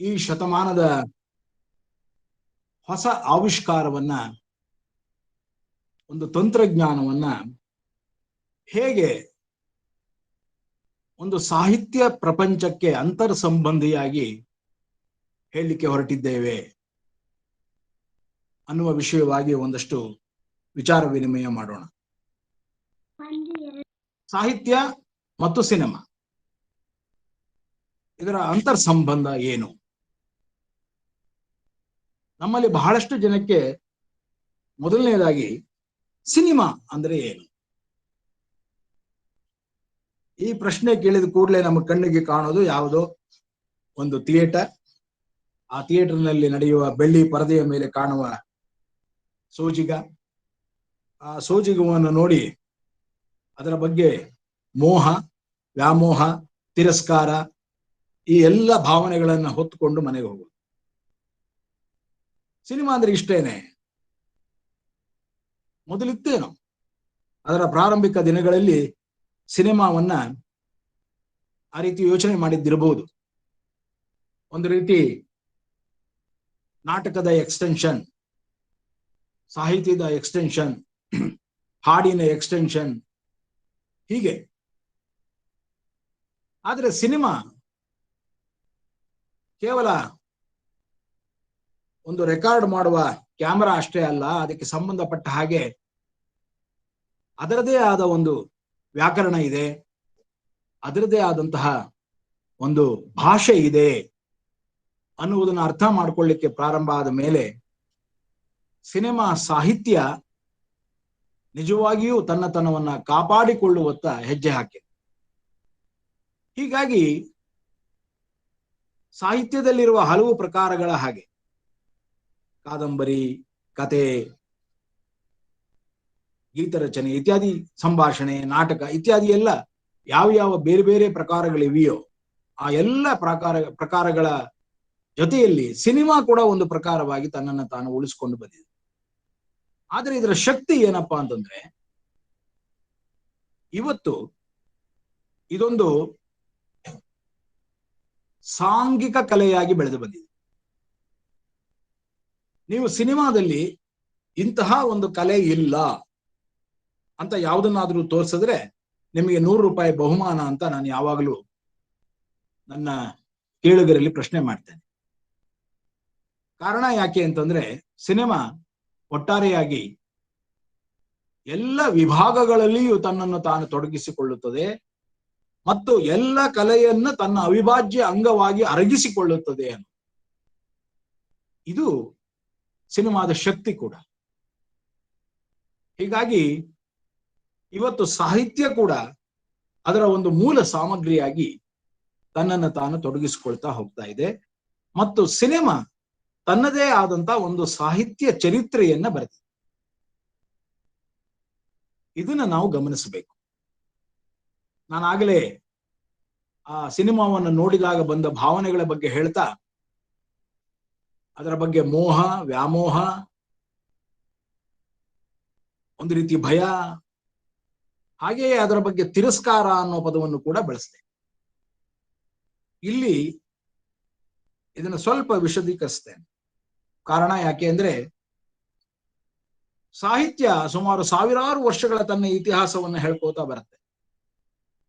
ಈ ಶತಮಾನದ ಹೊಸ ಆವಿಷ್ಕಾರವನ್ನ, ಒಂದು ತಂತ್ರಜ್ಞಾನವನ್ನ ಹೇಗೆ ಒಂದು ಸಾಹಿತ್ಯ ಪ್ರಪಂಚಕ್ಕೆ ಅಂತರ್ ಸಂಬಂಧಿಯಾಗಿ ಹೇಳಲಿಕ್ಕೆ ಹೊರಟಿದ್ದೇವೆ ಅನ್ನುವ ವಿಷಯವಾಗಿ ಒಂದಷ್ಟು ವಿಚಾರ ವಿನಿಮಯ ಮಾಡೋಣ. ಸಾಹಿತ್ಯ ಮತ್ತು ಸಿನಿಮಾ, ಇದರ ಅಂತರ್ ಸಂಬಂಧ ಏನು? ನಮ್ಮಲ್ಲಿ ಬಹಳಷ್ಟು ಜನಕ್ಕೆ ಮೊದಲನೇದಾಗಿ ಸಿನಿಮಾ ಅಂದ್ರೆ ಏನು ಈ ಪ್ರಶ್ನೆ ಕೇಳಿದ ಕೂಡಲೇ ನಮ್ಮ ಕಣ್ಣಿಗೆ ಕಾಣೋದು ಯಾವುದೋ ಒಂದು ಥಿಯೇಟರ್, ಆ ಥಿಯೇಟರ್ನಲ್ಲಿ ನಡೆಯುವ ಬೆಳ್ಳಿ ಪರದೆಯ ಮೇಲೆ ಕಾಣುವ ಸೋಜಿಗ, ಆ ಸೋಜಿಗವನ್ನು ನೋಡಿ ಅದರ ಬಗ್ಗೆ ಮೋಹ, ವ್ಯಾಮೋಹ, ತಿರಸ್ಕಾರ ಈ ಎಲ್ಲ ಭಾವನೆಗಳನ್ನ ಹೊತ್ತುಕೊಂಡು ಮನೆಗೆ ಹೋಗುದು. ಸಿನಿಮಾ ಅಂದ್ರೆ ಇಷ್ಟೇನೆ? ಮೊದಲಿತ್ತೇನೋ? ಅದರ ಪ್ರಾರಂಭಿಕ ದಿನಗಳಲ್ಲಿ ಸಿನಿಮಾವನ್ನ ಆ ರೀತಿ ಯೋಚನೆ ಮಾಡಿದ್ದಿರಬಹುದು. ಒಂದು ರೀತಿ ನಾಟಕದ ಎಕ್ಸ್ಟೆನ್ಷನ್, ಸಾಹಿತ್ಯದ ಎಕ್ಸ್ಟೆನ್ಷನ್, ಹಾಡಿನ ಎಕ್ಸ್ಟೆನ್ಷನ್, ಹೀಗೆ. ಆದರೆ ಸಿನಿಮಾ ಕೇವಲ ಒಂದು ರೆಕಾರ್ಡ್ ಮಾಡುವ ಕ್ಯಾಮರಾ ಅಷ್ಟೇ ಅಲ್ಲ, ಅದಕ್ಕೆ ಸಂಬಂಧಪಟ್ಟ ಹಾಗೆ ಅದರದೇ ಆದ ಒಂದು ವ್ಯಾಕರಣ ಇದೆ, ಅದರದೇ ಆದಂತಹ ಒಂದು ಭಾಷೆ ಇದೆ ಅನ್ನುವುದನ್ನು ಅರ್ಥ ಮಾಡಿಕೊಳ್ಳಿಕ್ಕೆ ಪ್ರಾರಂಭ ಆದ ಮೇಲೆ ಸಿನಿಮಾ ಸಾಹಿತ್ಯ ನಿಜವಾಗಿಯೂ ತನ್ನತನವನ್ನ ಕಾಪಾಡಿಕೊಳ್ಳುವತ್ತ ಹೆಜ್ಜೆ ಹಾಕಿದೆ. ಹೀಗಾಗಿ ಸಾಹಿತ್ಯದಲ್ಲಿರುವ ಹಲವು ಪ್ರಕಾರಗಳ ಹಾಗೆ ಕಾದಂಬರಿ, ಕತೆ, ಗೀತರಚನೆ ಇತ್ಯಾದಿ, ಸಂಭಾಷಣೆ, ನಾಟಕ ಇತ್ಯಾದಿ ಎಲ್ಲ ಯಾವ ಬೇರೆ ಬೇರೆ ಪ್ರಕಾರಗಳಿವೆಯೋ ಆ ಎಲ್ಲ ಪ್ರಕಾರಗಳ ಜೊತೆಯಲ್ಲಿ ಸಿನಿಮಾ ಕೂಡ ಒಂದು ಪ್ರಕಾರವಾಗಿ ತನ್ನನ್ನು ತಾನು ಉಳಿಸಿಕೊಂಡು ಬಂದಿದೆ. ಆದರೆ ಇದರ ಶಕ್ತಿ ಏನಪ್ಪಾ ಅಂತಂದ್ರೆ, ಇವತ್ತು ಇದೊಂದು ಸಾಂಘಿಕ ಕಲೆಯಾಗಿ ಬೆಳೆದು ಬಂದಿದೆ. ನೀವು ಸಿನಿಮಾದಲ್ಲಿ ಇಂತಹ ಒಂದು ಕಲೆ ಇಲ್ಲ ಅಂತ ಯಾವುದನ್ನಾದ್ರೂ ತೋರಿಸಿದ್ರೆ ನಿಮಗೆ ₹100 ಬಹುಮಾನ ಅಂತ ನಾನು ಯಾವಾಗಲೂ ನನ್ನ ಕೇಳುಗರಲ್ಲಿ ಪ್ರಶ್ನೆ ಮಾಡ್ತೇನೆ. ಕಾರಣ ಯಾಕೆ ಅಂತಂದ್ರೆ, ಸಿನಿಮಾ ಒಟ್ಟಾರೆಯಾಗಿ ಎಲ್ಲ ವಿಭಾಗಗಳಲ್ಲಿಯೂ ತನ್ನನ್ನು ತಾನು ತೊಡಗಿಸಿಕೊಳ್ಳುತ್ತದೆ ಮತ್ತು ಎಲ್ಲ ಕಲೆಯನ್ನ ತನ್ನ ಅವಿಭಾಜ್ಯ ಅಂಗವಾಗಿ ಅರಗಿಸಿಕೊಳ್ಳುತ್ತದೆ ಅನ್ನೋ ಇದು ಸಿನಿಮಾದ ಶಕ್ತಿ ಕೂಡ. ಹೀಗಾಗಿ ಇವತ್ತು ಸಾಹಿತ್ಯ ಕೂಡ ಅದರ ಒಂದು ಮೂಲ ಸಾಮಗ್ರಿಯಾಗಿ ತನ್ನನ್ನು ತಾನು ತೊಡಗಿಸಿಕೊಳ್ತಾ ಹೋಗ್ತಾ ಇದೆ ಮತ್ತು ಸಿನಿಮಾ ತನ್ನದೇ ಆದಂತ ಒಂದು ಸಾಹಿತ್ಯ ಚರಿತ್ರೆಯನ್ನ ಬರೆದಿದೆ. ಇದನ್ನ ನಾವು ಗಮನಿಸಬೇಕು. ನಾನಾಗಲೇ ಆ ಸಿನಿಮಾವನ್ನು ನೋಡಿದಾಗ ಬಂದ ಭಾವನೆಗಳ ಬಗ್ಗೆ ಹೇಳ್ತಾ, ಅದರ ಬಗ್ಗೆ ಮೋಹ, ವ್ಯಾಮೋಹ, ಒಂದು ರೀತಿ ಭಯ, ಹಾಗೆಯೇ ಅದರ ಬಗ್ಗೆ ತಿರಸ್ಕಾರ ಅನ್ನೋ ಪದವನ್ನು ಕೂಡ ಬಳಸಿದೆ. ಇಲ್ಲಿ ಇದನ್ನು ಸ್ವಲ್ಪ ವಿಶದೀಕರಿಸ್ತೇನೆ. ಕಾರಣ ಯಾಕೆ ಅಂದ್ರೆ, ಸಾಹಿತ್ಯ ಸುಮಾರು ಸಾವಿರಾರು ವರ್ಷಗಳ ತನ್ನ ಇತಿಹಾಸವನ್ನ ಹೇಳ್ಕೋತಾ ಬರುತ್ತೆ.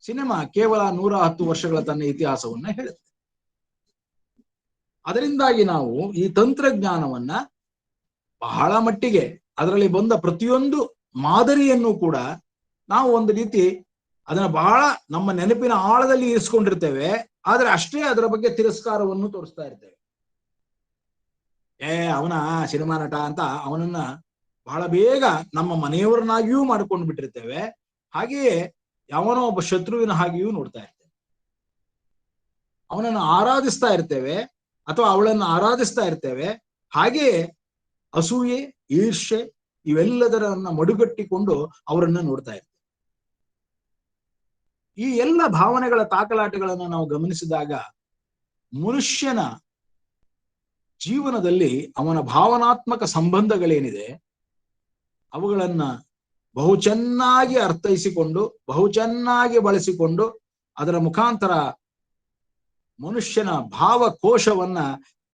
ಸಿನಿಮಾ ಕೇವಲ 110 ವರ್ಷಗಳ ತನ್ನ ಇತಿಹಾಸವನ್ನ ಹೇಳುತ್ತೆ. ಅದರಿಂದಾಗಿ ನಾವು ಈ ತಂತ್ರಜ್ಞಾನವನ್ನ ಬಹಳ ಮಟ್ಟಿಗೆ ಅದರಲ್ಲಿ ಬಂದ ಪ್ರತಿಯೊಂದು ಮಾದರಿಯನ್ನು ಕೂಡ ನಾವು ಒಂದು ರೀತಿ ಅದನ್ನ ಬಹಳ ನಮ್ಮ ನೆನಪಿನ ಆಳದಲ್ಲಿ ಇರಿಸ್ಕೊಂಡಿರ್ತೇವೆ. ಆದ್ರೆ ಅಷ್ಟೇ ಅದರ ಬಗ್ಗೆ ತಿರಸ್ಕಾರವನ್ನು ತೋರಿಸ್ತಾ ಇರ್ತೇವೆ. ಅವನ ಸಿನಿಮಾ ನಟ ಅಂತ ಅವನನ್ನ ಬಹಳ ಬೇಗ ನಮ್ಮ ಮನೆಯವರನ್ನಾಗಿಯೂ ಮಾಡ್ಕೊಂಡು ಬಿಟ್ಟಿರ್ತೇವೆ. ಹಾಗೆಯೇ ಯಾವನೋ ಒಬ್ಬ ಶತ್ರುವಿನ ಹಾಗೆಯೂ ನೋಡ್ತಾ ಇರ್ತೇವೆ. ಅವನನ್ನು ಆರಾಧಿಸ್ತಾ ಇರ್ತೇವೆ ಅಥವಾ ಅವಳನ್ನು ಆರಾಧಿಸ್ತಾ ಇರ್ತೇವೆ. ಹಾಗೆಯೇ ಅಸೂಯೆ, ಈರ್ಷೆ ಇವೆಲ್ಲದರನ್ನ ಮಡುಗಟ್ಟಿಕೊಂಡು ಅವರನ್ನ ನೋಡ್ತಾ ಇರ್ತೇವೆ. ಈ ಎಲ್ಲ ಭಾವನೆಗಳ ತಾಕಲಾಟಗಳನ್ನು ನಾವು ಗಮನಿಸಿದಾಗ ಮನುಷ್ಯನ ಜೀವನದಲ್ಲಿ ಅವನ ಭಾವನಾತ್ಮಕ ಸಂಬಂಧಗಳೇನಿದೆ ಅವುಗಳನ್ನ ಬಹು ಚೆನ್ನಾಗಿ ಅರ್ಥೈಸಿಕೊಂಡು, ಬಹು ಚೆನ್ನಾಗಿ ಬಳಸಿಕೊಂಡು, ಅದರ ಮುಖಾಂತರ ಮನುಷ್ಯನ ಭಾವಕೋಶವನ್ನ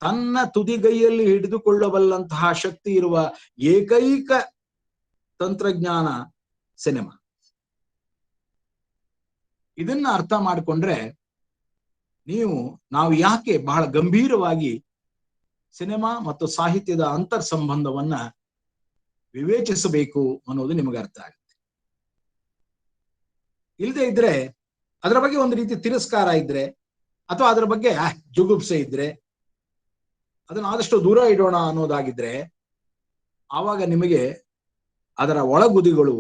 ತನ್ನ ತುದಿಗೈಯಲ್ಲಿ ಹಿಡಿದುಕೊಳ್ಳಬಲ್ಲಂತಹ ಶಕ್ತಿ ಇರುವ ಏಕೈಕ ತಂತ್ರಜ್ಞಾನ ಸಿನಿಮಾ. ಇದನ್ನ ಅರ್ಥ ಮಾಡಿಕೊಂಡ್ರೆ ನಾವು ಯಾಕೆ ಬಹಳ ಗಂಭೀರವಾಗಿ ಸಿನಿಮಾ ಮತ್ತು ಸಾಹಿತ್ಯದ ಅಂತರ್ ಸಂಬಂಧವನ್ನ ವಿವೇಚಿಸಬೇಕು ಅನ್ನೋದು ನಿಮಗೆ ಅರ್ಥ ಆಗುತ್ತೆ. ಇಲ್ಲದೆ ಇದ್ರೆ ಅದರ ಬಗ್ಗೆ ಒಂದು ರೀತಿ ತಿರಸ್ಕಾರ ಇದ್ರೆ ಅಥವಾ ಅದರ ಬಗ್ಗೆ ಜುಗುಪ್ಸೆ ಇದ್ರೆ ಅದನ್ನ ಆದಷ್ಟು ದೂರ ಇಡೋಣ ಅನ್ನೋದಾಗಿದ್ರೆ ಆವಾಗ ನಿಮಗೆ ಅದರ ಒಳಗುದಿಗಳು,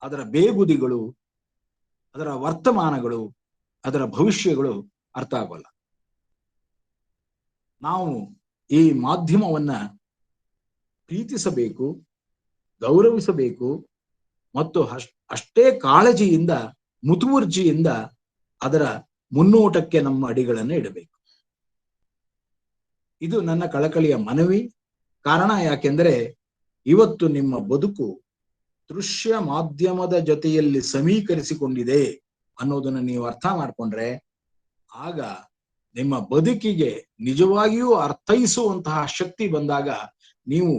ಅದರ ಬೇಗುದಿಗಳು, ಅದರ ವರ್ತಮಾನಗಳು, ಅದರ ಭವಿಷ್ಯಗಳು ಅರ್ಥ ಆಗೋಲ್ಲ. ನಾವು ಈ ಮಾಧ್ಯಮವನ್ನ ಪ್ರೀತಿಸಬೇಕು, ಗೌರವಿಸಬೇಕು ಮತ್ತು ಅಷ್ಟೇ ಕಾಳಜಿಯಿಂದ, ಮುತುವರ್ಜಿಯಿಂದ ಅದರ ಮುನ್ನೋಟಕ್ಕೆ ನಮ್ಮ ಅಡಿಗಳನ್ನು ಇಡಬೇಕು. ಇದು ನನ್ನ ಕಳಕಳಿಯ ಮನವಿ. ಕಾರಣ ಯಾಕೆಂದರೆ ಇವತ್ತು ನಿಮ್ಮ ಬದುಕು ದೃಶ್ಯ ಮಾಧ್ಯಮದ ಜೊತೆಯಲ್ಲಿ ಸಮೀಕರಿಸಿಕೊಂಡಿದೆ ಅನ್ನೋದನ್ನು ನೀವು ಅರ್ಥ ಮಾಡ್ಕೊಂಡ್ರೆ ಆಗ ನಿಮ್ಮ ಬದುಕಿಗೆ ನಿಜವಾಗಿಯೂ ಅರ್ಥೈಸುವಂತಹ ಶಕ್ತಿ ಬಂದಾಗ ನೀವು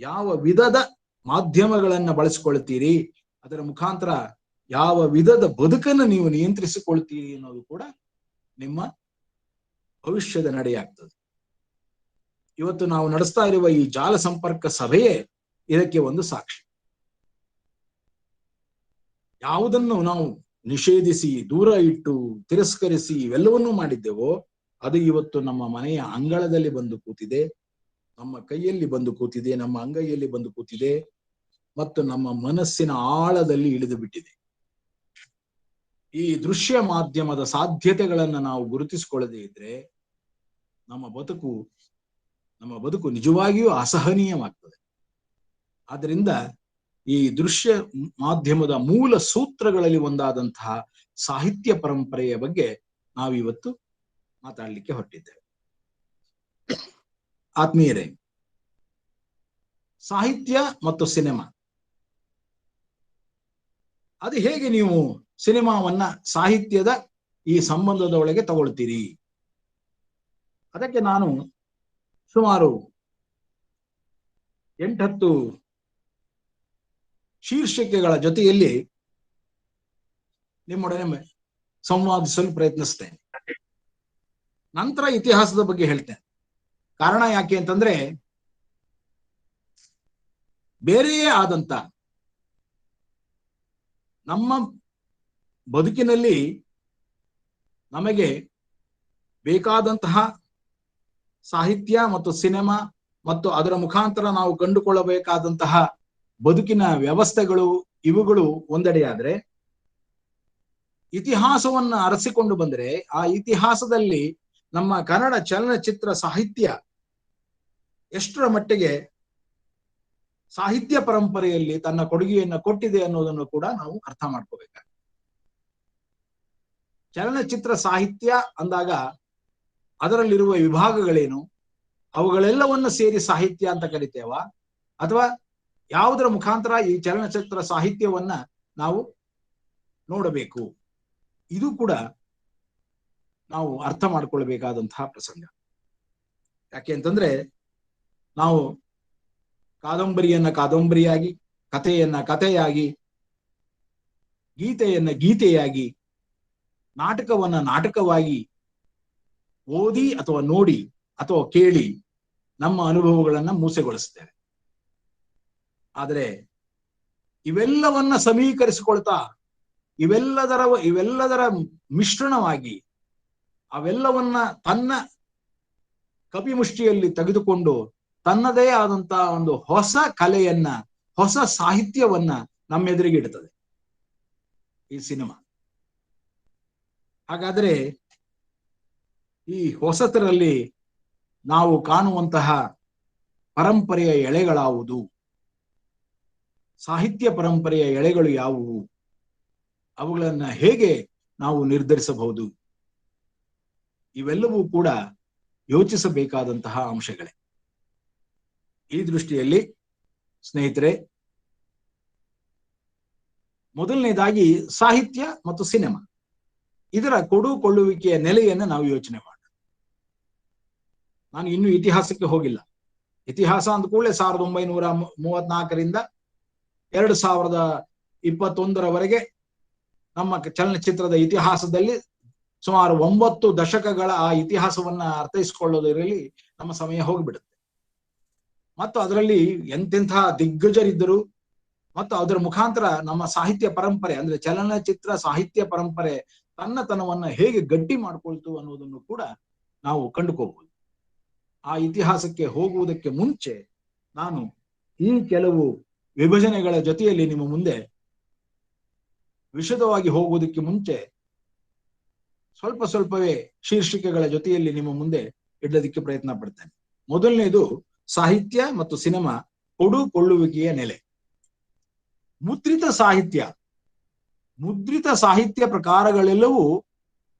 ಯಾವ ವಿಧದ ಮಾಧ್ಯಮಗಳನ್ನ ಬಳಸಿಕೊಳ್ತೀರಿ, ಅದರ ಮುಖಾಂತರ ಯಾವ ವಿಧದ ಬದುಕನ್ನು ನೀವು ನಿಯಂತ್ರಿಸಿಕೊಳ್ತೀರಿ ಅನ್ನೋದು ಕೂಡ ನಿಮ್ಮ ಭವಿಷ್ಯದ ನಡೆಯಾಗ್ತದೆ. ಇವತ್ತು ನಾವು ನಡೆಸ್ತಾ ಇರುವ ಈ ಜಾಲ ಸಂಪರ್ಕ ಸಭೆಯೇ ಇದಕ್ಕೆ ಒಂದು ಸಾಕ್ಷಿ. ಯಾವುದನ್ನು ನಾವು ನಿಷೇಧಿಸಿ, ದೂರ ಇಟ್ಟು, ತಿರಸ್ಕರಿಸಿ ಇವೆಲ್ಲವನ್ನೂ ಮಾಡಿದ್ದೆವೋ ಅದು ಇವತ್ತು ನಮ್ಮ ಮನೆಯ ಅಂಗಳದಲ್ಲಿ ಬಂದು ಕೂತಿದೆ, ನಮ್ಮ ಕೈಯಲ್ಲಿ ಬಂದು ಕೂತಿದೆ, ನಮ್ಮ ಅಂಗೈಯಲ್ಲಿ ಬಂದು ಕೂತಿದೆ ಮತ್ತು ನಮ್ಮ ಮನಸ್ಸಿನ ಆಳದಲ್ಲಿ ಇಳಿದು ಬಿಟ್ಟಿದೆ. ಈ ದೃಶ್ಯ ಮಾಧ್ಯಮದ ಸಾಧ್ಯತೆಗಳನ್ನ ನಾವು ಗುರುತಿಸಿಕೊಳ್ಳದೆ ಇದ್ರೆ ನಮ್ಮ ಬದುಕು ನಿಜವಾಗಿಯೂ ಅಸಹನೀಯವಾಗ್ತದೆ. ಆದ್ರಿಂದ ಈ ದೃಶ್ಯ ಮಾಧ್ಯಮದ ಮೂಲ ಸೂತ್ರಗಳಲ್ಲಿ ಒಂದಾದಂತಹ ಸಾಹಿತ್ಯ ಪರಂಪರೆಯ ಬಗ್ಗೆ ನಾವಿವತ್ತು ಮಾತಾಡಲಿಕ್ಕೆ ಹೊರಟಿದ್ದೇವೆ. ಆತ್ಮೀಯರೇ, ಸಾಹಿತ್ಯ ಮತ್ತು ಸಿನಿಮಾ, ಅದು ಹೇಗೆ ನೀವು ಸಿನಿಮಾವನ್ನ ಸಾಹಿತ್ಯದ ಈ ಸಂಬಂಧದ ಒಳಗೆ ತಗೊಳ್ತೀರಿ? ಅದಕ್ಕೆ ನಾನು ಸುಮಾರು 8-10 ಶೀರ್ಷಿಕೆಗಳ ಜೊತೆಯಲ್ಲಿ ನಿಮ್ಮೊಡನೆ ಸಂವಾದಿಸಲು ಪ್ರಯತ್ನಿಸ್ತೇನೆ. ನಂತರ ಇತಿಹಾಸದ ಬಗ್ಗೆ ಹೇಳ್ತೇನೆ. ಕಾರಣ ಯಾಕೆ ಅಂತಂದ್ರೆ ಬೇರೆಯೇ ಆದಂತ ನಮ್ಮ ಬದುಕಿನಲ್ಲಿ ನಮಗೆ ಬೇಕಾದಂತಹ ಸಾಹಿತ್ಯ ಮತ್ತು ಸಿನಿಮಾ ಮತ್ತು ಅದರ ಮುಖಾಂತರ ನಾವು ಕಂಡುಕೊಳ್ಳಬೇಕಾದಂತಹ ಬದುಕಿನ ವ್ಯವಸ್ಥೆಗಳು ಇವುಗಳು ಒಂದೆಡೆಯಾದ್ರೆ, ಇತಿಹಾಸವನ್ನು ಅರಸಿಕೊಂಡು ಬಂದರೆ ಆ ಇತಿಹಾಸದಲ್ಲಿ ನಮ್ಮ ಕನ್ನಡ ಚಲನಚಿತ್ರ ಸಾಹಿತ್ಯ ಎಷ್ಟರ ಮಟ್ಟಿಗೆ ಸಾಹಿತ್ಯ ಪರಂಪರೆಯಲ್ಲಿ ತನ್ನ ಕೊಡುಗೆಯನ್ನು ಕೊಟ್ಟಿದೆ ಅನ್ನೋದನ್ನು ಕೂಡ ನಾವು ಅರ್ಥ ಮಾಡ್ಕೋಬೇಕಾಗುತ್ತೆ. ಚಲನಚಿತ್ರ ಸಾಹಿತ್ಯ ಅಂದಾಗ ಅದರಲ್ಲಿರುವ ವಿಭಾಗಗಳೇನು, ಅವುಗಳೆಲ್ಲವನ್ನ ಸೇರಿ ಸಾಹಿತ್ಯ ಅಂತ ಕರಿತೇವ ಅಥವಾ ಯಾವುದರ ಮುಖಾಂತರ ಈ ಚಲನಚಿತ್ರ ಸಾಹಿತ್ಯವನ್ನ ನಾವು ನೋಡಬೇಕು? ಇದು ಕೂಡ ನಾವು ಅರ್ಥ ಮಾಡ್ಕೊಳ್ಬೇಕಾದಂತಹ ಪ್ರಸಂಗ. ಯಾಕೆ ಅಂತಂದ್ರೆ ನಾವು ಕಾದಂಬರಿಯನ್ನ ಕಾದಂಬರಿಯಾಗಿ, ಕಥೆಯನ್ನ ಕಥೆಯಾಗಿ, ಗೀತೆಯನ್ನ ಗೀತೆಯಾಗಿ, ನಾಟಕವನ್ನ ನಾಟಕವಾಗಿ ಓದಿ ಅಥವಾ ನೋಡಿ ಅಥವಾ ಕೇಳಿ ನಮ್ಮ ಅನುಭವಗಳನ್ನ ಮೂಸೆಗೊಳಿಸ್ತೇವೆ. ಆದರೆ ಇವೆಲ್ಲವನ್ನ ಸಮೀಕರಿಸಿಕೊಳ್ತಾ ಇವೆಲ್ಲದರ ಮಿಶ್ರಣವಾಗಿ ಅವೆಲ್ಲವನ್ನ ತನ್ನ ಕಪಿಮುಷ್ಟಿಯಲ್ಲಿ ತೆಗೆದುಕೊಂಡು ತನ್ನದೇ ಆದಂತಹ ಒಂದು ಹೊಸ ಕಲೆಯನ್ನ, ಹೊಸ ಸಾಹಿತ್ಯವನ್ನ ನಮ್ಮೆದುರಿಗೆ ಇಡ್ತದೆ ಈ ಸಿನಿಮಾ. ಹಾಗಾದ್ರೆ ಈ ಹೊಸತರಲ್ಲಿ ನಾವು ಕಾಣುವಂತಹ ಪರಂಪರೆಯ ಎಳೆಗಳಾವುದು, ಸಾಹಿತ್ಯ ಪರಂಪರೆಯ ಎಳೆಗಳು ಯಾವುವು, ಅವುಗಳನ್ನ ಹೇಗೆ ನಾವು ನಿರ್ಧರಿಸಬಹುದು? ಇವೆಲ್ಲವೂ ಕೂಡ ಯೋಚಿಸಬೇಕಾದಂತಹ ಅಂಶಗಳೇ. ಈ ದೃಷ್ಟಿಯಲ್ಲಿ ಸ್ನೇಹಿತರೆ, ಮೊದಲನೇದಾಗಿ ಸಾಹಿತ್ಯ ಮತ್ತು ಸಿನಿಮಾ ಇದರ ಕೊಡುಕೊಳ್ಳುವಿಕೆಯ ನೆಲೆಯನ್ನು ನಾವು ಯೋಚನೆ ಮಾಡೋಣ. ನಾನು ಇನ್ನು ಇತಿಹಾಸಕ್ಕೆ ಹೋಗಿಲ್ಲ. ಇತಿಹಾಸ ಅಂದ ಕೂಡಲೇ 1934ರಿಂದ 2021ರವರೆಗೆ ನಮ್ಮ ಚಲನಚಿತ್ರದ ಇತಿಹಾಸದಲ್ಲಿ ಸುಮಾರು 9 ದಶಕಗಳ ಆ ಇತಿಹಾಸವನ್ನ ಅರ್ಥೈಸಿಕೊಳ್ಳೋದರಲ್ಲಿ ನಮ್ಮ ಸಮಯ ಹೋಗಿಬಿಡುತ್ತೆ. ಮತ್ತು ಅದರಲ್ಲಿ ಎಂತೆಂಥ ದಿಗ್ಗಜರಿದ್ದರು ಮತ್ತು ಅದರ ಮುಖಾಂತರ ನಮ್ಮ ಸಾಹಿತ್ಯ ಪರಂಪರೆ ಅಂದ್ರೆ ಚಲನಚಿತ್ರ ಸಾಹಿತ್ಯ ಪರಂಪರೆ ತನ್ನತನವನ್ನ ಹೇಗೆ ಗಟ್ಟಿ ಮಾಡ್ಕೊಳ್ತು ಅನ್ನೋದನ್ನು ಕೂಡ ನಾವು ಕಂಡುಕೋಬಹುದು. ಆ ಇತಿಹಾಸಕ್ಕೆ ಹೋಗುವುದಕ್ಕೆ ಮುಂಚೆ ನಾನು ಈ ಕೆಲವು ವಿಭಜನೆಗಳ ಜೊತೆಯಲ್ಲಿ ನಿಮ್ಮ ಮುಂದೆ ವಿಶದವಾಗಿ ಹೋಗುವುದಕ್ಕೆ ಮುಂಚೆ ಸ್ವಲ್ಪವೇ ಶೀರ್ಷಿಕೆಗಳ ಜೊತೆಯಲ್ಲಿ ನಿಮ್ಮ ಮುಂದೆ ಇಡೋದಕ್ಕೆ ಪ್ರಯತ್ನ ಪಡ್ತೇನೆ. ಮೊದಲನೇದು ಸಾಹಿತ್ಯ ಮತ್ತು ಸಿನಿಮಾ ಕೊಡುಕೊಳ್ಳುವಿಕೆಯ ನೆಲೆ. ಮುದ್ರಿತ ಸಾಹಿತ್ಯ ಪ್ರಕಾರಗಳೆಲ್ಲವೂ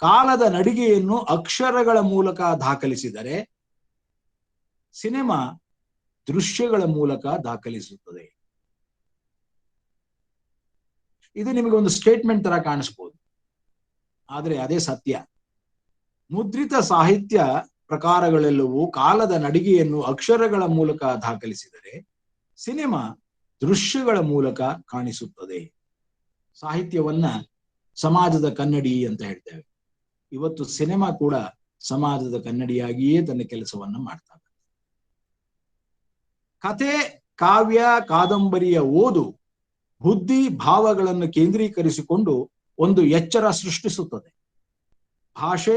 ಕಾಲದ ನಡಿಗೆಯನ್ನು ಅಕ್ಷರಗಳ ಮೂಲಕ ದಾಖಲಿಸಿದರೆ ಸಿನಿಮಾ ದೃಶ್ಯಗಳ ಮೂಲಕ ದಾಖಲಿಸುತ್ತದೆ. ಇದು ನಿಮಗೆ ಒಂದು ಸ್ಟೇಟ್ಮೆಂಟ್ ತರ ಕಾಣಿಸ್ಬೋದು, ಆದರೆ ಅದೇ ಸತ್ಯ. ಮುದ್ರಿತ ಸಾಹಿತ್ಯ ಪ್ರಕಾರಗಳೆಲ್ಲವೂ ಕಾಲದ ನಡಿಗೆಯನ್ನು ಅಕ್ಷರಗಳ ಮೂಲಕ ದಾಖಲಿಸಿದರೆ ಸಿನಿಮಾ ದೃಶ್ಯಗಳ ಮೂಲಕ ಕಾಣಿಸುತ್ತದೆ. ಸಾಹಿತ್ಯವನ್ನ ಸಮಾಜದ ಕನ್ನಡಿ ಅಂತ ಹೇಳ್ತೇವೆ. ಇವತ್ತು ಸಿನಿಮಾ ಕೂಡ ಸಮಾಜದ ಕನ್ನಡಿಯಾಗಿಯೇ ತನ್ನ ಕೆಲಸವನ್ನ ಮಾಡ್ತಾ ಇದೆ. ಕಥೆ, ಕಾವ್ಯ, ಕಾದಂಬರಿಯ ಓದು ಬುದ್ಧಿ ಭಾವಗಳನ್ನು ಕೇಂದ್ರೀಕರಿಸಿಕೊಂಡು ಒಂದು ಎಚ್ಚರ ಸೃಷ್ಟಿಸುತ್ತದೆ. ಭಾಷೆ,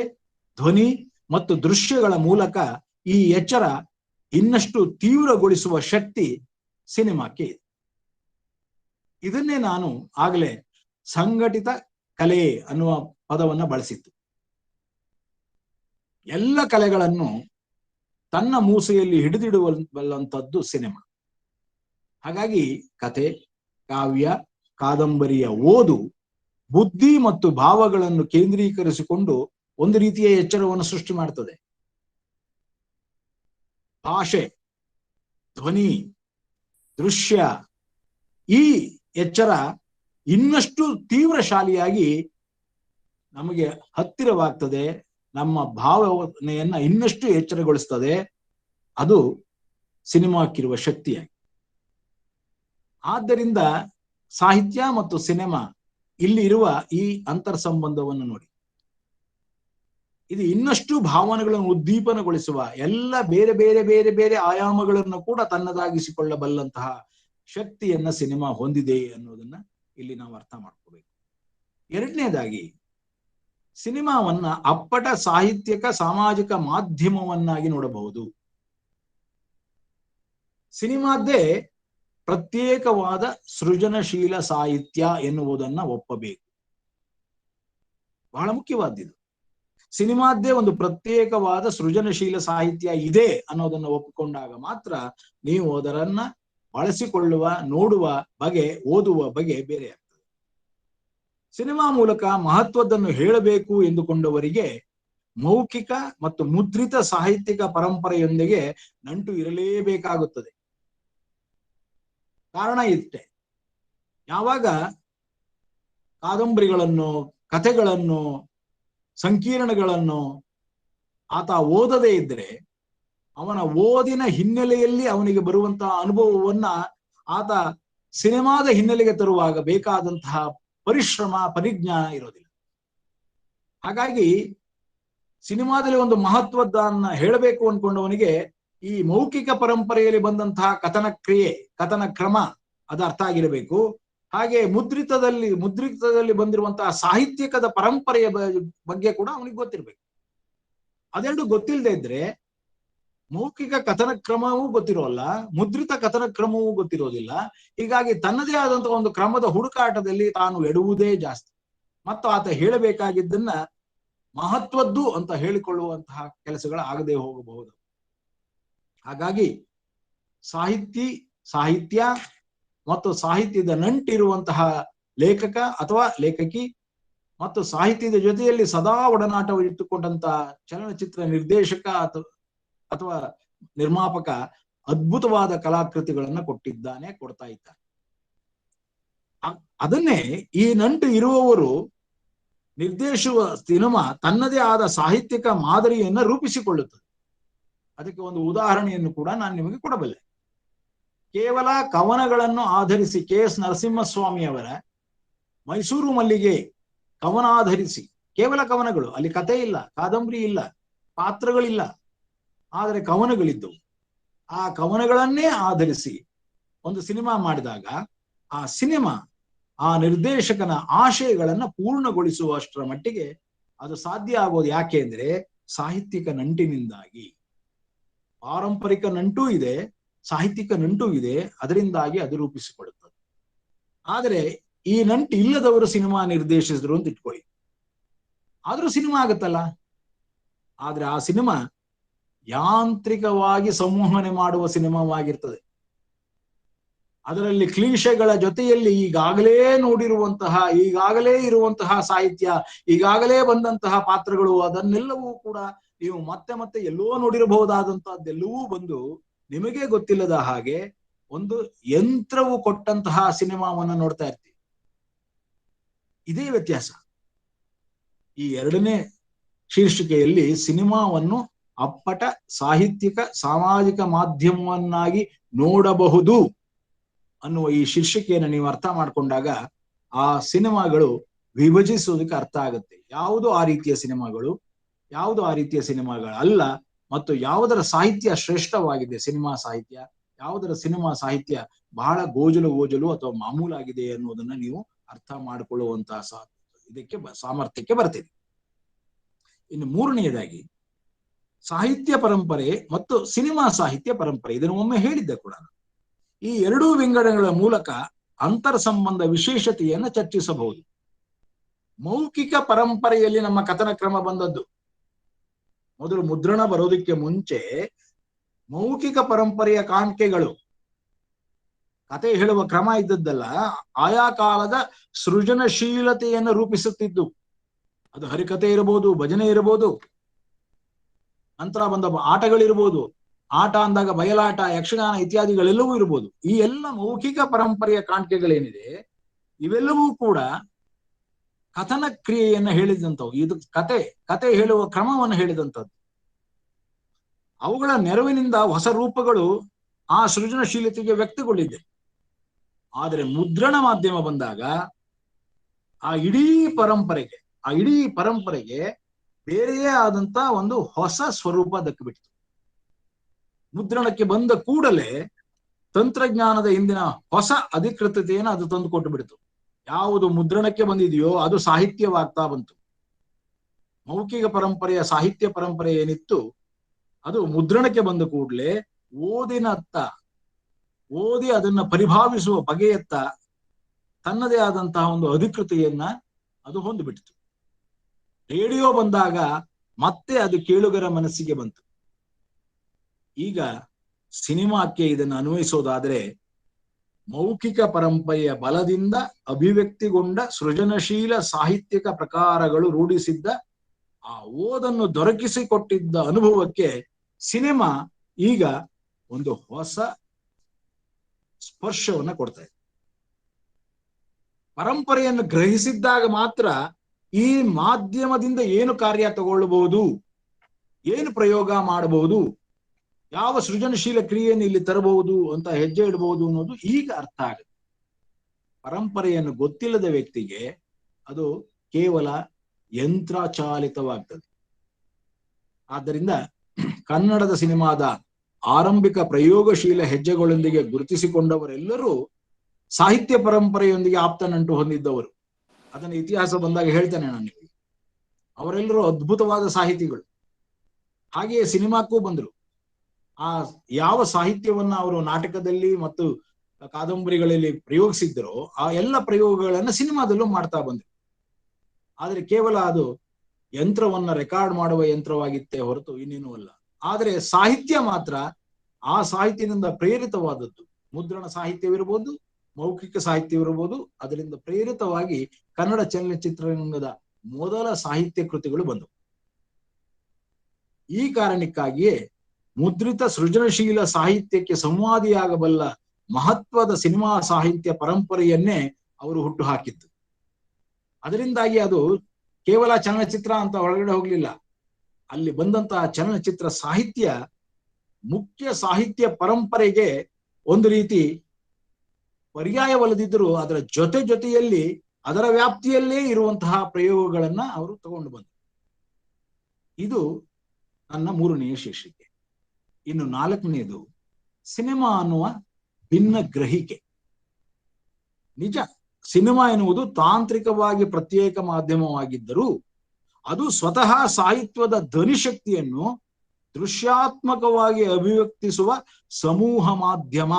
ಧ್ವನಿ ಮತ್ತು ದೃಶ್ಯಗಳ ಮೂಲಕ ಈ ಎಚ್ಚರ ಇನ್ನಷ್ಟು ತೀವ್ರಗೊಳಿಸುವ ಶಕ್ತಿ ಸಿನಿಮಾಕ್ಕೆ ಇದೆ. ಇದನ್ನೇ ನಾನು ಆಗಲೇ ಸಂಘಟಿತ ಕಲೆ ಅನ್ನುವ ಪದವನ್ನ ಬಳಸಿತ್ತು. ಎಲ್ಲ ಕಲೆಗಳನ್ನು ತನ್ನ ಮೂಸೆಯಲ್ಲಿ ಹಿಡಿದಿಡುವಲ್ಲಂಥದ್ದು ಸಿನಿಮಾ. ಹಾಗಾಗಿ ಕಥೆ, ಕಾವ್ಯ, ಕಾದಂಬರಿಯ ಓದು ಬುದ್ಧಿ ಮತ್ತು ಭಾವಗಳನ್ನು ಕೇಂದ್ರೀಕರಿಸಿಕೊಂಡು ಒಂದು ರೀತಿಯ ಎಚ್ಚರವನ್ನು ಸೃಷ್ಟಿ ಮಾಡ್ತದೆ. ಭಾಷೆ, ಧ್ವನಿ, ದೃಶ್ಯ ಈ ಎಚ್ಚರ ಇನ್ನಷ್ಟು ತೀವ್ರಶಾಲಿಯಾಗಿ ನಮಗೆ ಹತ್ತಿರವಾಗ್ತದೆ, ನಮ್ಮ ಭಾವನೆಯನ್ನ ಇನ್ನಷ್ಟು ಎಚ್ಚರಗೊಳಿಸ್ತದೆ. ಅದು ಸಿನಿಮಾಕ್ಕಿರುವ ಶಕ್ತಿಯಾಗಿ. ಆದ್ದರಿಂದ ಸಾಹಿತ್ಯ ಮತ್ತು ಸಿನಿಮಾ ಇಲ್ಲಿ ಇರುವ ಈ ಅಂತರ್ ಸಂಬಂಧವನ್ನು ನೋಡಿ. ಇದು ಇನ್ನಷ್ಟು ಭಾವನೆಗಳನ್ನು ಉದ್ದೀಪನಗೊಳಿಸುವ ಎಲ್ಲ ಬೇರೆ ಬೇರೆ ಬೇರೆ ಬೇರೆ ಆಯಾಮಗಳನ್ನು ಕೂಡ ತನ್ನದಾಗಿಸಿಕೊಳ್ಳಬಲ್ಲಂತಹ ಶಕ್ತಿಯನ್ನ ಸಿನಿಮಾ ಹೊಂದಿದೆ ಅನ್ನೋದನ್ನ ಇಲ್ಲಿ ನಾವು ಅರ್ಥ ಮಾಡ್ಕೋಬೇಕು. ಎರಡನೇದಾಗಿ ಸಿನಿಮಾವನ್ನ ಅಪ್ಪಟ ಸಾಹಿತ್ಯಕ ಸಾಮಾಜಿಕ ಮಾಧ್ಯಮವನ್ನಾಗಿ ನೋಡಬಹುದು. ಸಿನಿಮಾದ್ದೇ ಪ್ರತ್ಯೇಕವಾದ ಸೃಜನಶೀಲ ಸಾಹಿತ್ಯ ಎನ್ನುವುದನ್ನ ಒಪ್ಪಬೇಕು. ಬಹಳ ಮುಖ್ಯವಾದ್ದು. ಸಿನಿಮಾದ್ದೇ ಒಂದು ಪ್ರತ್ಯೇಕವಾದ ಸೃಜನಶೀಲ ಸಾಹಿತ್ಯ ಇದೆ ಅನ್ನೋದನ್ನ ಒಪ್ಪಿಕೊಂಡಾಗ ಮಾತ್ರ ನೀವು ಅದರನ್ನ ಬಳಸಿಕೊಳ್ಳುವ, ನೋಡುವ ಬಗೆ, ಓದುವ ಬಗೆ ಬೇರೆ ಆಗ್ತದೆ. ಸಿನಿಮಾ ಮೂಲಕ ಮಹತ್ವದನ್ನು ಹೇಳಬೇಕು ಎಂದುಕೊಂಡವರಿಗೆ ಮೌಖಿಕ ಮತ್ತು ಮುದ್ರಿತ ಸಾಹಿತ್ಯಿಕ ಪರಂಪರೆಯೊಂದಿಗೆ ನಂಟು ಇರಲೇಬೇಕಾಗುತ್ತದೆ. ಕಾರಣ ಇಷ್ಟೇ. ಯಾವಾಗ ಕಾದಂಬರಿಗಳನ್ನು, ಕಥೆಗಳನ್ನು, ಸಂಕೀರ್ಣಗಳನ್ನು ಆತ ಓದದೇ ಇದ್ರೆ ಅವನ ಓದಿನ ಹಿನ್ನೆಲೆಯಲ್ಲಿ ಅವನಿಗೆ ಬರುವಂತಹ ಅನುಭವವನ್ನ ಆತ ಸಿನಿಮಾದ ಹಿನ್ನೆಲೆಗೆ ತರುವಾಗ ಬೇಕಾದಂತಹ ಪರಿಶ್ರಮ, ಪರಿಜ್ಞಾನ ಇರೋದಿಲ್ಲ. ಹಾಗಾಗಿ ಸಿನಿಮಾದಲ್ಲಿ ಒಂದು ಮಹತ್ವದನ್ನ ಹೇಳಬೇಕು ಅನ್ಕೊಂಡವನಿಗೆ ಈ ಮೌಖಿಕ ಪರಂಪರೆಯಲ್ಲಿ ಬಂದಂತಹ ಕಥನ ಕ್ರಿಯೆ, ಕಥನ ಕ್ರಮ ಅದು ಅರ್ಥ ಆಗಿರಬೇಕು. ಹಾಗೆ ಮುದ್ರಿತದಲ್ಲಿ ಬಂದಿರುವಂತಹ ಸಾಹಿತ್ಯಿಕದ ಪರಂಪರೆಯ ಬಗ್ಗೆ ಕೂಡ ಅವನಿಗೆ ಗೊತ್ತಿರ್ಬೇಕು. ಅದೆರಡು ಗೊತ್ತಿಲ್ಲದೆ ಇದ್ರೆ ಮೌಖಿಕ ಕಥನ ಕ್ರಮವೂ ಗೊತ್ತಿರೋಲ್ಲ, ಮುದ್ರಿತ ಕಥನ ಕ್ರಮವೂ ಗೊತ್ತಿರೋದಿಲ್ಲ. ಹೀಗಾಗಿ ತನ್ನದೇ ಆದಂತಹ ಒಂದು ಕ್ರಮದ ಹುಡುಕಾಟದಲ್ಲಿ ತಾನು ಎಡುವುದೇ ಜಾಸ್ತಿ. ಮತ್ತು ಆತ ಹೇಳಬೇಕಾಗಿದ್ದನ್ನ ಮಹತ್ವದ್ದು ಅಂತ ಹೇಳಿಕೊಳ್ಳುವಂತಹ ಕೆಲಸಗಳು ಆಗದೆ ಹೋಗಬಹುದು. ಹಾಗಾಗಿ ಸಾಹಿತ್ಯ ಮತ್ತು ಸಾಹಿತ್ಯದ ನಂಟಿರುವಂತಹ ಲೇಖಕ ಅಥವಾ ಲೇಖಕಿ ಮತ್ತು ಸಾಹಿತ್ಯದ ಜೊತೆಯಲ್ಲಿ ಸದಾ ಒಡನಾಟವಿಟ್ಟುಕೊಂಡಂತಹ ಚಲನಚಿತ್ರ ನಿರ್ದೇಶಕ ಅಥವಾ ನಿರ್ಮಾಪಕ ಅದ್ಭುತವಾದ ಕಲಾಕೃತಿಗಳನ್ನ ಕೊಡ್ತಾ ಇದ್ದಾರೆ. ಅದನ್ನೇ ಈ ನಂಟು ಇರುವವರು ನಿರ್ದೇಶಿಸುವ ಸಿನಿಮಾ ತನ್ನದೇ ಆದ ಸಾಹಿತ್ಯಿಕ ಮಾದರಿಯನ್ನ ರೂಪಿಸಿಕೊಳ್ಳುತ್ತದೆ. ಅದಕ್ಕೆ ಒಂದು ಉದಾಹರಣೆಯನ್ನು ಕೂಡ ನಾನು ನಿಮಗೆ ಕೊಡಬಲ್ಲೆ. ಕೇವಲ ಕವನಗಳನ್ನು ಆಧರಿಸಿ KS ನರಸಿಂಹಸ್ವಾಮಿಯವರ ಮೈಸೂರು ಮಲ್ಲಿಗೆ ಕವನಾಧರಿಸಿ, ಕೇವಲ ಕವನಗಳು, ಅಲ್ಲಿ ಕಥೆ ಇಲ್ಲ, ಕಾದಂಬರಿ ಇಲ್ಲ, ಪಾತ್ರಗಳಿಲ್ಲ, ಆದರೆ ಕವನಗಳಿದ್ದವು. ಆ ಕವನಗಳನ್ನೇ ಆಧರಿಸಿ ಒಂದು ಸಿನಿಮಾ ಮಾಡಿದಾಗ ಆ ಸಿನಿಮಾ ಆ ನಿರ್ದೇಶಕನ ಆಶಯಗಳನ್ನ ಪೂರ್ಣಗೊಳಿಸುವಷ್ಟರ ಮಟ್ಟಿಗೆ ಅದು ಸಾಧ್ಯ ಆಗೋದು. ಯಾಕೆ ಅಂದ್ರೆ ಸಾಹಿತ್ಯಿಕ ನಂಟಿನಿಂದಾಗಿ. ಪಾರಂಪರಿಕ ನಂಟೂ ಇದೆ, ಸಾಹಿತ್ಯಿಕ ನಂಟೂ ಇದೆ, ಅದರಿಂದಾಗಿ ಅದು ರೂಪಿಸಿಕೊಳ್ಳುತ್ತದೆ. ಆದರೆ ಈ ನಂಟು ಇಲ್ಲದವರು ಸಿನಿಮಾ ನಿರ್ದೇಶಿಸಿದ್ರು ಅಂತ ಇಟ್ಕೊಳ್ಳಿ, ಆದ್ರೂ ಸಿನಿಮಾ ಆಗತ್ತಲ್ಲ. ಆದ್ರೆ ಆ ಸಿನಿಮಾ ಯಾಂತ್ರಿಕವಾಗಿ ಸಂವಹನೆ ಮಾಡುವ ಸಿನಿಮಾವಾಗಿರ್ತದೆ. ಅದರಲ್ಲಿ ಕ್ಲೀಶೆಗಳ ಜೊತೆಯಲ್ಲಿ ಈಗಾಗಲೇ ನೋಡಿರುವಂತಹ, ಈಗಾಗಲೇ ಇರುವಂತಹ ಸಾಹಿತ್ಯ, ಈಗಾಗಲೇ ಬಂದಂತಹ ಪಾತ್ರಗಳು, ಅದನ್ನೆಲ್ಲವೂ ಕೂಡ ನೀವು ಮತ್ತೆ ಮತ್ತೆ ಎಲ್ಲೋ ನೋಡಿರಬಹುದಾದಂತಹದ್ದೆಲ್ಲವೂ ಬಂದು ನಿಮಗೆ ಗೊತ್ತಿಲ್ಲದ ಹಾಗೆ ಒಂದು ಯಂತ್ರವು ಕೊಟ್ಟಂತಹ ಸಿನಿಮಾವನ್ನ ನೋಡ್ತಾ ಇರ್ತೀವಿ. ಇದೇ ವ್ಯತ್ಯಾಸ. ಈ ಎರಡನೇ ಶೀರ್ಷಿಕೆಯಲ್ಲಿ ಸಿನಿಮಾವನ್ನು ಅಪ್ಪಟ ಸಾಹಿತ್ಯಿಕ ಸಾಮಾಜಿಕ ಮಾಧ್ಯಮವನ್ನಾಗಿ ನೋಡಬಹುದು ಅನ್ನುವ ಈ ಶೀರ್ಷಿಕೆಯನ್ನು ನೀವು ಅರ್ಥ ಮಾಡ್ಕೊಂಡಾಗ ಆ ಸಿನಿಮಾಗಳು ವಿಭಜಿಸುವುದಕ್ಕೆ ಅರ್ಥ ಆಗುತ್ತೆ. ಯಾವುದು ಆ ರೀತಿಯ ಸಿನಿಮಾಗಳು, ಯಾವುದು ಆ ರೀತಿಯ ಸಿನಿಮಾಗಳಲ್ಲ, ಮತ್ತು ಯಾವುದರ ಸಾಹಿತ್ಯ ಶ್ರೇಷ್ಠವಾಗಿದೆ ಸಿನಿಮಾ ಸಾಹಿತ್ಯ, ಯಾವುದರ ಸಿನಿಮಾ ಸಾಹಿತ್ಯ ಬಹಳ ಗೋಜಲು ಅಥವಾ ಮಾಮೂಲಾಗಿದೆ ಅನ್ನೋದನ್ನ ನೀವು ಅರ್ಥ ಮಾಡಿಕೊಳ್ಳುವಂತಹ ಇದಕ್ಕೆ ಸಾಮರ್ಥ್ಯಕ್ಕೆ ಬರ್ತೀರಿ. ಇನ್ನು ಮೂರನೆಯದಾಗಿ ಸಾಹಿತ್ಯ ಪರಂಪರೆ ಮತ್ತು ಸಿನಿಮಾ ಸಾಹಿತ್ಯ ಪರಂಪರೆ, ಇದನ್ನು ಒಮ್ಮೆ ಹೇಳಿದ್ದೆ ಕೂಡ. ಈ ಎರಡೂ ವಿಂಗಡಣೆಗಳ ಮೂಲಕ ಅಂತರ್ ಸಂಬಂಧ ವಿಶೇಷತೆಯನ್ನು ಚರ್ಚಿಸಬಹುದು. ಮೌಖಿಕ ಪರಂಪರೆಯಲ್ಲಿ ನಮ್ಮ ಕಥನ ಕ್ರಮ ಬಂದದ್ದು. ಮೊದಲು ಮುದ್ರಣ ಬರೋದಕ್ಕೆ ಮುಂಚೆ ಮೌಖಿಕ ಪರಂಪರೆಯ ಕಾಣಿಕೆಗಳು, ಕತೆ ಹೇಳುವ ಕ್ರಮ ಇದ್ದದ್ದಲ್ಲ, ಆಯಾ ಕಾಲದ ಸೃಜನಶೀಲತೆಯನ್ನು ರೂಪಿಸುತ್ತಿದ್ದು. ಅದು ಹರಿಕತೆ ಇರಬಹುದು, ಭಜನೆ ಇರಬಹುದು, ನಂತರ ಬಂದ ಆಟಗಳಿರ್ಬೋದು, ಆಟ ಅಂದಾಗ ಬಯಲಾಟ, ಯಕ್ಷಗಾನ ಇತ್ಯಾದಿಗಳೆಲ್ಲವೂ ಇರ್ಬೋದು. ಈ ಎಲ್ಲ ಮೌಖಿಕ ಪರಂಪರೆಯ ಕಾಣಿಕೆಗಳೇನಿದೆ ಇವೆಲ್ಲವೂ ಕೂಡ ಕಥನ ಕ್ರಿಯೆಯನ್ನ ಹೇಳಿದಂಥವು. ಇದು ಕತೆ ಹೇಳುವ ಕ್ರಮವನ್ನು ಹೇಳಿದಂಥದ್ದು. ಅವುಗಳ ನೆರವಿನಿಂದ ಹೊಸ ರೂಪಗಳು ಆ ಸೃಜನಶೀಲತೆಗೆ ವ್ಯಕ್ತಗೊಂಡಿದೆ. ಆದರೆ ಮುದ್ರಣ ಮಾಧ್ಯಮ ಬಂದಾಗ ಆ ಇಡೀ ಪರಂಪರೆಗೆ ಬೇರೆಯೇ ಆದಂತ ಒಂದು ಹೊಸ ಸ್ವರೂಪ ದಕ್ಕಿಬಿಡ್ತು. ಮುದ್ರಣಕ್ಕೆ ಬಂದ ಕೂಡಲೇ ತಂತ್ರಜ್ಞಾನದ ಹಿಂದಿನ ಹೊಸ ಅಧಿಕೃತತೆಯನ್ನು ಅದು ತಂದು ಕೊಟ್ಟು ಬಿಡ್ತು. ಯಾವುದು ಮುದ್ರಣಕ್ಕೆ ಬಂದಿದೆಯೋ ಅದು ಸಾಹಿತ್ಯವಾಗ್ತಾ ಬಂತು. ಮೌಖಿಕ ಪರಂಪರೆಯ ಸಾಹಿತ್ಯ ಪರಂಪರೆ ಏನಿತ್ತು ಅದು ಮುದ್ರಣಕ್ಕೆ ಬಂದ ಕೂಡಲೇ ಓದಿ ಅದನ್ನ ಪರಿಭಾವಿಸುವ ಬಗೆಯತ್ತ ತನ್ನದೇ ಆದಂತಹ ಒಂದು ಅಧಿಕೃತೆಯನ್ನ ಅದು ಹೊಂದಿಬಿಡ್ತು. ರೇಡಿಯೋ ಬಂದಾಗ ಮತ್ತೆ ಅದು ಕೇಳುಗರ ಮನಸ್ಸಿಗೆ ಬಂತು. ಈಗ ಸಿನಿಮಾಕ್ಕೆ ಇದನ್ನು ಅನ್ವಯಿಸೋದಾದ್ರೆ ಮೌಖಿಕ ಪರಂಪರೆಯ ಬಲದಿಂದ ಅಭಿವ್ಯಕ್ತಿಗೊಂಡ ಸೃಜನಶೀಲ ಸಾಹಿತ್ಯಿಕ ಪ್ರಕಾರಗಳು ರೂಢಿಸಿದ್ದ ಆ ಓದನ್ನು ದೊರಕಿಸಿಕೊಟ್ಟಿದ್ದ ಅನುಭವಕ್ಕೆ ಸಿನಿಮಾ ಈಗ ಒಂದು ಹೊಸ ಸ್ಪರ್ಶವನ್ನ ಕೊಡ್ತಾ ಇದೆ. ಪರಂಪರೆಯನ್ನು ಗ್ರಹಿಸಿದ್ದಾಗ ಮಾತ್ರ ಈ ಮಾಧ್ಯಮದಿಂದ ಏನು ಕಾರ್ಯ ತಗೊಳ್ಳಬಹುದು, ಏನು ಪ್ರಯೋಗ ಮಾಡಬಹುದು, ಯಾವ ಸೃಜನಶೀಲ ಕ್ರಿಯೆಯನ್ನು ಇಲ್ಲಿ ತರಬಹುದು ಅಂತ ಹೆಜ್ಜೆ ಇಡಬಹುದು ಅನ್ನೋದು ಈಗ ಅರ್ಥ ಆಗುತ್ತೆ. ಪರಂಪರೆಯನ್ನು ಗೊತ್ತಿಲ್ಲದ ವ್ಯಕ್ತಿಗೆ ಅದು ಕೇವಲ ಯಂತ್ರಚಾಲಿತವಾಗ್ತದೆ. ಆದ್ದರಿಂದ ಕನ್ನಡದ ಸಿನಿಮಾದ ಆರಂಭಿಕ ಪ್ರಯೋಗಶೀಲ ಹೆಜ್ಜೆಗಳೊಂದಿಗೆ ಗುರುತಿಸಿಕೊಂಡವರೆಲ್ಲರೂ ಸಾಹಿತ್ಯ ಪರಂಪರೆಯೊಂದಿಗೆ ಆಪ್ತ ನಂಟು ಹೊಂದಿದ್ದವರು. ಅದನ್ನ ಇತಿಹಾಸ ಬಂದಾಗ ಹೇಳ್ತೇನೆ ನಾನು ನಿಮಗೆ. ಅವರೆಲ್ಲರೂ ಅದ್ಭುತವಾದ ಸಾಹಿತಿಗಳು. ಹಾಗೆಯೇ ಸಿನಿಮಾಕ್ಕೂ ಬಂದರು. ಆ ಯಾವ ಸಾಹಿತ್ಯವನ್ನ ಅವರು ನಾಟಕದಲ್ಲಿ ಮತ್ತು ಕಾದಂಬರಿಗಳಲ್ಲಿ ಪ್ರಯೋಗಿಸಿದ್ದರೋ ಆ ಎಲ್ಲ ಪ್ರಯೋಗಗಳನ್ನ ಸಿನಿಮಾದಲ್ಲೂ ಮಾಡ್ತಾ ಬಂದರು. ಆದ್ರೆ ಕೇವಲ ಅದು ಯಂತ್ರವನ್ನ ರೆಕಾರ್ಡ್ ಮಾಡುವ ಯಂತ್ರವಾಗಿತ್ತೇ ಹೊರತು ಇನ್ನೇನೂ ಅಲ್ಲ. ಆದರೆ ಸಾಹಿತ್ಯ ಮಾತ್ರ ಆ ಸಾಹಿತ್ಯದಿಂದ ಪ್ರೇರಿತವಾದದ್ದು. ಮುದ್ರಣ ಸಾಹಿತ್ಯವಿರಬಹುದು, ಮೌಖಿಕ ಸಾಹಿತ್ಯವಿರಬಹುದು. ಅದರಿಂದ ಪ್ರೇರಿತವಾಗಿ ಕನ್ನಡ ಚಲನಚಿತ್ರರಂಗದ ಮೊದಲ ಸಾಹಿತ್ಯ ಕೃತಿಗಳು ಬಂದವು. ಈ ಕಾರಣಕ್ಕಾಗಿಯೇ ಮುದ್ರಿತ ಸೃಜನಶೀಲ ಸಾಹಿತ್ಯಕ್ಕೆ ಸಂವಾದಿಯಾಗಬಲ್ಲ ಮಹತ್ವದ ಸಿನಿಮಾ ಸಾಹಿತ್ಯ ಪರಂಪರೆಯನ್ನೇ ಅವರು ಹುಟ್ಟು ಹಾಕಿದ್ದು. ಅದರಿಂದಾಗಿ ಅದು ಕೇವಲ ಚಲನಚಿತ್ರ ಅಂತ ಒಳಗಡೆ ಹೋಗ್ಲಿಲ್ಲ. ಅಲ್ಲಿ ಬಂದಂತಹ ಚಲನಚಿತ್ರ ಸಾಹಿತ್ಯ ಮುಖ್ಯ ಸಾಹಿತ್ಯ ಪರಂಪರೆಗೆ ಒಂದು ರೀತಿ ಪರ್ಯಾಯವಲ್ಲದಿದ್ದರೂ ಅದರ ಜೊತೆಯಲ್ಲಿ ಅದರ ವ್ಯಾಪ್ತಿಯಲ್ಲೇ ಇರುವಂತಹ ಪ್ರಯೋಗಗಳನ್ನ ಅವರು ತಗೊಂಡು ಬಂದರು. ಇದು ನನ್ನ 3ನೆಯ ಶೀರ್ಷಿಕೆ. ಇನ್ನು 4ನೇದು ಸಿನಿಮಾ ಅನ್ನುವ ಭಿನ್ನ ಗ್ರಹಿಕೆ. ನಿಜ, ಸಿನಿಮಾ ಎನ್ನುವುದು ತಾಂತ್ರಿಕವಾಗಿ ಪ್ರತ್ಯೇಕ ಮಾಧ್ಯಮವಾಗಿದ್ದರೂ ಅದು ಸ್ವತಃ ಸಾಹಿತ್ಯದ ಧ್ವನಿಶಕ್ತಿಯನ್ನು ದೃಶ್ಯಾತ್ಮಕವಾಗಿ ಅಭಿವ್ಯಕ್ತಿಸುವ ಸಮೂಹ ಮಾಧ್ಯಮ.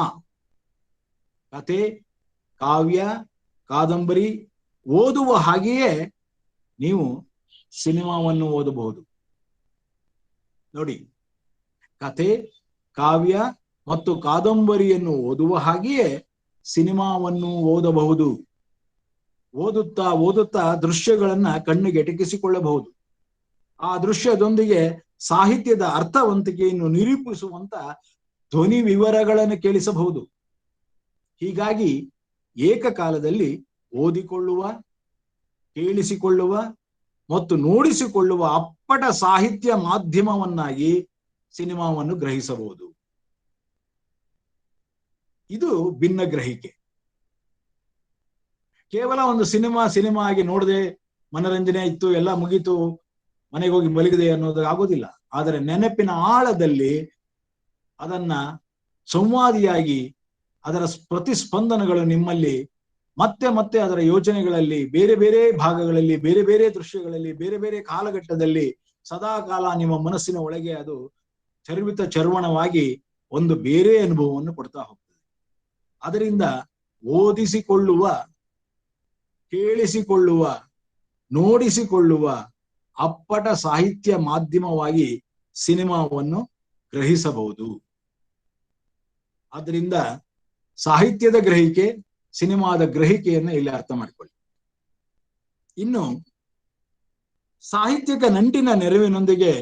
ಕತೆ, ಕಾವ್ಯ, ಕಾದಂಬರಿ ಓದುವ ಹಾಗೆಯೇ ನೀವು ಸಿನಿಮಾವನ್ನು ಓದಬಹುದು. ನೋಡಿ, ಕತೆ, ಕಾವ್ಯ ಮತ್ತು ಕಾದಂಬರಿಯನ್ನು ಓದುವ ಹಾಗೆಯೇ ಸಿನಿಮಾವನ್ನು ಓದಬಹುದು. ಓದುತ್ತಾ ದೃಶ್ಯಗಳನ್ನ ಕಣ್ಣಿಗೆ ಎಟಕಿಸಿಕೊಳ್ಳಬಹುದು. ಆ ದೃಶ್ಯದೊಂದಿಗೆ ಸಾಹಿತ್ಯದ ಅರ್ಥವಂತಿಕೆಯನ್ನು ನಿರೂಪಿಸುವಂತ ಧ್ವನಿ ವಿವರಗಳನ್ನು ಕೇಳಿಸಬಹುದು. ಹೀಗಾಗಿ ಏಕಕಾಲದಲ್ಲಿ ಓದಿಕೊಳ್ಳುವ, ಕೇಳಿಸಿಕೊಳ್ಳುವ ಮತ್ತು ನೋಡಿಸಿಕೊಳ್ಳುವ ಅಪ್ಪಟ ಸಾಹಿತ್ಯ ಮಾಧ್ಯಮವನ್ನಾಗಿ ಸಿನಿಮಾವನ್ನು ಗ್ರಹಿಸಬಹುದು. ಇದು ಭಿನ್ನ ಗ್ರಹಿಕೆ. ಕೇವಲ ಒಂದು ಸಿನಿಮಾ ಆಗಿ ನೋಡದೆ ಮನರಂಜನೆ ಇತ್ತು, ಎಲ್ಲ ಮುಗೀತು, ಮನೆಗೆ ಹೋಗಿ ಮಲಗಿದೆ ಅನ್ನೋದು ಆಗೋದಿಲ್ಲ. ಆದರೆ ನೆನಪಿನ ಆಳದಲ್ಲಿ ಅದನ್ನ ಸಂವಾದಿಯಾಗಿ ಅದರ ಪ್ರತಿಸ್ಪಂದನಗಳು ನಿಮ್ಮಲ್ಲಿ ಮತ್ತೆ ಅದರ ಯೋಚನೆಗಳಲ್ಲಿ ಬೇರೆ ಬೇರೆ ಭಾಗಗಳಲ್ಲಿ, ಬೇರೆ ಬೇರೆ ದೃಶ್ಯಗಳಲ್ಲಿ, ಬೇರೆ ಬೇರೆ ಕಾಲಘಟ್ಟದಲ್ಲಿ ಸದಾ ಕಾಲ ನಿಮ್ಮ ಮನಸ್ಸಿನ ಒಳಗೆ ಅದು ಚರ್ವಣವಾಗಿ ಒಂದು ಬೇರೆ ಅನುಭವವನ್ನು ಕೊಡ್ತಾ ಹೋಗ್ತದೆ. ಅದರಿಂದ ಓದಿಸಿಕೊಳ್ಳುವ, ಕೇಳಿಸಿಕೊಳ್ಳುವ, ನೋಡಿಸಿಕೊಳ್ಳುವ ಅಪ್ಪಟ ಸಾಹಿತ್ಯ ಮಾಧ್ಯಮವಾಗಿ ಸಿನಿಮಾವನ್ನು ಗ್ರಹಿಸಬಹುದು. ಆದ್ದರಿಂದ ಸಾಹಿತ್ಯದ ಗ್ರಹಿಕೆ, ಸಿನಿಮಾದ ಗ್ರಹಿಕೆಯನ್ನು ಇಲ್ಲಿ ಅರ್ಥ ಮಾಡಿಕೊಳ್ಳಿ. ಇನ್ನು ಸಾಹಿತ್ಯಿಕ ನಂಟಿನ ನೆರವಿನೊಂದಿಗೆ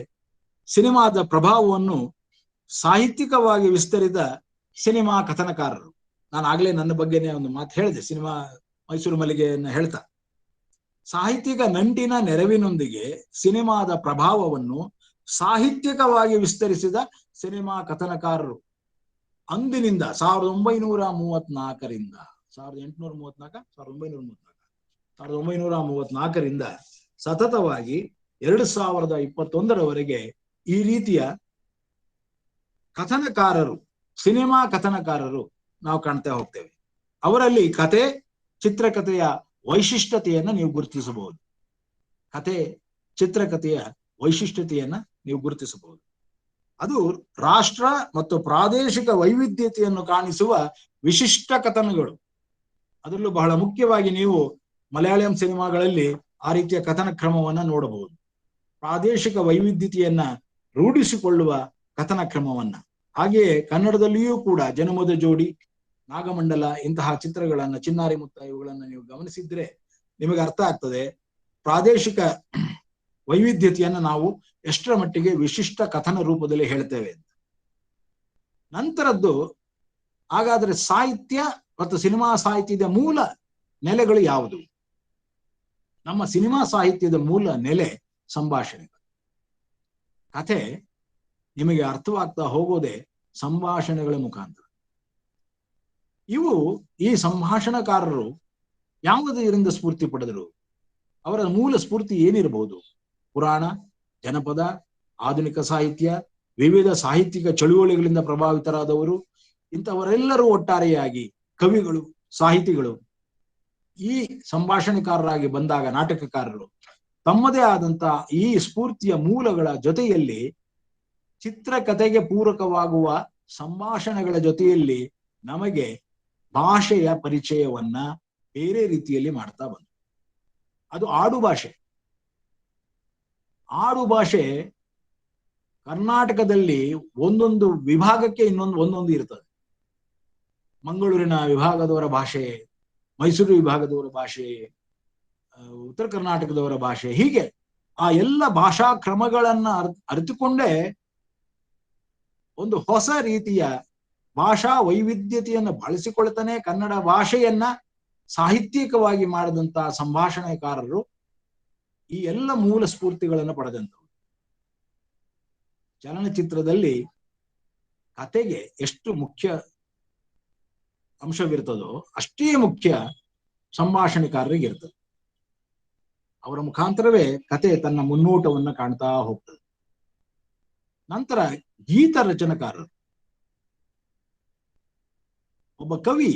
ಸಿನಿಮಾದ ಪ್ರಭಾವವನ್ನು ಸಾಹಿತ್ಯಿಕವಾಗಿ ವಿಸ್ತರಿಸಿದ ಸಿನಿಮಾ ಕಥನಕಾರರು. ನಾನು ಆಗ್ಲೇ ನನ್ನ ಬಗ್ಗೆನೇ ಒಂದು ಮಾತು ಹೇಳಿದೆ, ಸಿನಿಮಾ ಮೈಸೂರು ಮಲ್ಲಿಗೆಯನ್ನು ಹೇಳ್ತಾ. ಸಾಹಿತ್ಯಿಕ ನಂಟಿನ ನೆರವಿನೊಂದಿಗೆ ಸಿನಿಮಾದ ಪ್ರಭಾವವನ್ನು ಸಾಹಿತ್ಯಿಕವಾಗಿ ವಿಸ್ತರಿಸಿದ ಸಿನಿಮಾ ಕಥನಕಾರರು ಅಂದಿನಿಂದ 1934ರಿಂದ 1934ರಿಂದ ಸತತವಾಗಿ 2021ರವರೆಗೆ ಈ ರೀತಿಯ ಕಥನಕಾರರು, ಸಿನಿಮಾ ಕಥನಕಾರರು ನಾವು ಕಾಣ್ತಾ ಹೋಗ್ತೇವೆ. ಅವರಲ್ಲಿ ಕತೆ, ಚಿತ್ರಕಥೆಯ ವೈಶಿಷ್ಟ್ಯತೆಯನ್ನ ನೀವು ಗುರುತಿಸಬಹುದು. ಕತೆ, ಚಿತ್ರಕಥೆಯ ವೈಶಿಷ್ಟ್ಯತೆಯನ್ನ ನೀವು ಗುರುತಿಸಬಹುದು. ಅದು ರಾಷ್ಟ್ರ ಮತ್ತು ಪ್ರಾದೇಶಿಕ ವೈವಿಧ್ಯತೆಯನ್ನು ಕಾಣಿಸುವ ವಿಶಿಷ್ಟ ಕಥನಗಳು. ಅದರಲ್ಲೂ ಬಹಳ ಮುಖ್ಯವಾಗಿ ನೀವು ಮಲಯಾಳಂ ಸಿನಿಮಾಗಳಲ್ಲಿ ಆ ರೀತಿಯ ಕಥನ ಕ್ರಮವನ್ನ ನೋಡಬಹುದು. ಪ್ರಾದೇಶಿಕ ವೈವಿಧ್ಯತೆಯನ್ನ ರೂಢಿಸಿಕೊಳ್ಳುವ ಕಥನ ಕ್ರಮವನ್ನ. ಹಾಗೆಯೇ ಕನ್ನಡದಲ್ಲಿಯೂ ಕೂಡ ಜನುಮದ ಜೋಡಿ, ನಾಗಮಂಡಲ ಇಂತಹ ಚಿತ್ರಗಳನ್ನ, ಚಿನ್ನಾರಿ ಮುತ್ತ ಇವುಗಳನ್ನ ನೀವು ಗಮನಿಸಿದ್ರೆ ನಿಮಗೆ ಅರ್ಥ ಆಗ್ತದೆ ಪ್ರಾದೇಶಿಕ ವೈವಿಧ್ಯತೆಯನ್ನ ನಾವು ಎಷ್ಟರ ಮಟ್ಟಿಗೆ ವಿಶಿಷ್ಟ ಕಥನ ರೂಪದಲ್ಲಿ ಹೇಳ್ತೇವೆ ಅಂತ. ನಂತರದ್ದು ಹಾಗಾದ್ರೆ ಸಾಹಿತ್ಯ ಮತ್ತು ಸಿನಿಮಾ ಸಾಹಿತ್ಯದ ಮೂಲ ನೆಲೆಗಳು ಯಾವುದು? ನಮ್ಮ ಸಿನಿಮಾ ಸಾಹಿತ್ಯದ ಮೂಲ ನೆಲೆ ಸಂಭಾಷಣೆಗಳು. ಕಥೆ ನಿಮಗೆ ಅರ್ಥವಾಗ್ತಾ ಹೋಗೋದೇ ಸಂಭಾಷಣೆಗಳ ಮುಖಾಂತರ. ಈ ಸಂಭಾಷಣಕಾರರು ಯಾವುದರಿಂದ ಸ್ಫೂರ್ತಿ ಪಡೆದರು? ಅವರ ಮೂಲ ಸ್ಫೂರ್ತಿ ಏನಿರಬಹುದು? ಪುರಾಣ, ಜನಪದ, ಆಧುನಿಕ ಸಾಹಿತ್ಯ, ವಿವಿಧ ಸಾಹಿತ್ಯಿಕ ಚಳುವಳಿಗಳಿಂದ ಪ್ರಭಾವಿತರಾದವರು, ಇಂಥವರೆಲ್ಲರೂ ಒಟ್ಟಾರೆಯಾಗಿ ಕವಿಗಳು, ಸಾಹಿತಿಗಳು ಈ ಸಂಭಾಷಣೆಕಾರರಾಗಿ ಬಂದಾಗ ನಾಟಕಕಾರರು ತಮ್ಮದೇ ಆದಂತ ಈ ಸ್ಫೂರ್ತಿಯ ಮೂಲಗಳ ಜೊತೆಯಲ್ಲಿ ಚಿತ್ರಕಥೆಗೆ ಪೂರಕವಾಗುವ ಸಂಭಾಷಣೆಗಳ ಜೊತೆಯಲ್ಲಿ ನಮಗೆ ಭಾಷೆಯ ಪರಿಚಯವನ್ನ ಬೇರೆ ರೀತಿಯಲ್ಲಿ ಮಾಡ್ತಾ ಬಂದರು. ಅದು ಆಡು ಭಾಷೆ. ಆಡು ಭಾಷೆ ಕರ್ನಾಟಕದಲ್ಲಿ ಒಂದೊಂದು ವಿಭಾಗಕ್ಕೆ ಒಂದೊಂದು ಇರ್ತದೆ. ಮಂಗಳೂರಿನ ವಿಭಾಗದವರ ಭಾಷೆ, ಮೈಸೂರು ವಿಭಾಗದವರ ಭಾಷೆ, ಉತ್ತರ ಕರ್ನಾಟಕದವರ ಭಾಷೆ, ಹೀಗೆ ಆ ಎಲ್ಲ ಭಾಷಾ ಕ್ರಮಗಳನ್ನ ಅರಿತುಕೊಂಡೇ ಒಂದು ಹೊಸ ರೀತಿಯ ಭಾಷಾ ವೈವಿಧ್ಯತೆಯನ್ನು ಬಳಸಿಕೊಳ್ತಾನೆ ಕನ್ನಡ ಭಾಷೆಯನ್ನ ಸಾಹಿತ್ಯಿಕವಾಗಿ ಮಾಡಿದಂತಹ ಸಂಭಾಷಣೆಕಾರರು ಈ ಎಲ್ಲ ಮೂಲ ಸ್ಫೂರ್ತಿಗಳನ್ನು ಪಡೆದಂಥವು. ಚಲನಚಿತ್ರದಲ್ಲಿ ಕತೆಗೆ ಎಷ್ಟು ಮುಖ್ಯ ಅಂಶವಿರ್ತದೋ ಅಷ್ಟೇ ಮುಖ್ಯ ಸಂಭಾಷಣೆಕಾರರಿಗೆ ಇರ್ತದೆ. ಅವರ ಮುಖಾಂತರವೇ ಕತೆ ತನ್ನ ಮುನ್ನೋಟವನ್ನ ಕಾಣ್ತಾ ಹೋಗ್ತದೆ. ನಂತರ ಗೀತ ರಚನಕಾರರು. ಒಬ್ಬ ಕವಿ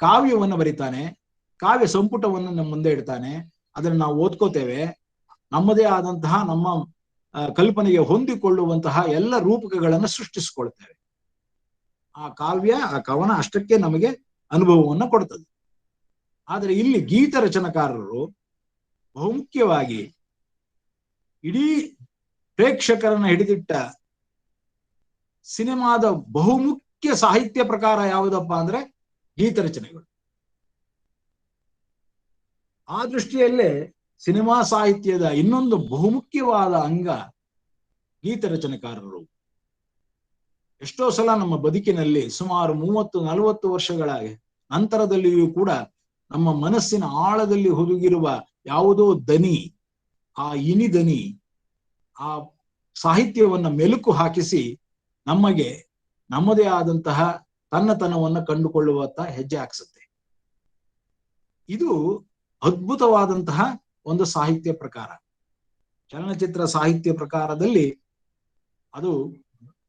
ಕಾವ್ಯವನ್ನು ಬರಿತಾನೆ, ಕಾವ್ಯ ಸಂಪುಟವನ್ನು ನಮ್ಮ ಮುಂದೆ ಇಡ್ತಾನೆ, ಅದನ್ನು ನಾವು ಓದ್ಕೋತೇವೆ, ನಮ್ಮದೇ ಆದಂತಹ ನಮ್ಮ ಕಲ್ಪನೆಗೆ ಹೊಂದಿಕೊಳ್ಳುವಂತಹ ಎಲ್ಲ ರೂಪಕಗಳನ್ನು ಸೃಷ್ಟಿಸಿಕೊಳ್ತೇವೆ. ಆ ಕಾವ್ಯ, ಆ ಕವನ ಅಷ್ಟಕ್ಕೆ ನಮಗೆ ಅನುಭವವನ್ನು ಕೊಡ್ತದೆ. ಆದರೆ ಇಲ್ಲಿ ಗೀತ ರಚನಕಾರರು ಬಹುಮುಖ್ಯವಾಗಿ ಇಡೀ ಪ್ರೇಕ್ಷಕರನ್ನ ಹಿಡಿದಿಟ್ಟ ಸಿನಿಮಾದ ಬಹುಮುಖ್ಯ ಸಾಹಿತ್ಯ ಪ್ರಕಾರ ಯಾವುದಪ್ಪ ಅಂದ್ರೆ ಗೀತ ರಚನೆಗಳು. ಆ ದೃಷ್ಟಿಯಲ್ಲೇ ಸಿನಿಮಾ ಸಾಹಿತ್ಯದ ಇನ್ನೊಂದು ಬಹುಮುಖ್ಯವಾದ ಅಂಗ ಗೀತ ರಚನೆಕಾರರು. ಎಷ್ಟೋ ಸಲ ನಮ್ಮ ಬದುಕಿನಲ್ಲಿ ಸುಮಾರು 30-40 ವರ್ಷಗಳ ನಂತರದಲ್ಲಿಯೂ ಕೂಡ ನಮ್ಮ ಮನಸ್ಸಿನ ಆಳದಲ್ಲಿ ಹುದುಗಿರುವ ಯಾವುದೋ ದನಿ, ಆ ಇನಿ ದನಿ, ಆ ಸಾಹಿತ್ಯವನ್ನ ಮೆಲುಕು ಹಾಕಿಸಿ ನಮಗೆ ನಮ್ಮದೇ ಆದಂತಹ ತನ್ನತನವನ್ನ ಕಂಡುಕೊಳ್ಳುವತ್ತ ಹೆಜ್ಜೆ ಹಾಕ್ಸುತ್ತೆ. ಇದು ಅದ್ಭುತವಾದಂತಹ ಒಂದು ಸಾಹಿತ್ಯ ಪ್ರಕಾರ. ಚಲನಚಿತ್ರ ಸಾಹಿತ್ಯ ಪ್ರಕಾರದಲ್ಲಿ ಅದು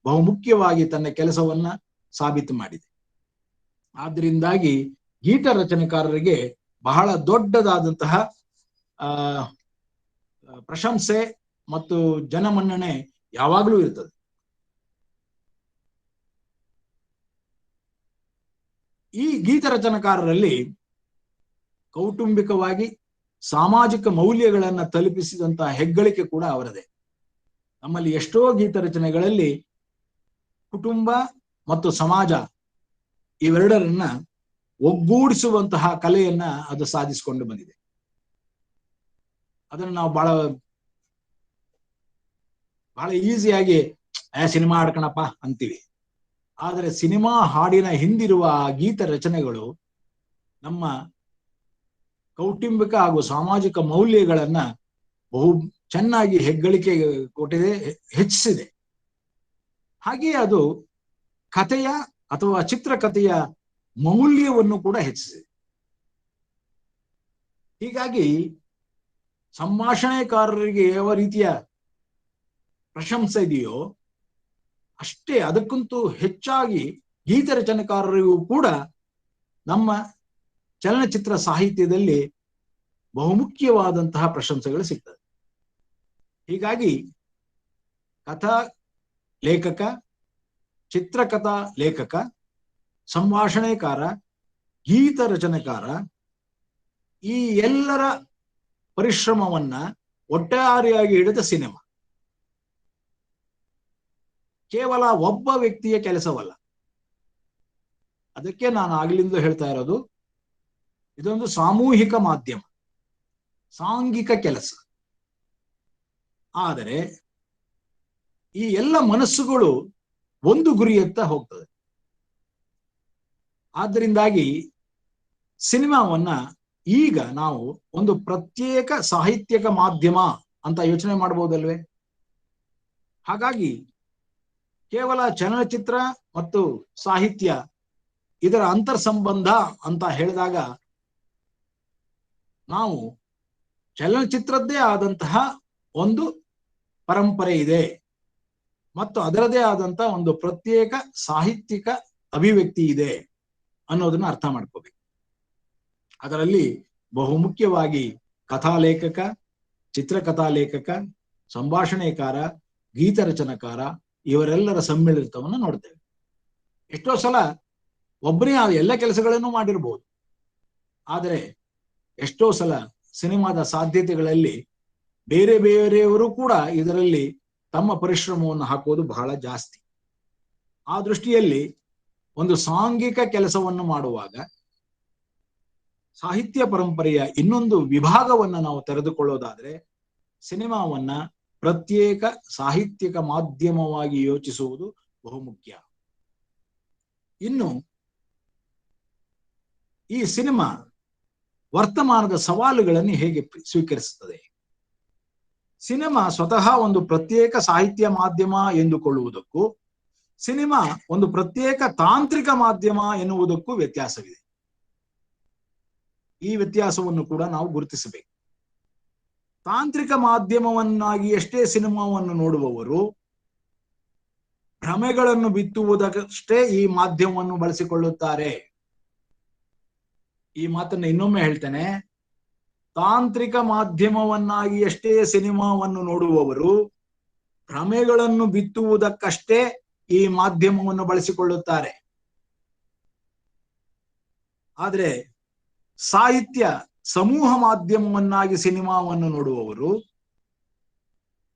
ಬಹುಮುಖ್ಯವಾಗಿ ತನ್ನ ಕೆಲಸವನ್ನ ಸಾಬೀತು ಮಾಡಿದೆ. ಆದ್ರಿಂದಾಗಿ ಗೀತ ರಚನೆಕಾರರಿಗೆ ಬಹಳ ದೊಡ್ಡದಾದಂತಹ ಪ್ರಶಂಸೆ ಮತ್ತು ಜನಮನ್ನಣೆ ಯಾವಾಗಲೂ ಇರ್ತದೆ. ಈ ಗೀತ ರಚನೆಕಾರರಲ್ಲಿ ಕೌಟುಂಬಿಕವಾಗಿ ಸಾಮಾಜಿಕ ಮೌಲ್ಯಗಳನ್ನ ತಲುಪಿಸಿದಂತಹ ಹೆಗ್ಗಳಿಕೆ ಕೂಡ ಅವರದೇ. ನಮ್ಮಲ್ಲಿ ಎಷ್ಟೋ ಗೀತ ರಚನೆಗಳಲ್ಲಿ ಕುಟುಂಬ ಮತ್ತು ಸಮಾಜ ಇವೆರಡರನ್ನ ಒಗ್ಗೂಡಿಸುವಂತಹ ಕಲೆಯನ್ನ ಅದು ಸಾಧಿಸಿಕೊಂಡು ಬಂದಿದೆ. ಅದನ್ನು ನಾವು ಬಹಳ ಈಸಿಯಾಗಿ ಸಿನಿಮಾ ಆಡ್ಕಣಪ್ಪ ಅಂತೀವಿ. ಆದರೆ ಸಿನಿಮಾ ಹಾಡಿನ ಹಿಂದಿರುವ ಆ ಗೀತ ರಚನೆಗಳು ನಮ್ಮ ಕೌಟುಂಬಿಕ ಹಾಗೂ ಸಾಮಾಜಿಕ ಮೌಲ್ಯಗಳನ್ನ ಬಹು ಚೆನ್ನಾಗಿ ಹೆಗ್ಗಳಿಕೆ ಕೊಟ್ಟಿದೆ, ಹೆಚ್ಚಿಸಿದೆ. ಹಾಗೆಯೇ ಅದು ಕಥೆಯ ಅಥವಾ ಚಿತ್ರಕಥೆಯ ಮೌಲ್ಯವನ್ನು ಕೂಡ ಹೆಚ್ಚಿಸಿದೆ. ಹೀಗಾಗಿ ಸಂಭಾಷಣೆಕಾರರಿಗೆ ಯಾವ ರೀತಿಯ ಪ್ರಶಂಸೆ ಇದೆಯೋ ಅಷ್ಟೇ, ಅದಕ್ಕಂತೂ ಹೆಚ್ಚಾಗಿ ಗೀತ ರಚನೆಕಾರರಿಗೂ ಕೂಡ ನಮ್ಮ ಚಲನಚಿತ್ರ ಸಾಹಿತ್ಯದಲ್ಲಿ ಬಹುಮುಖ್ಯವಾದಂತಹ ಪ್ರಶಂಸೆಗಳು ಸಿಗ್ತದೆ. ಹೀಗಾಗಿ ಕಥಾ ಲೇಖಕ, ಚಿತ್ರಕಥಾ ಲೇಖಕ, ಸಂಭಾಷಣೆಕಾರ, ಗೀತ ರಚನೆಕಾರ ಈ ಎಲ್ಲರ ಪರಿಶ್ರಮವನ್ನ ಒಟ್ಟಾರೆಯಾಗಿ ಹಿಡಿದ ಸಿನಿಮಾ ಕೇವಲ ಒಬ್ಬ ವ್ಯಕ್ತಿಯ ಕೆಲಸವಲ್ಲ. ಅದಕ್ಕೆ ನಾನು ಆಗ್ಲಿಂದ ಹೇಳ್ತಾ ಇರೋದು, ಇದೊಂದು ಸಾಮೂಹಿಕ ಮಾಧ್ಯಮ, ಸಾಂಘಿಕ ಕೆಲಸ. ಆದರೆ ಈ ಎಲ್ಲ ಮನಸ್ಸುಗಳು ಒಂದು ಗುರಿಯತ್ತ ಹೋಗ್ತದೆ. ಆದ್ದರಿಂದಾಗಿ ಸಿನಿಮಾವನ್ನ ಈಗ ನಾವು ಒಂದು ಪ್ರತ್ಯೇಕ ಸಾಹಿತ್ಯಿಕ ಮಾಧ್ಯಮ ಅಂತ ಯೋಚನೆ ಮಾಡಬಹುದಲ್ವೇ? ಹಾಗಾಗಿ ಕೇವಲ ಚಲನಚಿತ್ರ ಮತ್ತು ಸಾಹಿತ್ಯ ಇದರ ಅಂತರ್ ಸಂಬಂಧ ಅಂತ ಹೇಳಿದಾಗ ನಾವು ಚಲನಚಿತ್ರದ್ದೇ ಆದಂತಹ ಒಂದು ಪರಂಪರೆ ಇದೆ ಮತ್ತು ಅದರದೇ ಆದಂತಹ ಒಂದು ಪ್ರತ್ಯೇಕ ಸಾಹಿತ್ಯಿಕ ಅಭಿವ್ಯಕ್ತಿ ಇದೆ ಅನ್ನೋದನ್ನ ಅರ್ಥ ಮಾಡ್ಕೋಬೇಕು. ಅದರಲ್ಲಿ ಬಹುಮುಖ್ಯವಾಗಿ ಕಥಾಲೇಖಕ, ಚಿತ್ರಕಥಾ ಲೇಖಕ, ಸಂಭಾಷಣೆಕಾರ, ಗೀತ ರಚನಕಾರ ಇವರೆಲ್ಲರ ಸಮ್ಮಿಳಿತವನ್ನು ನೋಡ್ತೇವೆ. ಎಷ್ಟೋ ಸಲ ಒಬ್ಬನೇ ಆ ಎಲ್ಲ ಕೆಲಸಗಳನ್ನು ಮಾಡಿರ್ಬೋದು, ಆದರೆ ಎಷ್ಟೋ ಸಲ ಸಿನಿಮಾದ ಸಾಧ್ಯತೆಗಳಲ್ಲಿ ಬೇರೆ ಬೇರೆಯವರು ಕೂಡ ಇದರಲ್ಲಿ ತಮ್ಮ ಪರಿಶ್ರಮವನ್ನು ಹಾಕೋದು ಬಹಳ ಜಾಸ್ತಿ. ಆ ದೃಷ್ಟಿಯಲ್ಲಿ ಒಂದು ಸಾಂಘಿಕ ಕೆಲಸವನ್ನು ಮಾಡುವಾಗ ಸಾಹಿತ್ಯ ಪರಂಪರೆಯ ಇನ್ನೊಂದು ವಿಭಾಗವನ್ನ ನಾವು ತೆರೆದುಕೊಳ್ಳೋದಾದ್ರೆ ಸಿನಿಮಾವನ್ನ ಪ್ರತ್ಯೇಕ ಸಾಹಿತ್ಯಿಕ ಮಾಧ್ಯಮವಾಗಿ ಯೋಚಿಸುವುದು ಬಹುಮುಖ್ಯ. ಇನ್ನು ಈ ಸಿನಿಮಾ ವರ್ತಮಾನದ ಸವಾಲುಗಳನ್ನು ಹೇಗೆ ಸ್ವೀಕರಿಸುತ್ತದೆ? ಸಿನಿಮಾ ಸ್ವತಃ ಒಂದು ಪ್ರತ್ಯೇಕ ಸಾಹಿತ್ಯ ಮಾಧ್ಯಮ ಎಂದುಕೊಳ್ಳುವುದಕ್ಕೂ ಸಿನಿಮಾ ಒಂದು ಪ್ರತ್ಯೇಕ ತಾಂತ್ರಿಕ ಮಾಧ್ಯಮ ಎನ್ನುವುದಕ್ಕೂ ವ್ಯತ್ಯಾಸವಿದೆ. ಈ ವ್ಯತ್ಯಾಸವನ್ನು ಕೂಡ ನಾವು ಗುರುತಿಸಬೇಕು. ತಾಂತ್ರಿಕ ಮಾಧ್ಯಮವನ್ನಾಗಿ ಎಷ್ಟೇ ಸಿನಿಮಾವನ್ನು ನೋಡುವವರು ಭ್ರಮೆಗಳನ್ನು ಬಿತ್ತುವುದಕ್ಕಷ್ಟೇ ಈ ಮಾಧ್ಯಮವನ್ನು ಬಳಸಿಕೊಳ್ಳುತ್ತಾರೆ. ಈ ಮಾತನ್ನ ಇನ್ನೊಮ್ಮೆ ಹೇಳ್ತೇನೆ. ತಾಂತ್ರಿಕ ಮಾಧ್ಯಮವನ್ನಾಗಿ ಎಷ್ಟೇ ಸಿನಿಮಾವನ್ನು ನೋಡುವವರು ಭ್ರಮೆಗಳನ್ನು ಬಿತ್ತುವುದಕ್ಕಷ್ಟೇ ಈ ಮಾಧ್ಯಮವನ್ನು ಬಳಸಿಕೊಳ್ಳುತ್ತಾರೆ. ಆದರೆ ಸಾಹಿತ್ಯ ಸಮೂಹ ಮಾಧ್ಯಮವನ್ನಾಗಿ ಸಿನಿಮಾವನ್ನು ನೋಡುವವರು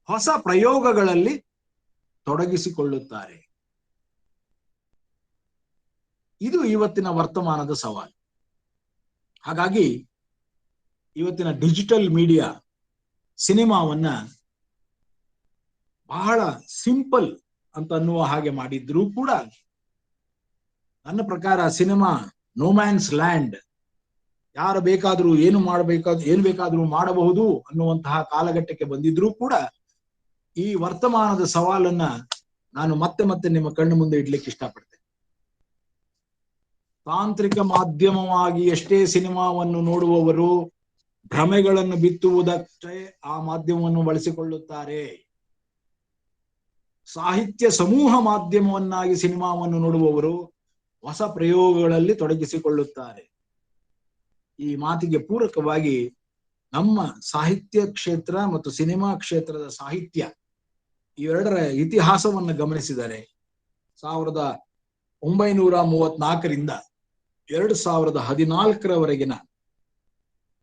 ಹೊಸ ಪ್ರಯೋಗಗಳಲ್ಲಿ ತೊಡಗಿಸಿಕೊಳ್ಳುತ್ತಾರೆ. ಇದು ಇವತ್ತಿನ ವರ್ತಮಾನದ ಸವಾಲು. ಹಾಗಾಗಿ ಇವತ್ತಿನ ಡಿಜಿಟಲ್ ಮೀಡಿಯಾ ಸಿನಿಮಾವನ್ನ ಬಹಳ ಸಿಂಪಲ್ ಅಂತ ಅನ್ನುವ ಹಾಗೆ ಮಾಡಿದ್ರೂ ಕೂಡ ನನ್ನ ಪ್ರಕಾರ ಸಿನಿಮಾ ನೋಮ್ಯಾನ್ಸ್ ಲ್ಯಾಂಡ್, ಯಾರು ಬೇಕಾದ್ರೂ ಏನು ಬೇಕಾದ್ರೂ ಮಾಡಬಹುದು ಅನ್ನುವಂತಹ ಕಾಲಘಟ್ಟಕ್ಕೆ ಬಂದಿದ್ರೂ ಕೂಡ ಈ ವರ್ತಮಾನದ ಸವಾಲನ್ನ ನಾನು ಮತ್ತೆ ಮತ್ತೆ ನಿಮ್ಮ ಕಣ್ಣು ಮುಂದೆ ಇಡ್ಲಿಕ್ಕೆ ಇಷ್ಟಪಡ್ತೇನೆ. ತಾಂತ್ರಿಕ ಮಾಧ್ಯಮವಾಗಿ ಎಷ್ಟೇ ಸಿನಿಮಾವನ್ನು ನೋಡುವವರು ಭ್ರಮೆಗಳನ್ನು ಬಿತ್ತುವುದಷ್ಟೇ ಆ ಮಾಧ್ಯಮವನ್ನು ಬಳಸಿಕೊಳ್ಳುತ್ತಾರೆ. ಸಾಹಿತ್ಯ ಸಮೂಹ ಮಾಧ್ಯಮವನ್ನಾಗಿ ಸಿನಿಮಾವನ್ನು ನೋಡುವವರು ಹೊಸ ಪ್ರಯೋಗಗಳಲ್ಲಿ ತೊಡಗಿಸಿಕೊಳ್ಳುತ್ತಾರೆ. ಈ ಮಾತಿಗೆ ಪೂರಕವಾಗಿ ನಮ್ಮ ಸಾಹಿತ್ಯ ಕ್ಷೇತ್ರ ಮತ್ತು ಸಿನಿಮಾ ಕ್ಷೇತ್ರದ ಸಾಹಿತ್ಯ ಇವೆರಡರ ಇತಿಹಾಸವನ್ನು ಗಮನಿಸಿದರೆ 1934ರಿಂದ 2014ರವರೆಗಿನ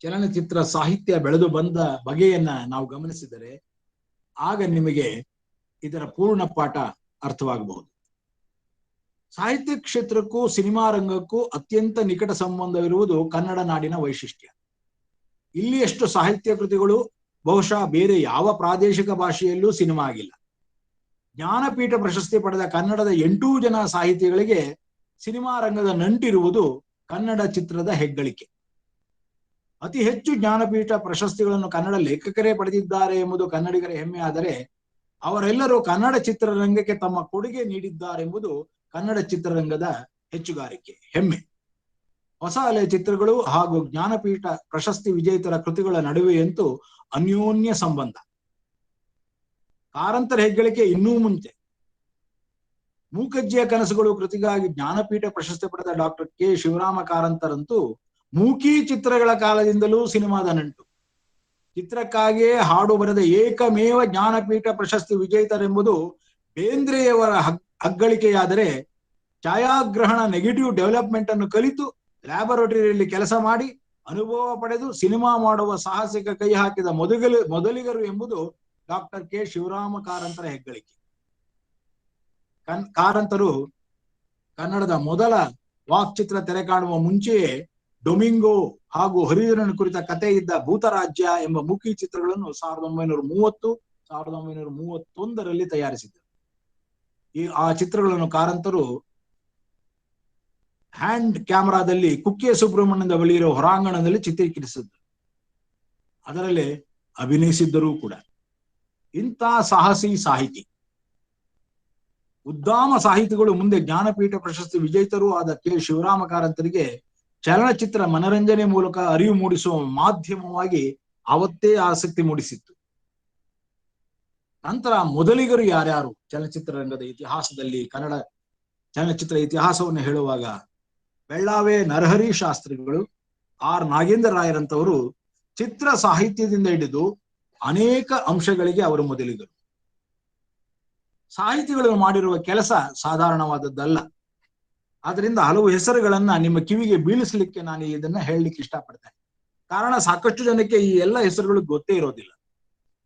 ಚಲನಚಿತ್ರ ಸಾಹಿತ್ಯ ಬೆಳೆದು ಬಂದ ಬಗೆಯನ್ನ ನಾವು ಗಮನಿಸಿದರೆ ಆಗ ನಿಮಗೆ ಇದರ ಪೂರ್ಣ ಪಾಠ ಅರ್ಥವಾಗಬಹುದು. ಸಾಹಿತ್ಯ ಕ್ಷೇತ್ರಕ್ಕೂ ಸಿನಿಮಾ ರಂಗಕ್ಕೂ ಅತ್ಯಂತ ನಿಕಟ ಸಂಬಂಧವಿರುವುದು ಕನ್ನಡ ನಾಡಿನ ವೈಶಿಷ್ಟ್ಯ. ಇಲ್ಲಿಯಷ್ಟು ಸಾಹಿತ್ಯ ಕೃತಿಗಳು ಬಹುಶಃ ಬೇರೆ ಯಾವ ಪ್ರಾದೇಶಿಕ ಭಾಷೆಯಲ್ಲೂ ಸಿನಿಮಾ ಆಗಿಲ್ಲ. ಜ್ಞಾನಪೀಠ ಪ್ರಶಸ್ತಿ ಪಡೆದ ಕನ್ನಡದ 8 ಜನ ಸಾಹಿತಿಗಳಿಗೆ ಸಿನಿಮಾ ರಂಗದ ನಂಟಿರುವುದು ಕನ್ನಡ ಚಿತ್ರದ ಹೆಗ್ಗಳಿಕೆ. ಅತಿ ಹೆಚ್ಚು ಜ್ಞಾನಪೀಠ ಪ್ರಶಸ್ತಿಗಳನ್ನು ಕನ್ನಡ ಲೇಖಕರೇ ಪಡೆದಿದ್ದಾರೆ ಎಂಬುದು ಕನ್ನಡಿಗರ ಹೆಮ್ಮೆ. ಆದರೆ ಅವರೆಲ್ಲರೂ ಕನ್ನಡ ಚಿತ್ರರಂಗಕ್ಕೆ ತಮ್ಮ ಕೊಡುಗೆ ನೀಡಿದ್ದಾರೆಂಬುದು ಕನ್ನಡ ಚಿತ್ರರಂಗದ ಹೆಚ್ಚುಗಾರಿಕೆ, ಹೆಮ್ಮೆ. ಹೊಸ ಅಲೆ ಚಿತ್ರಗಳು ಹಾಗೂ ಜ್ಞಾನಪೀಠ ಪ್ರಶಸ್ತಿ ವಿಜೇತರ ಕೃತಿಗಳ ನಡುವೆಯಂತೂ ಅನ್ಯೋನ್ಯ ಸಂಬಂಧ. ಕಾರಂತರ ಹೆಗ್ಗಳಿಕೆ ಇನ್ನೂ ಮುಂಚೆ. ಮೂಕಜ್ಜಿಯ ಕನಸುಗಳು ಕೃತಿಗಾಗಿ ಜ್ಞಾನಪೀಠ ಪ್ರಶಸ್ತಿ ಪಡೆದ ಡಾಕ್ಟರ್ ಕೆ ಶಿವರಾಮ ಕಾರಂತರಂತೂ ಮೂಕಿ ಚಿತ್ರಗಳ ಕಾಲದಿಂದಲೂ ಸಿನಿಮಾದ ನಂಟು. ಚಿತ್ರಕ್ಕಾಗಿಯೇ ಹಾಡು ಬರೆದ ಏಕಮೇವ ಜ್ಞಾನಪೀಠ ಪ್ರಶಸ್ತಿ ವಿಜೇತರೆಂಬುದು ಬೇಂದ್ರೆಯವರ ಅಗ್ಗಳಿಕೆಯಾದರೆ, ಛಾಯಾಗ್ರಹಣ ನೆಗೆಟಿವ್ ಡೆವಲಪ್ಮೆಂಟ್ ಅನ್ನು ಕಲಿತು ಲ್ಯಾಬೊರೇಟರಿಯಲ್ಲಿ ಕೆಲಸ ಮಾಡಿ ಅನುಭವ ಪಡೆದು ಸಿನಿಮಾ ಮಾಡುವ ಸಾಹಸಿಕ ಕೈ ಹಾಕಿದ ಮೊದಲಿಗರು ಎಂಬುದು ಡಾಕ್ಟರ್ ಕೆ ಶಿವರಾಮ ಕಾರಂತರ ಹೆಗ್ಗಳಿಕೆ. ಕಾರಂತರು ಕನ್ನಡದ ಮೊದಲ ವಾಕ್ಚಿತ್ರ ತೆರೆ ಕಾಣುವ ಮುಂಚೆಯೇ ಡೊಮಿಂಗೋ ಹಾಗೂ ಹರಿಹರನ ಕುರಿತ ಕಥೆ ಇದ್ದ ಭೂತರಾಜ್ಯ ಎಂಬ ಮೂಕಿ ಚಿತ್ರಗಳನ್ನು 1930, 1931ರಲ್ಲಿ ತಯಾರಿಸಿದ್ದರು. ಆ ಚಿತ್ರಗಳನ್ನು ಕಾರಂತರು ಹ್ಯಾಂಡ್ ಕ್ಯಾಮರಾದಲ್ಲಿ ಕುಕ್ಕೆ ಸುಬ್ರಹ್ಮಣ್ಯದ ಬಳಿ ಇರೋ ಹೊರಾಂಗಣದಲ್ಲಿ ಚಿತ್ರೀಕರಿಸಿದ್ದರು. ಅದರಲ್ಲೇ ಅಭಿನಯಿಸಿದ್ದರೂ ಕೂಡ. ಇಂಥ ಸಾಹಸಿ ಸಾಹಿತಿ, ಉದ್ದಾಮ ಸಾಹಿತಿಗಳು ಮುಂದೆ ಜ್ಞಾನಪೀಠ ಪ್ರಶಸ್ತಿ ವಿಜೇತರೂ ಆದ ಕೆ ಶಿವರಾಮ ಕಾರಂತರಿಗೆ ಚಲನಚಿತ್ರ ಮನರಂಜನೆ ಮೂಲಕ ಅರಿವು ಮೂಡಿಸುವ ಮಾಧ್ಯಮವಾಗಿ ಅವತ್ತೇ ಆಸಕ್ತಿ ಮೂಡಿಸಿತ್ತು. ನಂತರ ಮೊದಲಿಗರು ಯಾರ್ಯಾರು ಚಲನಚಿತ್ರರಂಗದ ಇತಿಹಾಸದಲ್ಲಿ, ಕನ್ನಡ ಚಲನಚಿತ್ರ ಇತಿಹಾಸವನ್ನು ಹೇಳುವಾಗ ಬೆಳ್ಳಾವೆ ನರಹರಿ ಶಾಸ್ತ್ರಿಗಳು, ಆರ್ ನಾಗೇಂದ್ರ ರಾಯರಂತವರು ಚಿತ್ರ ಸಾಹಿತ್ಯದಿಂದ ಹಿಡಿದು ಅನೇಕ ಅಂಶಗಳಿಗೆ ಅವರು ಮೊದಲಿಗರು. ಸಾಹಿತಿಗಳು ಮಾಡಿರುವ ಕೆಲಸ ಸಾಧಾರಣವಾದದ್ದಲ್ಲ. ಆದ್ರಿಂದ ಹಲವು ಹೆಸರುಗಳನ್ನ ನಿಮ್ಮ ಕಿವಿಗೆ ಬೀಳಿಸ್ಲಿಕ್ಕೆ ನಾನು ಇದನ್ನ ಹೇಳಲಿಕ್ಕೆ ಇಷ್ಟಪಡ್ತೇನೆ. ಕಾರಣ ಸಾಕಷ್ಟು ಜನಕ್ಕೆ ಈ ಎಲ್ಲ ಹೆಸರುಗಳು ಗೊತ್ತೇ ಇರೋದಿಲ್ಲ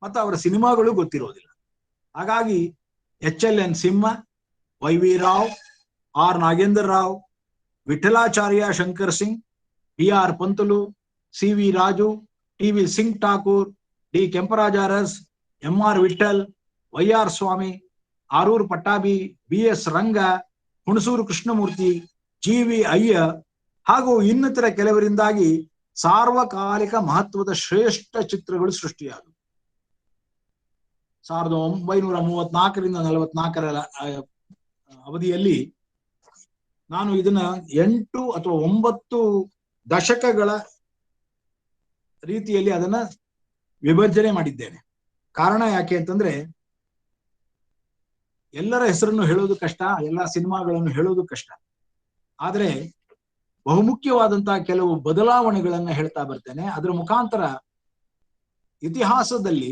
ಮತ್ತು ಅವರ ಸಿನಿಮಾಗಳು ಗೊತ್ತಿರೋದಿಲ್ಲ. ಹಾಗಾಗಿ HLN Simha, YV Rao, R Nagendra Rao, Vittalacharya Shankar Singh, BR Pantulu, CV Raju, TV Singh Thakur, D Kemparaja Aras, MR Vittal, YR Swamy, Arur Pattabhi, BS Ranga, Hunsur Krishnamurthy, GV Ayya ಹಾಗೂ ಇನ್ನಿತರ ಕೆಲವರಿಂದಾಗಿ ಸಾರ್ವಕಾಲಿಕ ಮಹತ್ವದ ಶ್ರೇಷ್ಠ ಚಿತ್ರಗಳು ಸೃಷ್ಟಿಯಾದವು. 1934ರಿಂದ 44ರ ಅವಧಿಯಲ್ಲಿ ನಾನು ಇದನ್ನ 8 ಅಥವಾ 9 ದಶಕಗಳ ರೀತಿಯಲ್ಲಿ ಅದನ್ನ ವಿಭಜನೆ ಮಾಡಿದ್ದೇನೆ. ಕಾರಣ ಯಾಕೆ ಅಂತಂದ್ರೆ ಎಲ್ಲರ ಹೆಸರನ್ನು ಹೇಳೋದು ಕಷ್ಟ, ಎಲ್ಲ ಸಿನಿಮಾಗಳನ್ನು ಹೇಳೋದು ಕಷ್ಟ. ಆದ್ರೆ ಬಹುಮುಖ್ಯವಾದಂತಹ ಕೆಲವು ಬದಲಾವಣೆಗಳನ್ನ ಹೇಳ್ತಾ ಬರ್ತೇನೆ. ಅದರ ಮುಖಾಂತರ ಇತಿಹಾಸದಲ್ಲಿ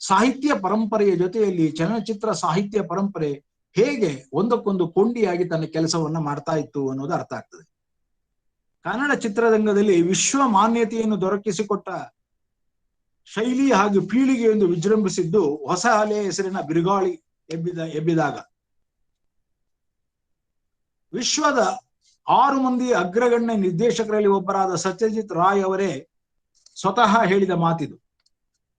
ಸಾಹಿತ್ಯ ಪರಂಪರೆಯ ಜೊತೆಯಲ್ಲಿ ಚಲನಚಿತ್ರ ಸಾಹಿತ್ಯ ಪರಂಪರೆ ಹೇಗೆ ಒಂದಕ್ಕೊಂದು ಕೊಂಡಿಯಾಗಿ ತನ್ನ ಕೆಲಸವನ್ನ ಮಾಡ್ತಾ ಇತ್ತು ಅನ್ನೋದು ಅರ್ಥ ಆಗ್ತದೆ. ಕನ್ನಡ ಚಿತ್ರರಂಗದಲ್ಲಿ ವಿಶ್ವ ಮಾನ್ಯತೆಯನ್ನು ದೊರಕಿಸಿಕೊಟ್ಟ ಶೈಲಿ ಹಾಗೂ ಪೀಳಿಗೆಯೊಂದು ವಿಜೃಂಭಿಸಿದ್ದು ಹೊಸ ಅಲೆ ಹೆಸರಿನ ಬಿರುಗಾಳಿ ಎಬ್ಬಿದಾಗ. ವಿಶ್ವದ 6 ಮಂದಿ ಅಗ್ರಗಣ್ಯ ನಿರ್ದೇಶಕರಲ್ಲಿ ಒಬ್ಬರಾದ ಸತ್ಯಜಿತ್ ರಾಯ್ ಅವರೇ ಸ್ವತಃ ಹೇಳಿದ ಮಾತಿದು.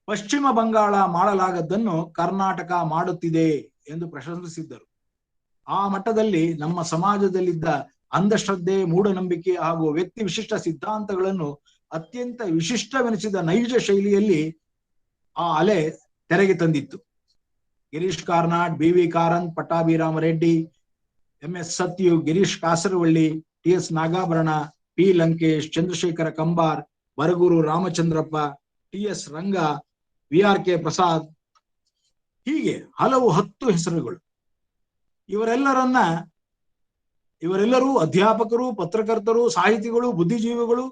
ಪಶ್ಚಿಮ ಬಂಗಾಳ ಮಾಡಲಾಗದ್ದನ್ನು ಕರ್ನಾಟಕ ಮಾಡುತ್ತಿದೆ ಎಂದು ಪ್ರಶಂಸಿಸಿದ್ದರು. ಆ ಮಟ್ಟದಲ್ಲಿ ನಮ್ಮ ಸಮಾಜದಲ್ಲಿದ್ದ ಅಂಧಶ್ರದ್ಧೆ, ಮೂಢನಂಬಿಕೆ ಹಾಗೂ ವ್ಯಕ್ತಿ ವಿಶಿಷ್ಟ ಸಿದ್ಧಾಂತಗಳನ್ನು ಅತ್ಯಂತ ವಿಶಿಷ್ಟವೆನಿಸಿದ ನೈಜ ಶೈಲಿಯಲ್ಲಿ ಆ ಅಲೆ ತೆರೆಗೆ ತಂದಿತ್ತು. Girish Karnad, B V. Karanth, Pattabhirama Reddy, M S. Sathyu, Girish Kasaravalli, T S. Nagabharana, P. Lankesh, Chandrashekhara Kambar, Baraguru Ramachandrappa, T S. Ranga, V R K. Prasad, ಹೀಗೆ ಹಲವು 10 ಹೆಸರುಗಳು. ಇವರೆಲ್ಲರೂ ಅಧ್ಯಾಪಕರು, ಪತ್ರಕರ್ತರು, ಸಾಹಿತಿಗಳು, ಬುದ್ಧಿಜೀವಿಗಳು.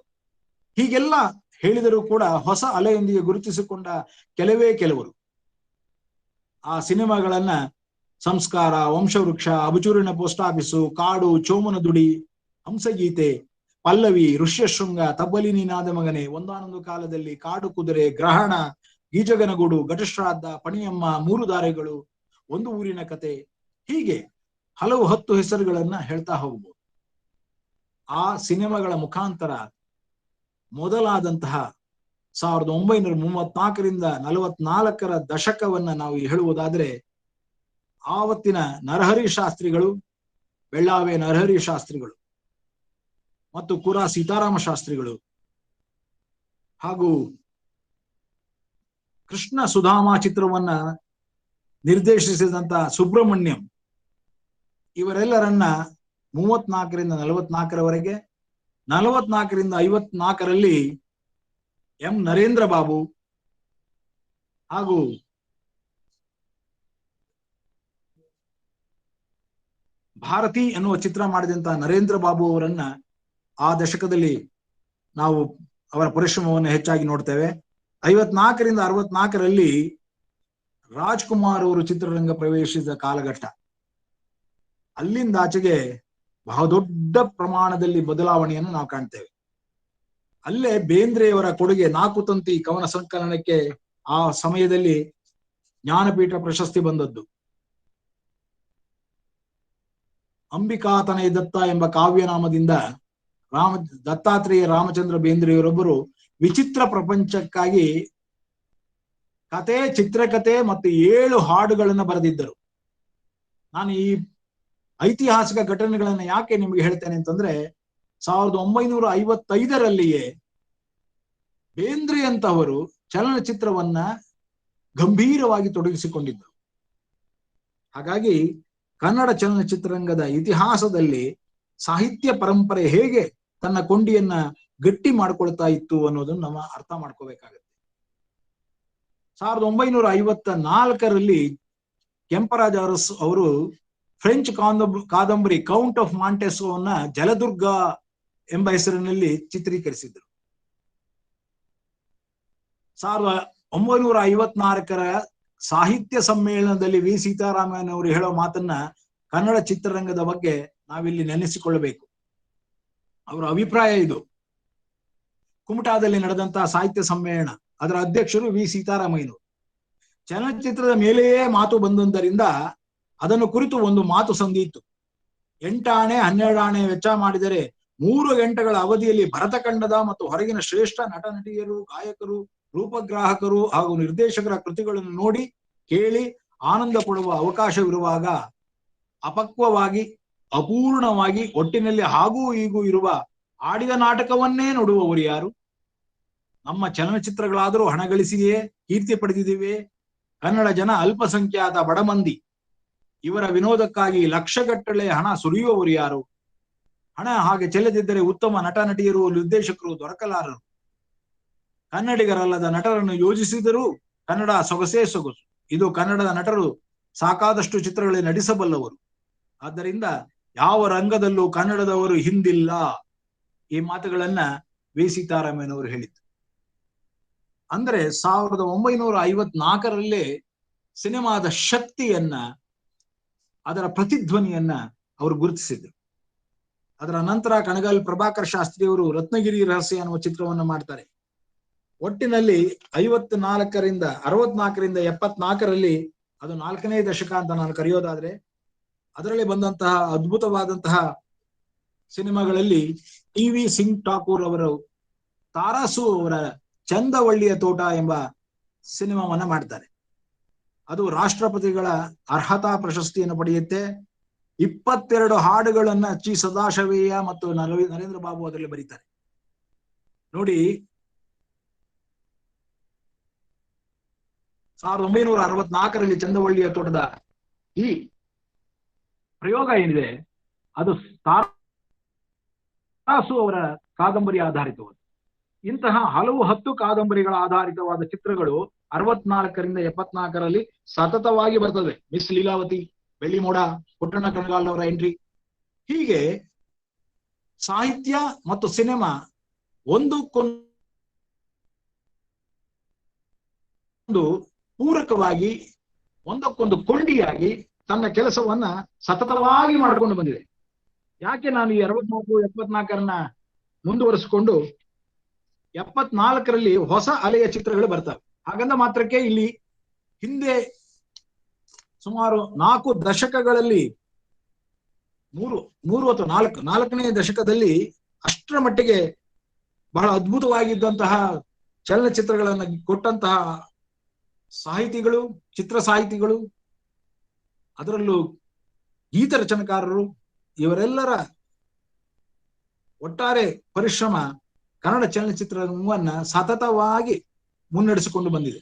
ಹೀಗೆಲ್ಲ ಹೇಳಿದರೂ ಕೂಡ ಹೊಸ ಅಲೆಯೊಂದಿಗೆ ಗುರುತಿಸಿಕೊಂಡ ಕೆಲವರು ಆ ಸಿನಿಮಾಗಳನ್ನ ಸಂಸ್ಕಾರ, ವಂಶವೃಕ್ಷ, ಅಬಚೂರಿನ ಪೋಸ್ಟ್ ಆಫೀಸು, ಕಾಡು, ಚೋಮನ ದುಡಿ, ಹಂಸಗೀತೆ, ಪಲ್ಲವಿ, ಋಷ್ಯಶೃಂಗ, ತಬ್ಬಲಿ ನೀನಾದ ಮಗನೆ, ಒಂದಾನೊಂದು ಕಾಲದಲ್ಲಿ, ಕಾಡು ಕುದುರೆ, ಗ್ರಹಣ, ಗೀಜಗನಗೂಡು, ಘಟಶ್ರಾದ್ದ, ಪಣಿಯಮ್ಮ, 3 ದಾರೆಗಳು, ಒಂದು ಊರಿನ ಕತೆ, ಹೀಗೆ ಹಲವು 10 ಹೆಸರುಗಳನ್ನ ಹೇಳ್ತಾ ಹೋಗ್ಬೋದು. ಆ ಸಿನಿಮಾಗಳ ಮುಖಾಂತರ ಮೊದಲಾದಂತಹ 1934ರಿಂದ 44ರ ದಶಕವನ್ನ ನಾವು ಹೇಳುವುದಾದ್ರೆ, ಆವತ್ತಿನ ನರಹರಿ ಶಾಸ್ತ್ರಿಗಳು, ಬೆಳ್ಳಾವೆ ನರಹರಿ ಶಾಸ್ತ್ರಿಗಳು ಮತ್ತು ಕುರಾ ಸೀತಾರಾಮ ಶಾಸ್ತ್ರಿಗಳು ಹಾಗೂ ಕೃಷ್ಣ ಸುಧಾಮ ಚಿತ್ರವನ್ನ ನಿರ್ದೇಶಿಸಿದಂತ ಸುಬ್ರಹ್ಮಣ್ಯಂ, ಇವರೆಲ್ಲರನ್ನ 34ರಿಂದ 44ರವರೆಗೆ, 44ರಿಂದ 54ರಲ್ಲಿ ಎಂ ನರೇಂದ್ರ ಬಾಬು ಹಾಗೂ ಭಾರತಿ ಎನ್ನುವ ಚಿತ್ರ ಮಾಡಿದಂತ ನರೇಂದ್ರ ಬಾಬು ಅವರನ್ನ ಆ ದಶಕದಲ್ಲಿ ನಾವು ಅವರ ಪರಿಶ್ರಮವನ್ನು ಹೆಚ್ಚಾಗಿ ನೋಡ್ತೇವೆ. 54ರಿಂದ 64ರಲ್ಲಿ ರಾಜ್ಕುಮಾರ್ ಅವರು ಚಿತ್ರರಂಗ ಪ್ರವೇಶಿಸಿದ ಕಾಲಘಟ್ಟ. ಅಲ್ಲಿಂದಾಚೆಗೆ ಬಹಳ ದೊಡ್ಡ ಪ್ರಮಾಣದಲ್ಲಿ ಬದಲಾವಣೆಯನ್ನು ನಾವು ಕಾಣ್ತೇವೆ. ಅಲ್ಲೇ ಬೇಂದ್ರೆಯವರ ಕೊಡುಗೆ 4 ತಂತಿ ಕವನ ಸಂಕಲನಕ್ಕೆ ಆ ಸಮಯದಲ್ಲಿ ಜ್ಞಾನಪೀಠ ಪ್ರಶಸ್ತಿ ಬಂದದ್ದು. ಅಂಬಿಕಾತನಯ ದತ್ತ ಎಂಬ ಕಾವ್ಯನಾಮದಿಂದ ದತ್ತಾತ್ರೇಯ ರಾಮಚಂದ್ರ ಬೇಂದ್ರೆಯವರೊಬ್ಬರು ವಿಚಿತ್ರ ಪ್ರಪಂಚಕ್ಕಾಗಿ ಕತೆ, ಚಿತ್ರಕಥೆ ಮತ್ತು 7 ಹಾಡುಗಳನ್ನು ಬರೆದಿದ್ದರು. ನಾನು ಈ ಐತಿಹಾಸಿಕ ಘಟನೆಗಳನ್ನ ಯಾಕೆ ನಿಮಗೆ ಹೇಳ್ತೇನೆ ಅಂತಂದ್ರೆ, 1955ರಲ್ಲಿಯೇ ಬೇಂದ್ರೆ ಅಂತವರು ಚಲನಚಿತ್ರವನ್ನ ಗಂಭೀರವಾಗಿ ತೊಡಗಿಸಿಕೊಂಡಿದ್ದರು. ಹಾಗಾಗಿ ಕನ್ನಡ ಚಲನಚಿತ್ರರಂಗದ ಇತಿಹಾಸದಲ್ಲಿ ಸಾಹಿತ್ಯ ಪರಂಪರೆ ಹೇಗೆ ತನ್ನ ಕೊಂಡಿಯನ್ನ ಗಟ್ಟಿ ಮಾಡ್ಕೊಳ್ತಾ ಇತ್ತು ಅನ್ನೋದನ್ನು ನಾವು ಅರ್ಥ ಮಾಡ್ಕೋಬೇಕಾಗತ್ತೆ. 1954ರಲ್ಲಿ ಕೆಂಪರಾಜ ಅರಸ್ ಅವರು ಫ್ರೆಂಚ್ ಕಾದಂಬರಿ ಕೌಂಟ್ ಆಫ್ ಮಾಂಟೆಸೋವನ್ನ ಜಲದುರ್ಗ ಎಂಬ ಹೆಸರಿನಲ್ಲಿ ಚಿತ್ರೀಕರಿಸಿದ್ರು. 1954ರ ಸಾಹಿತ್ಯ ಸಮ್ಮೇಳನದಲ್ಲಿ ವಿ ಸೀತಾರಾಮನ್ ಅವರು ಹೇಳೋ ಮಾತನ್ನ ಕನ್ನಡ ಚಿತ್ರರಂಗದ ಬಗ್ಗೆ ನಾವಿಲ್ಲಿ ನೆನೆಸಿಕೊಳ್ಳಬೇಕು. ಅವರ ಅಭಿಪ್ರಾಯ ಇದು. ಕುಮಟಾದಲ್ಲಿ ನಡೆದಂತಹ ಸಾಹಿತ್ಯ ಸಮ್ಮೇಳನ, ಅದರ ಅಧ್ಯಕ್ಷರು ವಿ ಸೀತಾರಾಮಯ್ಯನವರು. ಚಲನಚಿತ್ರದ ಮೇಲೆಯೇ ಮಾತು ಬಂದದ್ದರಿಂದ ಅದನ್ನು ಕುರಿತು ಒಂದು ಮಾತು ಸಂದಿತ್ತು. 8 ಆಣೆ 12 ಆಣೆ ವೆಚ್ಚ ಮಾಡಿದರೆ 3 ಗಂಟೆಗಳ ಅವಧಿಯಲ್ಲಿ ಭರತಖಂಡದ ಮತ್ತು ಹೊರಗಿನ ಶ್ರೇಷ್ಠ ನಟ ನಟಿಯರು, ಗಾಯಕರು, ರೂಪಗ್ರಾಹಕರು ಹಾಗೂ ನಿರ್ದೇಶಕರ ಕೃತಿಗಳನ್ನು ನೋಡಿ ಕೇಳಿ ಆನಂದ ಪಡುವ ಅವಕಾಶವಿರುವಾಗ ಅಪಕ್ವವಾಗಿ, ಅಪೂರ್ಣವಾಗಿ, ಒಟ್ಟಿನಲ್ಲಿ ಹಾಗೂ ಹೀಗೂ ಇರುವ ಆಡಿದ ನಾಟಕವನ್ನೇ ನೋಡುವವರು ಯಾರು? ನಮ್ಮ ಚಲನಚಿತ್ರಗಳಾದರೂ ಹಣ ಗಳಿಸಿಯೇ ಕೀರ್ತಿ ಪಡೆದಿದ್ದೇವೆ. ಕನ್ನಡ ಜನ ಅಲ್ಪಸಂಖ್ಯಾತ ಬಡಮಂದಿ. ಇವರ ವಿನೋದಕ್ಕಾಗಿ ಲಕ್ಷಗಟ್ಟಲೆ ಹಣ ಸುರಿಯುವವರು ಯಾರು? ಹಣ ಹಾಗೆ ಚೆಲ್ಲದಿದ್ದರೆ ಉತ್ತಮ ನಟ ನಟಿಯರು, ನಿರ್ದೇಶಕರು ದೊರಕಲಾರರು. ಕನ್ನಡಿಗರಲ್ಲದ ನಟರನ್ನು ಯೋಜಿಸಿದರೂ ಕನ್ನಡ ಸೊಗಸೇ ಸೊಗಸು. ಇದು ಕನ್ನಡದ ನಟರು ಸಾಕಾದಷ್ಟು ಚಿತ್ರಗಳಲ್ಲಿ ನಟಿಸಬಲ್ಲವರು. ಆದ್ದರಿಂದ ಯಾವ ರಂಗದಲ್ಲೂ ಕನ್ನಡದವರು ಹಿಂದಿಲ್ಲ. ಈ ಮಾತುಗಳನ್ನ ವಿ ಸೀತಾರಾಮಯ್ಯನವರು ಹೇಳಿದ್ರು. ಅಂದ್ರೆ 1954ರಲ್ಲೇ ಸಿನಿಮಾದ ಶಕ್ತಿಯನ್ನ, ಅದರ ಪ್ರತಿಧ್ವನಿಯನ್ನ ಅವರು ಗುರುತಿಸಿದ್ರು. ಅದರ ನಂತರ ಕಣಗಾಲ್ ಪ್ರಭಾಕರ್ ಶಾಸ್ತ್ರಿಯವರು ರತ್ನಗಿರಿ ರಹಸ್ಯ ಅನ್ನುವ ಚಿತ್ರವನ್ನು ಮಾಡ್ತಾರೆ. ಒಟ್ಟಿನಲ್ಲಿ 64ರಿಂದ 74ರಲ್ಲಿ ಅದು 4ನೇ ದಶಕ ಅಂತ ನಾನು ಕರೆಯೋದಾದ್ರೆ, ಅದರಲ್ಲಿ ಬಂದಂತಹ ಅದ್ಭುತವಾದಂತಹ ಸಿನಿಮಾಗಳಲ್ಲಿ ಟಿ.ವಿ. ಸಿಂಗ್ ಠಾಕೂರ್ ಅವರು ತಾರಾಸು ಅವರ ಚಂದವಳ್ಳಿಯ ತೋಟ ಎಂಬ ಸಿನಿಮಾವನ್ನ ಮಾಡ್ತಾರೆ. ಅದು ರಾಷ್ಟ್ರಪತಿಗಳ ಅರ್ಹತಾ ಪ್ರಶಸ್ತಿಯನ್ನು ಪಡೆಯುತ್ತೆ. 22 ಹಾಡುಗಳನ್ನ ಚಿ ಸದಾಶಿವಯ್ಯ ಮತ್ತು ನರೇಂದ್ರ ಬಾಬು ಅದರಲ್ಲಿ ಬರೀತಾರೆ. ನೋಡಿ, 1964ರಲ್ಲಿ ಚಂದವಳ್ಳಿಯ ತೋಟದ ಈ ಪ್ರಯೋಗ ಏನಿದೆ ಅದು ತಾರಾಸು ಅವರ ಕಾದಂಬರಿ ಆಧಾರಿತವಾದ. ಇಂತಹ ಹಲವು 10 ಕಾದಂಬರಿಗಳ ಆಧಾರಿತವಾದ ಚಿತ್ರಗಳು 64ರಿಂದ 74ರಲ್ಲಿ ಸತತವಾಗಿ ಬರ್ತವೆ. ಮಿಸ್ ಲೀಲಾವತಿ, ಬೆಳ್ಳಿ ಮೋಡ, ಪುಟ್ಟಣ್ಣ ಕಣಗಾಲ್ ಅವರ ಎಂಟ್ರಿ. ಹೀಗೆ ಸಾಹಿತ್ಯ ಮತ್ತು ಸಿನಿಮಾ ಒಂದಕ್ಕೊಂದು ಪೂರಕವಾಗಿ, ಒಂದಕ್ಕೊಂದು ಕೊಂಡಿಯಾಗಿ ತನ್ನ ಕೆಲಸವನ್ನ ಸತತವಾಗಿ ಮಾಡಿಕೊಂಡು ಬಂದಿದೆ. ಯಾಕೆ ನಾನು ಈ 64, 74ರನ್ನ ಮುಂದುವರಿಸಿಕೊಂಡು 74ರಲ್ಲಿ ಹೊಸ ಅಲೆಯ ಚಿತ್ರಗಳು ಬರ್ತವೆ. ಹಾಗಂದ ಮಾತ್ರಕ್ಕೆ ಇಲ್ಲಿ ಹಿಂದೆ ಸುಮಾರು 4 ದಶಕಗಳಲ್ಲಿ 3 ಅಥವಾ 4ನೇ ದಶಕದಲ್ಲಿ ಅಷ್ಟರ ಮಟ್ಟಿಗೆ ಬಹಳ ಅದ್ಭುತವಾಗಿದ್ದಂತಹ ಚಲನಚಿತ್ರಗಳನ್ನು ಕೊಟ್ಟಂತಹ ಸಾಹಿತಿಗಳು, ಚಿತ್ರ ಸಾಹಿತಿಗಳು, ಅದರಲ್ಲೂ ಗೀತ ರಚನೆಕಾರರು, ಇವರೆಲ್ಲರ ಒಟ್ಟಾರೆ ಪರಿಶ್ರಮ ಕನ್ನಡ ಚಲನಚಿತ್ರವನ್ನ ಸತತವಾಗಿ ಮುನ್ನಡೆಸಿಕೊಂಡು ಬಂದಿದೆ.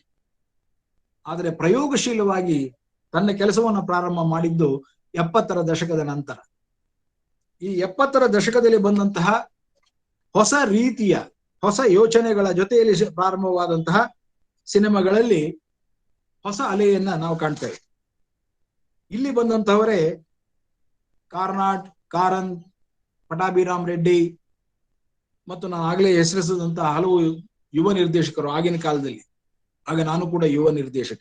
ಆದರೆ ಪ್ರಯೋಗಶೀಲವಾಗಿ ತನ್ನ ಕೆಲಸವನ್ನು ಪ್ರಾರಂಭ ಮಾಡಿದ್ದು 70ರ ದಶಕದ ನಂತರ. ಈ 70ರ ದಶಕದಲ್ಲಿ ಬಂದಂತಹ ಹೊಸ ರೀತಿಯ, ಹೊಸ ಯೋಚನೆಗಳ ಜೊತೆಯಲ್ಲಿ ಪ್ರಾರಂಭವಾದಂತಹ ಸಿನಿಮಾಗಳಲ್ಲಿ ಹೊಸ ಅಲೆಯನ್ನ ನಾವು ಕಾಣ್ತೇವೆ. ಇಲ್ಲಿ ಬಂದಂತಹವರೇ ಕಾರ್ನಾಡ್, ಕಾರಂತ್, ಪಟಾಭಿರಾಮ್ ರೆಡ್ಡಿ ಮತ್ತು ನಾನು ಆಗಲೇ ಹೆಸರಿಸಿದಂತಹ ಹಲವು ಯುವ ನಿರ್ದೇಶಕರು ಆಗಿನ ಕಾಲದಲ್ಲಿ. ಆಗ ನಾನು ಕೂಡ ಯುವ ನಿರ್ದೇಶಕ.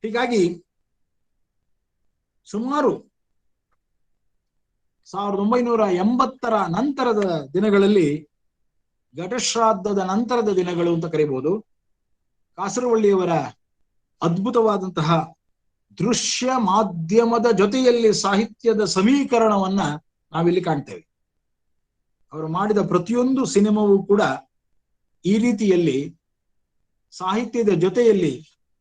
ಹೀಗಾಗಿ ಸುಮಾರು 1980ರ ನಂತರದ ದಿನಗಳಲ್ಲಿ, ಘಟಶ್ರಾದ್ದದ ನಂತರದ ದಿನಗಳು ಅಂತ ಕರೀಬಹುದು, ಕಾಸರವಳ್ಳಿಯವರ ಅದ್ಭುತವಾದಂತಹ ದೃಶ್ಯ ಮಾಧ್ಯಮದ ಜೊತೆಯಲ್ಲಿ ಸಾಹಿತ್ಯದ ಸಮೀಕರಣವನ್ನ ನಾವಿಲ್ಲಿ ಕಾಣ್ತೇವೆ. ಅವರು ಮಾಡಿದ ಪ್ರತಿಯೊಂದು ಸಿನಿಮಾವೂ ಕೂಡ ಈ ರೀತಿಯಲ್ಲಿ ಸಾಹಿತ್ಯದ ಜೊತೆಯಲ್ಲಿ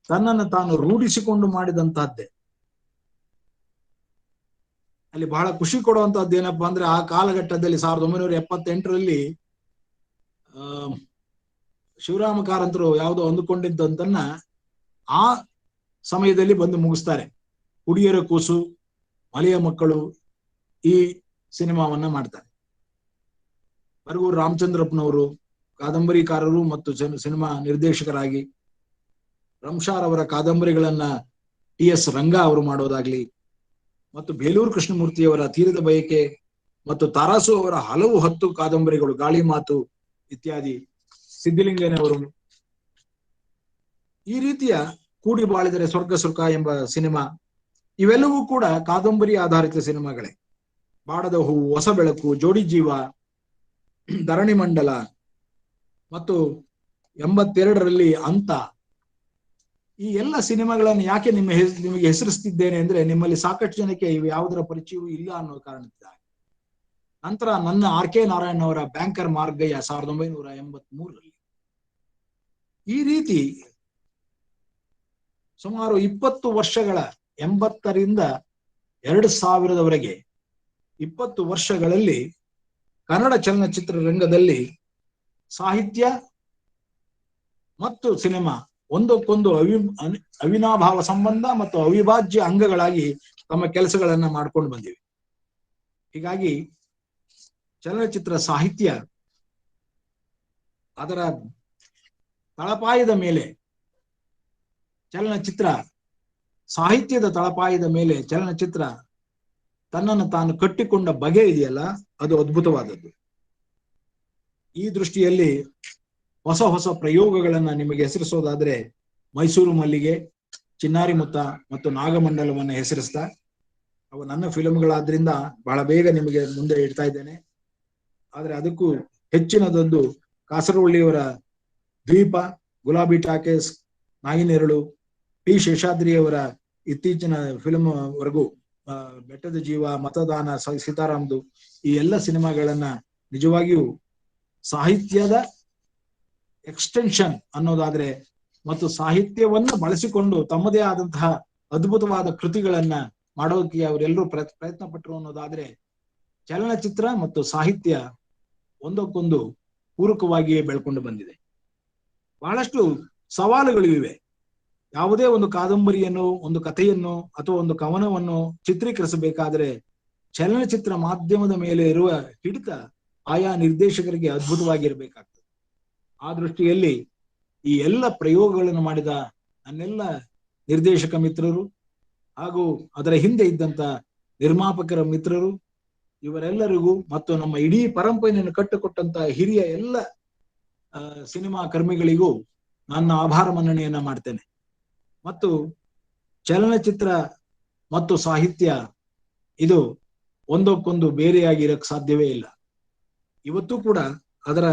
ತನ್ನನ್ನು ತಾನು ರೂಢಿಸಿಕೊಂಡು ಮಾಡಿದಂತಹದ್ದೇ. ಅಲ್ಲಿ ಬಹಳ ಖುಷಿ ಕೊಡುವಂತಹದ್ದು ಏನಪ್ಪಾ ಅಂದ್ರೆ, ಆ ಕಾಲಘಟ್ಟದಲ್ಲಿ 1978ರಲ್ಲಿ ಶಿವರಾಮ ಕಾರಂತರು ಯಾವುದೋ ಅಂದುಕೊಂಡಿದ್ದಂತನ್ನ ಆ ಸಮಯದಲ್ಲಿ ಬಂದು ಮುಗಿಸ್ತಾರೆ. ಹುಡಿಯರ ಕೂಸು, ಮಲೆಯ ಮಕ್ಕಳು, ಈ ಸಿನಿಮಾವನ್ನ ಮಾಡ್ತಾರೆ. ಬರಗೂರು ರಾಮಚಂದ್ರಪ್ಪನವರು ಕಾದಂಬರಿಕಾರರು ಮತ್ತು ಸಿನಿಮಾ ನಿರ್ದೇಶಕರಾಗಿ ರಂಶಾರ್ ಅವರ ಕಾದಂಬರಿಗಳನ್ನ ಟಿ.ಎಸ್. ರಂಗ ಅವರು ಮಾಡೋದಾಗ್ಲಿ, ಮತ್ತು ಬೇಲೂರು ಕೃಷ್ಣಮೂರ್ತಿಯವರ ತೀರದ ಬಯಕೆ ಮತ್ತು ತಾರಾಸು ಅವರ ಹಲವು 10 ಕಾದಂಬರಿಗಳು, ಗಾಳಿ ಮಾತು ಇತ್ಯಾದಿ, ಸಿದ್ಧಲಿಂಗನವರು, ಈ ರೀತಿಯ ಕೂಡಿ ಬಾಳಿದರೆ ಸ್ವರ್ಗ ಸುಖ ಎಂಬ ಸಿನಿಮಾ, ಇವೆಲ್ಲವೂ ಕೂಡ ಕಾದಂಬರಿ ಆಧಾರಿತ ಸಿನಿಮಾಗಳೇ. ಬಾಡದ ಹೂವು, ಹೊಸ ಬೆಳಕು, ಜೋಡಿ ಜೀವ, ಧರಣಿ ಮಂಡಲ ಮತ್ತು 82ರಲ್ಲಿ ಅಂತ, ಈ ಎಲ್ಲ ಸಿನಿಮಾಗಳನ್ನು ಯಾಕೆ ನಿಮಗೆ ಹೆಸರಿಸ್ತಿದ್ದೇನೆ ಅಂದ್ರೆ, ನಿಮ್ಮಲ್ಲಿ ಸಾಕಷ್ಟು ಜನಕ್ಕೆ ಇವು ಯಾವುದರ ಪರಿಚಯವೂ ಇಲ್ಲ ಅನ್ನೋ ಕಾರಣದಿಂದ. ನಂತರ ನನ್ನ R.K. ನಾರಾಯಣ್ ಅವರ ಬ್ಯಾಂಕರ್ ಮಾರ್ಗಯ್ಯ 1983ರಲ್ಲಿ. ಈ ರೀತಿ ಸುಮಾರು 20 ವರ್ಷಗಳ, 80ರಿಂದ 2000ದವರೆಗೆ 20 ವರ್ಷಗಳಲ್ಲಿ ಕನ್ನಡ ಚಲನಚಿತ್ರ ರಂಗದಲ್ಲಿ ಸಾಹಿತ್ಯ ಮತ್ತು ಸಿನಿಮಾ ಒಂದಕ್ಕೊಂದು ಅವಿನಾಭಾವ ಸಂಬಂಧ ಮತ್ತು ಅವಿಭಾಜ್ಯ ಅಂಗಗಳಾಗಿ ತಮ್ಮ ಕೆಲಸಗಳನ್ನ ಮಾಡ್ಕೊಂಡು ಬಂದಿವೆ. ಹೀಗಾಗಿ ಚಲನಚಿತ್ರ ಸಾಹಿತ್ಯ ಅದರ ತಳಪಾಯದ ಮೇಲೆ ಚಲನಚಿತ್ರ ಸಾಹಿತ್ಯದ ತಳಪಾಯದ ಮೇಲೆ ಚಲನಚಿತ್ರ ತನ್ನನ್ನು ತಾನು ಕಟ್ಟಿಕೊಂಡ ಬಗೆ ಇದೆಯಲ್ಲ, ಅದು ಅದ್ಭುತವಾದದ್ದು. ಈ ದೃಷ್ಟಿಯಲ್ಲಿ ಹೊಸ ಹೊಸ ಪ್ರಯೋಗಗಳನ್ನ ನಿಮಗೆ ಹೆಸರಿಸೋದಾದ್ರೆ ಮೈಸೂರು ಮಲ್ಲಿಗೆ, ಚಿನ್ನಾರಿ ಮುತ್ತ ಮತ್ತು ನಾಗಮಂಡಲವನ್ನ ಹೆಸರಿಸ್ತಾ, ಅವು ನನ್ನ ಫಿಲ್ಮ್ಗಳಾದ್ರಿಂದ ಬಹಳ ಬೇಗ ನಿಮಗೆ ಮುಂದೆ ಇಡ್ತಾ ಇದ್ದೇನೆ. ಆದ್ರೆ ಅದಕ್ಕೂ ಹೆಚ್ಚಿನದೊಂದು ಕಾಸರವಳ್ಳಿಯವರ ದ್ವೀಪ, ಗುಲಾಬಿ ಟಾಕೀಸ್, ನಾಯಿನೆರಳು, ಪಿ ಶೇಷಾದ್ರಿಯವರ ಇತ್ತೀಚಿನ ಫಿಲ್ಮ್ ವರೆಗೂ ಬೆಟ್ಟದ ಜೀವ, ಮತದಾನ, ಸೀತಾರಾಮ್ದು, ಈ ಎಲ್ಲ ಸಿನಿಮಾಗಳನ್ನ ನಿಜವಾಗಿಯೂ ಸಾಹಿತ್ಯದ ಎಕ್ಸ್ಟೆನ್ಷನ್ ಅನ್ನೋದಾದ್ರೆ ಮತ್ತು ಸಾಹಿತ್ಯವನ್ನು ಬಳಸಿಕೊಂಡು ತಮ್ಮದೇ ಆದಂತಹ ಅದ್ಭುತವಾದ ಕೃತಿಗಳನ್ನ ಮಾಡೋದಕ್ಕೆ ಅವರೆಲ್ಲರೂ ಪ್ರಯತ್ನ ಪಟ್ಟರು ಅನ್ನೋದಾದ್ರೆ ಚಲನಚಿತ್ರ ಮತ್ತು ಸಾಹಿತ್ಯ ಒಂದಕ್ಕೊಂದು ಪೂರಕವಾಗಿಯೇ ಬೆಳ್ಕೊಂಡು ಬಂದಿದೆ. ಬಹಳಷ್ಟು ಸವಾಲುಗಳು ಇವೆ. ಯಾವುದೇ ಒಂದು ಕಾದಂಬರಿಯನ್ನು, ಒಂದು ಕಥೆಯನ್ನು ಅಥವಾ ಒಂದು ಕವನವನ್ನು ಚಿತ್ರೀಕರಿಸಬೇಕಾದ್ರೆ ಚಲನಚಿತ್ರ ಮಾಧ್ಯಮದ ಮೇಲೆ ಇರುವ ಹಿಡಿತ ಆಯಾ ನಿರ್ದೇಶಕರಿಗೆ ಅದ್ಭುತವಾಗಿರ್ಬೇಕಾಗ್ತದೆ. ಆ ದೃಷ್ಟಿಯಲ್ಲಿ ಈ ಎಲ್ಲ ಪ್ರಯೋಗಗಳನ್ನು ಮಾಡಿದ ನನ್ನೆಲ್ಲ ನಿರ್ದೇಶಕ ಮಿತ್ರರು ಹಾಗೂ ಅದರ ಹಿಂದೆ ಇದ್ದಂತ ನಿರ್ಮಾಪಕರ ಮಿತ್ರರು, ಇವರೆಲ್ಲರಿಗೂ ಮತ್ತು ನಮ್ಮ ಇಡೀ ಪರಂಪರೆಯನ್ನು ಕಟ್ಟಿಕೊಟ್ಟಂತ ಹಿರಿಯ ಎಲ್ಲ ಸಿನಿಮಾ ಕರ್ಮಿಗಳಿಗೂ ನನ್ನ ಆಭಾರ ಮನ್ನಣೆಯನ್ನ ಮಾಡ್ತೇನೆ. ಮತ್ತು ಚಲನಚಿತ್ರ ಮತ್ತು ಸಾಹಿತ್ಯ ಇದು ಒಂದಕ್ಕೊಂದು ಬೇರೆಯಾಗಿರಕ್ ಸಾಧ್ಯವೇ ಇಲ್ಲ. ಇವತ್ತು ಕೂಡ ಅದರ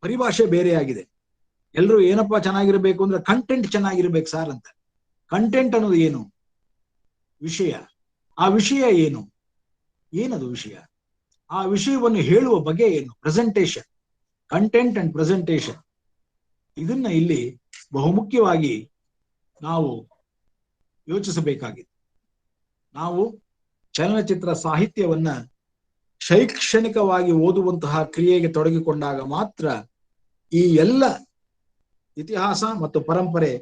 ಪರಿಭಾಷೆ ಬೇರೆಯಾಗಿದೆ. ಎಲ್ರು ಏನಪ್ಪಾ ಚೆನ್ನಾಗಿರ್ಬೇಕು ಅಂದ್ರೆ ಕಂಟೆಂಟ್ ಚೆನ್ನಾಗಿರ್ಬೇಕು ಸಾರ್ ಅಂತ. ಕಂಟೆಂಟ್ ಅನ್ನೋದು ಏನು? ವಿಷಯ. ಆ ವಿಷಯ ಏನು? ಏನದು ವಿಷಯ? ಆ ವಿಷಯವನ್ನು ಹೇಳುವ ಬಗೆ ಏನು? ಪ್ರೆಸೆಂಟೇಷನ್. ಕಂಟೆಂಟ್ ಅಂಡ್ ಪ್ರೆಸೆಂಟೇಷನ್, ಇದನ್ನ ಇಲ್ಲಿ ಬಹುಮುಖ್ಯವಾಗಿ ನಾವು ಯೋಚಿಸಬೇಕಾಗಿದೆ. ನಾವು ಚಲನಚಿತ್ರ ಸಾಹಿತ್ಯವನ್ನ ಶೈಕ್ಷಣಿಕವಾಗಿ ಓದುವಂತಹ ಕ್ರಿಯೆಗೆ ತೊಡಗಿಕೊಂಡಾಗ ಮಾತ್ರ ಈ ಎಲ್ಲ ಇತಿಹಾಸ ಮತ್ತು ಪರಂಪರೆ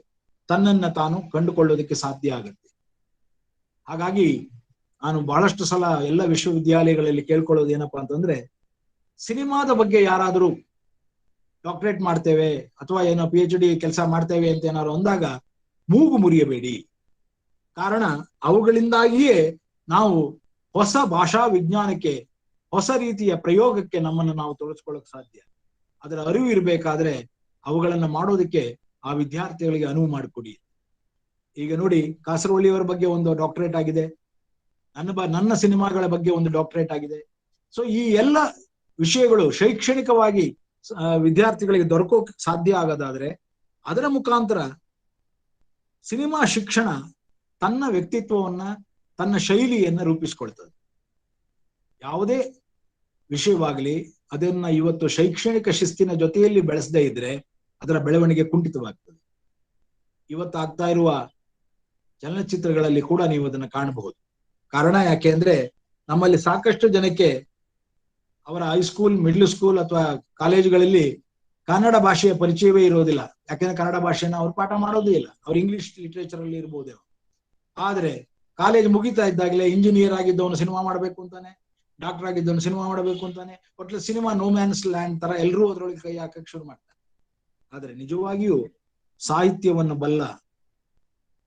ತನ್ನನ್ನ ತಾನು ಕಂಡುಕೊಳ್ಳೋದಕ್ಕೆ ಸಾಧ್ಯ ಆಗುತ್ತೆ. ಹಾಗಾಗಿ ನಾನು ಬಹಳಷ್ಟು ಸಲ ಎಲ್ಲ ವಿಶ್ವವಿದ್ಯಾಲಯಗಳಲ್ಲಿ ಕೇಳ್ಕೊಳ್ಳೋದು ಏನಪ್ಪಾ ಅಂತಂದ್ರೆ, ಸಿನಿಮಾದ ಬಗ್ಗೆ ಯಾರಾದರೂ ಡಾಕ್ಟರೇಟ್ ಮಾಡ್ತೇವೆ ಅಥವಾ ಏನೋ PhD ಕೆಲಸ ಮಾಡ್ತೇವೆ ಅಂತ ಏನಾದ್ರು ಅಂದಾಗ ಮೂಗು ಮುರಿಯಬೇಡಿ. ಕಾರಣ ಅವುಗಳಿಂದಾಗಿಯೇ ನಾವು ಹೊಸ ಭಾಷಾ ವಿಜ್ಞಾನಕ್ಕೆ, ಹೊಸ ರೀತಿಯ ಪ್ರಯೋಗಕ್ಕೆ ನಮ್ಮನ್ನು ನಾವು ತೊಡಗಿಸ್ಕೊಳ್ಳೋಕೆ ಸಾಧ್ಯ. ಅದರ ಅರಿವು ಇರಬೇಕಾದ್ರೆ ಅವುಗಳನ್ನ ಮಾಡೋದಕ್ಕೆ ಆ ವಿದ್ಯಾರ್ಥಿಗಳಿಗೆ ಅನುವು ಮಾಡಿಕೊಡಿ. ಈಗ ನೋಡಿ, ಕಾಸರವಳ್ಳಿಯವರ ಬಗ್ಗೆ ಒಂದು ಡಾಕ್ಟರೇಟ್ ಆಗಿದೆ, ನನ್ನ ಸಿನಿಮಾಗಳ ಬಗ್ಗೆ ಒಂದು ಡಾಕ್ಟರೇಟ್ ಆಗಿದೆ. ಸೊ ಈ ಎಲ್ಲ ವಿಷಯಗಳು ಶೈಕ್ಷಣಿಕವಾಗಿ ವಿದ್ಯಾರ್ಥಿಗಳಿಗೆ ದೊರಕೋಕ್ ಸಾಧ್ಯ ಆಗೋದಾದ್ರೆ ಅದರ ಮುಖಾಂತರ ಸಿನಿಮಾ ಶಿಕ್ಷಣ ತನ್ನ ವ್ಯಕ್ತಿತ್ವವನ್ನ, ತನ್ನ ಶೈಲಿಯನ್ನ ರೂಪಿಸ್ಕೊಳ್ತದೆ. ಯಾವುದೇ ವಿಷಯವಾಗಲಿ ಅದನ್ನ ಇವತ್ತು ಶೈಕ್ಷಣಿಕ ಶಿಸ್ತಿನ ಜೊತೆಯಲ್ಲಿ ಬೆಳೆಸದೇ ಇದ್ರೆ ಅದರ ಬೆಳವಣಿಗೆ ಕುಂಠಿತವಾಗ್ತದೆ. ಇವತ್ತು ಆಗ್ತಾ ಇರುವ ಚಲನಚಿತ್ರಗಳಲ್ಲಿ ಕೂಡ ನೀವು ಅದನ್ನ ಕಾಣಬಹುದು. ಕಾರಣ ಯಾಕೆ ಅಂದ್ರೆ ನಮ್ಮಲ್ಲಿ ಸಾಕಷ್ಟು ಜನಕ್ಕೆ ಅವರ ಹೈಸ್ಕೂಲ್, ಮಿಡ್ಲ್ ಸ್ಕೂಲ್ ಅಥವಾ ಕಾಲೇಜುಗಳಲ್ಲಿ ಕನ್ನಡ ಭಾಷೆಯ ಪರಿಚಯವೇ ಇರೋದಿಲ್ಲ. ಯಾಕೆಂದ್ರೆ ಕನ್ನಡ ಭಾಷೆನ ಅವ್ರು ಪಾಠ ಮಾಡೋದೇ ಇಲ್ಲ. ಅವ್ರು ಇಂಗ್ಲಿಷ್ ಲಿಟ್ರೇಚರ್ ಅಲ್ಲಿ ಇರ್ಬೋದೇನೋ. ಆದ್ರೆ ಕಾಲೇಜ್ ಮುಗಿತಾ ಇದ್ದಾಗಲೇ ಇಂಜಿನಿಯರ್ ಆಗಿದ್ದವನು ಸಿನಿಮಾ ಮಾಡ್ಬೇಕು ಅಂತಾನೆ, ಡಾಕ್ಟರ್ ಆಗಿದ್ದವನು ಸಿನಿಮಾ ಮಾಡಬೇಕು ಅಂತಾನೆ, ಒಟ್ಲ ಸಿನಿಮಾ ನೋ ಮ್ಯಾನ್ಸ್ ಲ್ಯಾಂಡ್ ತರ ಎಲ್ಲರೂ ಅದ್ರೊಳಗೆ ಕೈ ಹಾಕಕ್ ಶುರು ಮಾಡ್ತಾರೆ. ಆದ್ರೆ ನಿಜವಾಗಿಯೂ ಸಾಹಿತ್ಯವನ್ನು ಬಲ್ಲ,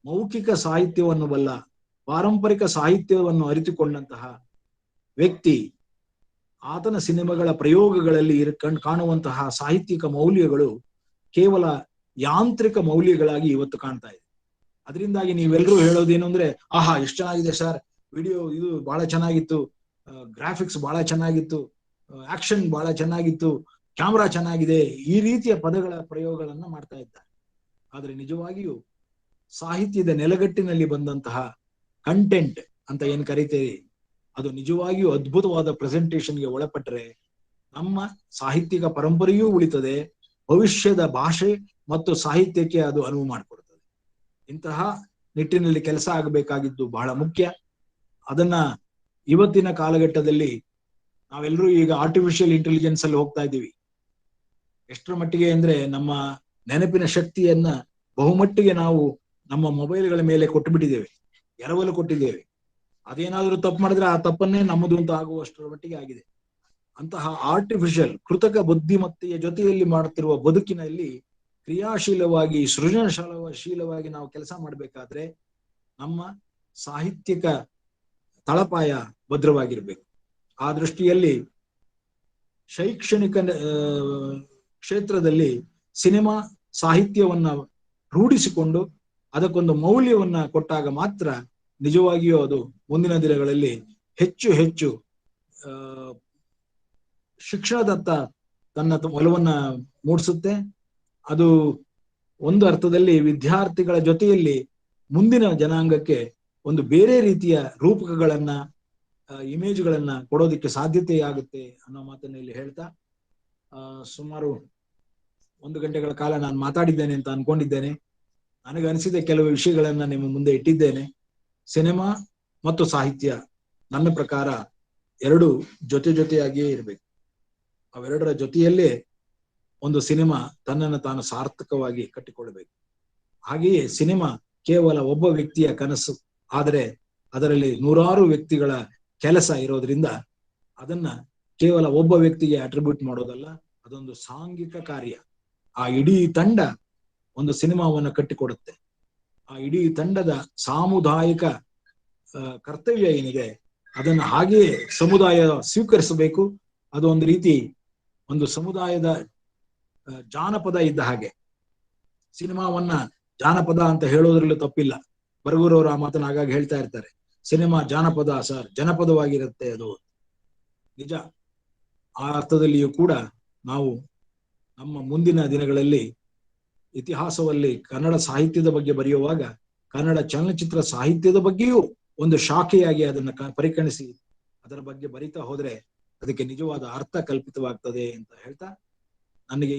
ಮೌಖಿಕ ಸಾಹಿತ್ಯವನ್ನು ಬಲ್ಲ, ಪಾರಂಪರಿಕ ಸಾಹಿತ್ಯವನ್ನು ಅರಿತುಕೊಂಡಂತಹ ವ್ಯಕ್ತಿ, ಆತನ ಸಿನಿಮಾಗಳ ಪ್ರಯೋಗಗಳಲ್ಲಿ ಕಾಣುವಂತಹ ಸಾಹಿತ್ಯಿಕ ಮೌಲ್ಯಗಳು ಕೇವಲ ಯಾಂತ್ರಿಕ ಮೌಲ್ಯಗಳಾಗಿ ಇವತ್ತು ಕಾಣ್ತಾ ಇದೆ. ಅದರಿಂದಾಗಿ ನೀವೆಲ್ಲರೂ ಹೇಳೋದೇನು ಅಂದ್ರೆ, ಆಹಾ ಎಷ್ಟು ಚೆನ್ನಾಗಿದೆ ಸರ್, ವಿಡಿಯೋ ಇದು ಬಹಳ ಚೆನ್ನಾಗಿತ್ತು, ಗ್ರಾಫಿಕ್ಸ್ ಬಹಳ ಚೆನ್ನಾಗಿತ್ತು, ಆಕ್ಷನ್ ಬಹಳ ಚೆನ್ನಾಗಿತ್ತು, ಕ್ಯಾಮ್ರಾ ಚೆನ್ನಾಗಿದೆ, ಈ ರೀತಿಯ ಪದಗಳ ಪ್ರಯೋಗಗಳನ್ನ ಮಾಡ್ತಾ ಇದ್ದಾರೆ. ಆದ್ರೆ ನಿಜವಾಗಿಯೂ ಸಾಹಿತ್ಯದ ನೆಲಗಟ್ಟಿನಲ್ಲಿ ಬಂದಂತಹ ಕಂಟೆಂಟ್ ಅಂತ ಏನ್ ಕರಿತೇವೆ, ಅದು ನಿಜವಾಗಿಯೂ ಅದ್ಭುತವಾದ ಪ್ರೆಸೆಂಟೇಷನ್ಗೆ ಒಳಪಟ್ಟರೆ ನಮ್ಮ ಸಾಹಿತ್ಯಿಕ ಪರಂಪರೆಯೂ ಉಳಿತದೆ, ಭವಿಷ್ಯದ ಭಾಷೆ ಮತ್ತು ಸಾಹಿತ್ಯಕ್ಕೆ ಅದು ಅನುವು ಮಾಡಿಕೊಡ್ತದೆ. ಇಂತಹ ನಿಟ್ಟಿನಲ್ಲಿ ಕೆಲಸ ಆಗಬೇಕಾಗಿದ್ದು ಬಹಳ ಮುಖ್ಯ. ಅದನ್ನ ಇವತ್ತಿನ ಕಾಲಘಟ್ಟದಲ್ಲಿ ನಾವೆಲ್ಲರೂ ಈಗ ಆರ್ಟಿಫಿಷಿಯಲ್ ಇಂಟೆಲಿಜೆನ್ಸ್ ಅಲ್ಲಿ ಹೋಗ್ತಾ ಇದ್ದೀವಿ. ಎಷ್ಟರ ಮಟ್ಟಿಗೆ ಅಂದ್ರೆ ನಮ್ಮ ನೆನಪಿನ ಶಕ್ತಿಯನ್ನ ಬಹುಮಟ್ಟಿಗೆ ನಾವು ನಮ್ಮ ಮೊಬೈಲ್ಗಳ ಮೇಲೆ ಕೊಟ್ಟು ಬಿಟ್ಟಿದ್ದೇವೆ, ಎರವಲು ಕೊಟ್ಟಿದ್ದೇವೆ. ಅದೇನಾದ್ರೂ ತಪ್ಪು ಮಾಡಿದ್ರೆ ಆ ತಪ್ಪನ್ನೇ ನಮ್ಮದು ಅಂತ ಆಗುವಷ್ಟರ ಮಟ್ಟಿಗೆ ಆಗಿದೆ. ಅಂತಹ ಆರ್ಟಿಫಿಷಿಯಲ್ ಕೃತಕ ಬುದ್ಧಿಮತ್ತೆಯ ಜೊತೆಯಲ್ಲಿ ಮಾಡುತ್ತಿರುವ ಬದುಕಿನಲ್ಲಿ ಕ್ರಿಯಾಶೀಲವಾಗಿ ಸೃಜನಶೀಲವಾಗಿ ನಾವು ಕೆಲಸ ಮಾಡಬೇಕಾದ್ರೆ ನಮ್ಮ ಸಾಹಿತ್ಯಿಕ ತಳಪಾಯ ಭದ್ರವಾಗಿರ್ಬೇಕು. ಆ ದೃಷ್ಟಿಯಲ್ಲಿ ಶೈಕ್ಷಣಿಕ ಕ್ಷೇತ್ರದಲ್ಲಿ ಸಿನಿಮಾ ಸಾಹಿತ್ಯವನ್ನ ರೂಢಿಸಿಕೊಂಡು ಅದಕ್ಕೊಂದು ಮೌಲ್ಯವನ್ನ ಕೊಟ್ಟಾಗ ಮಾತ್ರ ನಿಜವಾಗಿಯೂ ಅದು ಮುಂದಿನ ದಿನಗಳಲ್ಲಿ ಹೆಚ್ಚು ಹೆಚ್ಚು ಶಿಕ್ಷಣದತ್ತ ತನ್ನ ಒಲವನ್ನ ಮೂಡಿಸುತ್ತೆ. ಅದು ಒಂದು ಅರ್ಥದಲ್ಲಿ ವಿದ್ಯಾರ್ಥಿಗಳ ಜೊತೆಯಲ್ಲಿ ಮುಂದಿನ ಜನಾಂಗಕ್ಕೆ ಒಂದು ಬೇರೆ ರೀತಿಯ ರೂಪಕಗಳನ್ನ ಇಮೇಜ್ಗಳನ್ನ ಕೊಡೋದಿಕ್ಕೆ ಸಾಧ್ಯತೆಯಾಗುತ್ತೆ ಅನ್ನೋ ಮಾತನ್ನ ಇಲ್ಲಿ ಹೇಳ್ತಾ ಸುಮಾರು 1 ಗಂಟೆಗಳ ಕಾಲ ನಾನು ಮಾತಾಡಿದ್ದೇನೆ ಅಂತ ಅನ್ಕೊಂಡಿದ್ದೇನೆ. ನನಗನಿಸಿದ ಕೆಲವು ವಿಷಯಗಳನ್ನ ನಿಮ್ಮ ಮುಂದೆ ಇಟ್ಟಿದ್ದೇನೆ. ಸಿನಿಮಾ ಮತ್ತು ಸಾಹಿತ್ಯ ನನ್ನ ಪ್ರಕಾರ ಎರಡು ಜೊತೆಯಾಗಿಯೇ ಇರಬೇಕು. ಅವೆರಡರ ಜೊತೆಯಲ್ಲೇ ಒಂದು ಸಿನಿಮಾ ತನ್ನನ್ನು ತಾನು ಸಾರ್ಥಕವಾಗಿ ಕಟ್ಟಿಕೊಳ್ಳಬೇಕು. ಹಾಗೆಯೇ ಸಿನಿಮಾ ಕೇವಲ ಒಬ್ಬ ವ್ಯಕ್ತಿಯ ಕನಸು, ಆದರೆ ಅದರಲ್ಲಿ 100 ವ್ಯಕ್ತಿಗಳ ಕೆಲಸ ಇರೋದ್ರಿಂದ ಅದನ್ನ ಕೇವಲ ಒಬ್ಬ ವ್ಯಕ್ತಿಗೆ ಅಟ್ರಿಬ್ಯೂಟ್ ಮಾಡೋದಲ್ಲ, ಅದೊಂದು ಸಾಂಘಿಕ ಕಾರ್ಯ. ಆ ಇಡೀ ತಂಡ ಒಂದು ಸಿನಿಮಾವನ್ನು ಕಟ್ಟಿಕೊಡುತ್ತೆ. ಆ ಇಡೀ ತಂಡದ ಸಾಮುದಾಯಿಕ ಕರ್ತವ್ಯ ಏನಿದೆ ಅದನ್ನ ಹಾಗೆಯೇ ಸಮುದಾಯ ಸ್ವೀಕರಿಸಬೇಕು. ಅದು ಒಂದು ರೀತಿ ಒಂದು ಸಮುದಾಯದ ಜಾನಪದ ಇದ್ದ ಹಾಗೆ. ಸಿನಿಮಾವನ್ನ ಜಾನಪದ ಅಂತ ಹೇಳೋದ್ರಲ್ಲೂ ತಪ್ಪಿಲ್ಲ. ಬರಗೂರವರು ಆ ಮಾತನ್ನ ಆಗಾಗ ಹೇಳ್ತಾ ಇರ್ತಾರೆ, ಸಿನಿಮಾ ಜಾನಪದ ಸರ್, ಜನಪದವಾಗಿರುತ್ತೆ ಅದು. ನಿಜ. ಆ ಅರ್ಥದಲ್ಲಿಯೂ ಕೂಡ ನಾವು ನಮ್ಮ ಮುಂದಿನ ದಿನಗಳಲ್ಲಿ ಇತಿಹಾಸದಲ್ಲಿ ಕನ್ನಡ ಸಾಹಿತ್ಯದ ಬಗ್ಗೆ ಬರೆಯುವಾಗ ಕನ್ನಡ ಚಲನಚಿತ್ರ ಸಾಹಿತ್ಯದ ಬಗ್ಗೆಯೂ ಒಂದು ಶಾಖೆಯಾಗಿ ಅದನ್ನ ಪರಿಗಣಿಸಿ ಅದರ ಬಗ್ಗೆ ಬರಿತಾ ಹೋದ್ರೆ ಅದಕ್ಕೆ ನಿಜವಾದ ಅರ್ಥ ಕಲ್ಪಿತವಾಗ್ತದೆ ಅಂತ ಹೇಳ್ತಾ, ನನಗೆ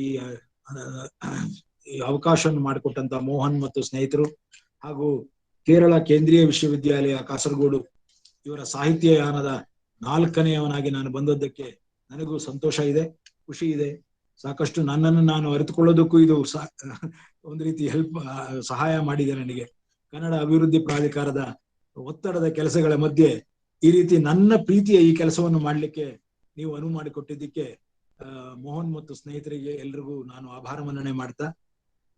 ಈ ಅವಕಾಶವನ್ನು ಮಾಡಿಕೊಟ್ಟಂತ ಮೋಹನ್ ಮತ್ತು ಸ್ನೇಹಿತರು ಹಾಗೂ ಕೇರಳ ಕೇಂದ್ರೀಯ ವಿಶ್ವವಿದ್ಯಾಲಯ ಕಾಸರಗೋಡು ಇವರ ಸಾಹಿತ್ಯ ಯಾನದ 4ನೆಯವನಾಗಿ ನಾನು ಬಂದದ್ದಕ್ಕೆ ನನಗೂ ಸಂತೋಷ ಇದೆ, ಖುಷಿ ಇದೆ. ಸಾಕಷ್ಟು ನನ್ನನ್ನು ನಾನು ಅರಿತುಕೊಳ್ಳೋದಕ್ಕೂ ಇದು ಒಂದು ರೀತಿ ಸಹಾಯ ಮಾಡಿದೆ ನನಗೆ. ಕನ್ನಡ ಅಭಿವೃದ್ಧಿ ಪ್ರಾಧಿಕಾರದ ಒತ್ತಡದ ಕೆಲಸಗಳ ಮಧ್ಯೆ ಈ ರೀತಿ ನನ್ನ ಪ್ರೀತಿಯ ಈ ಕೆಲಸವನ್ನು ಮಾಡ್ಲಿಕ್ಕೆ ನೀವು ಅನುವು ಮಾಡಿಕೊಟ್ಟಿದ್ದಕ್ಕೆ ಮೋಹನ್ ಮತ್ತು ಸ್ನೇಹಿತರಿಗೆ ಎಲ್ರಿಗೂ ನಾನು ಆಭಾರ ಮನ್ನಣೆ ಮಾಡ್ತಾ,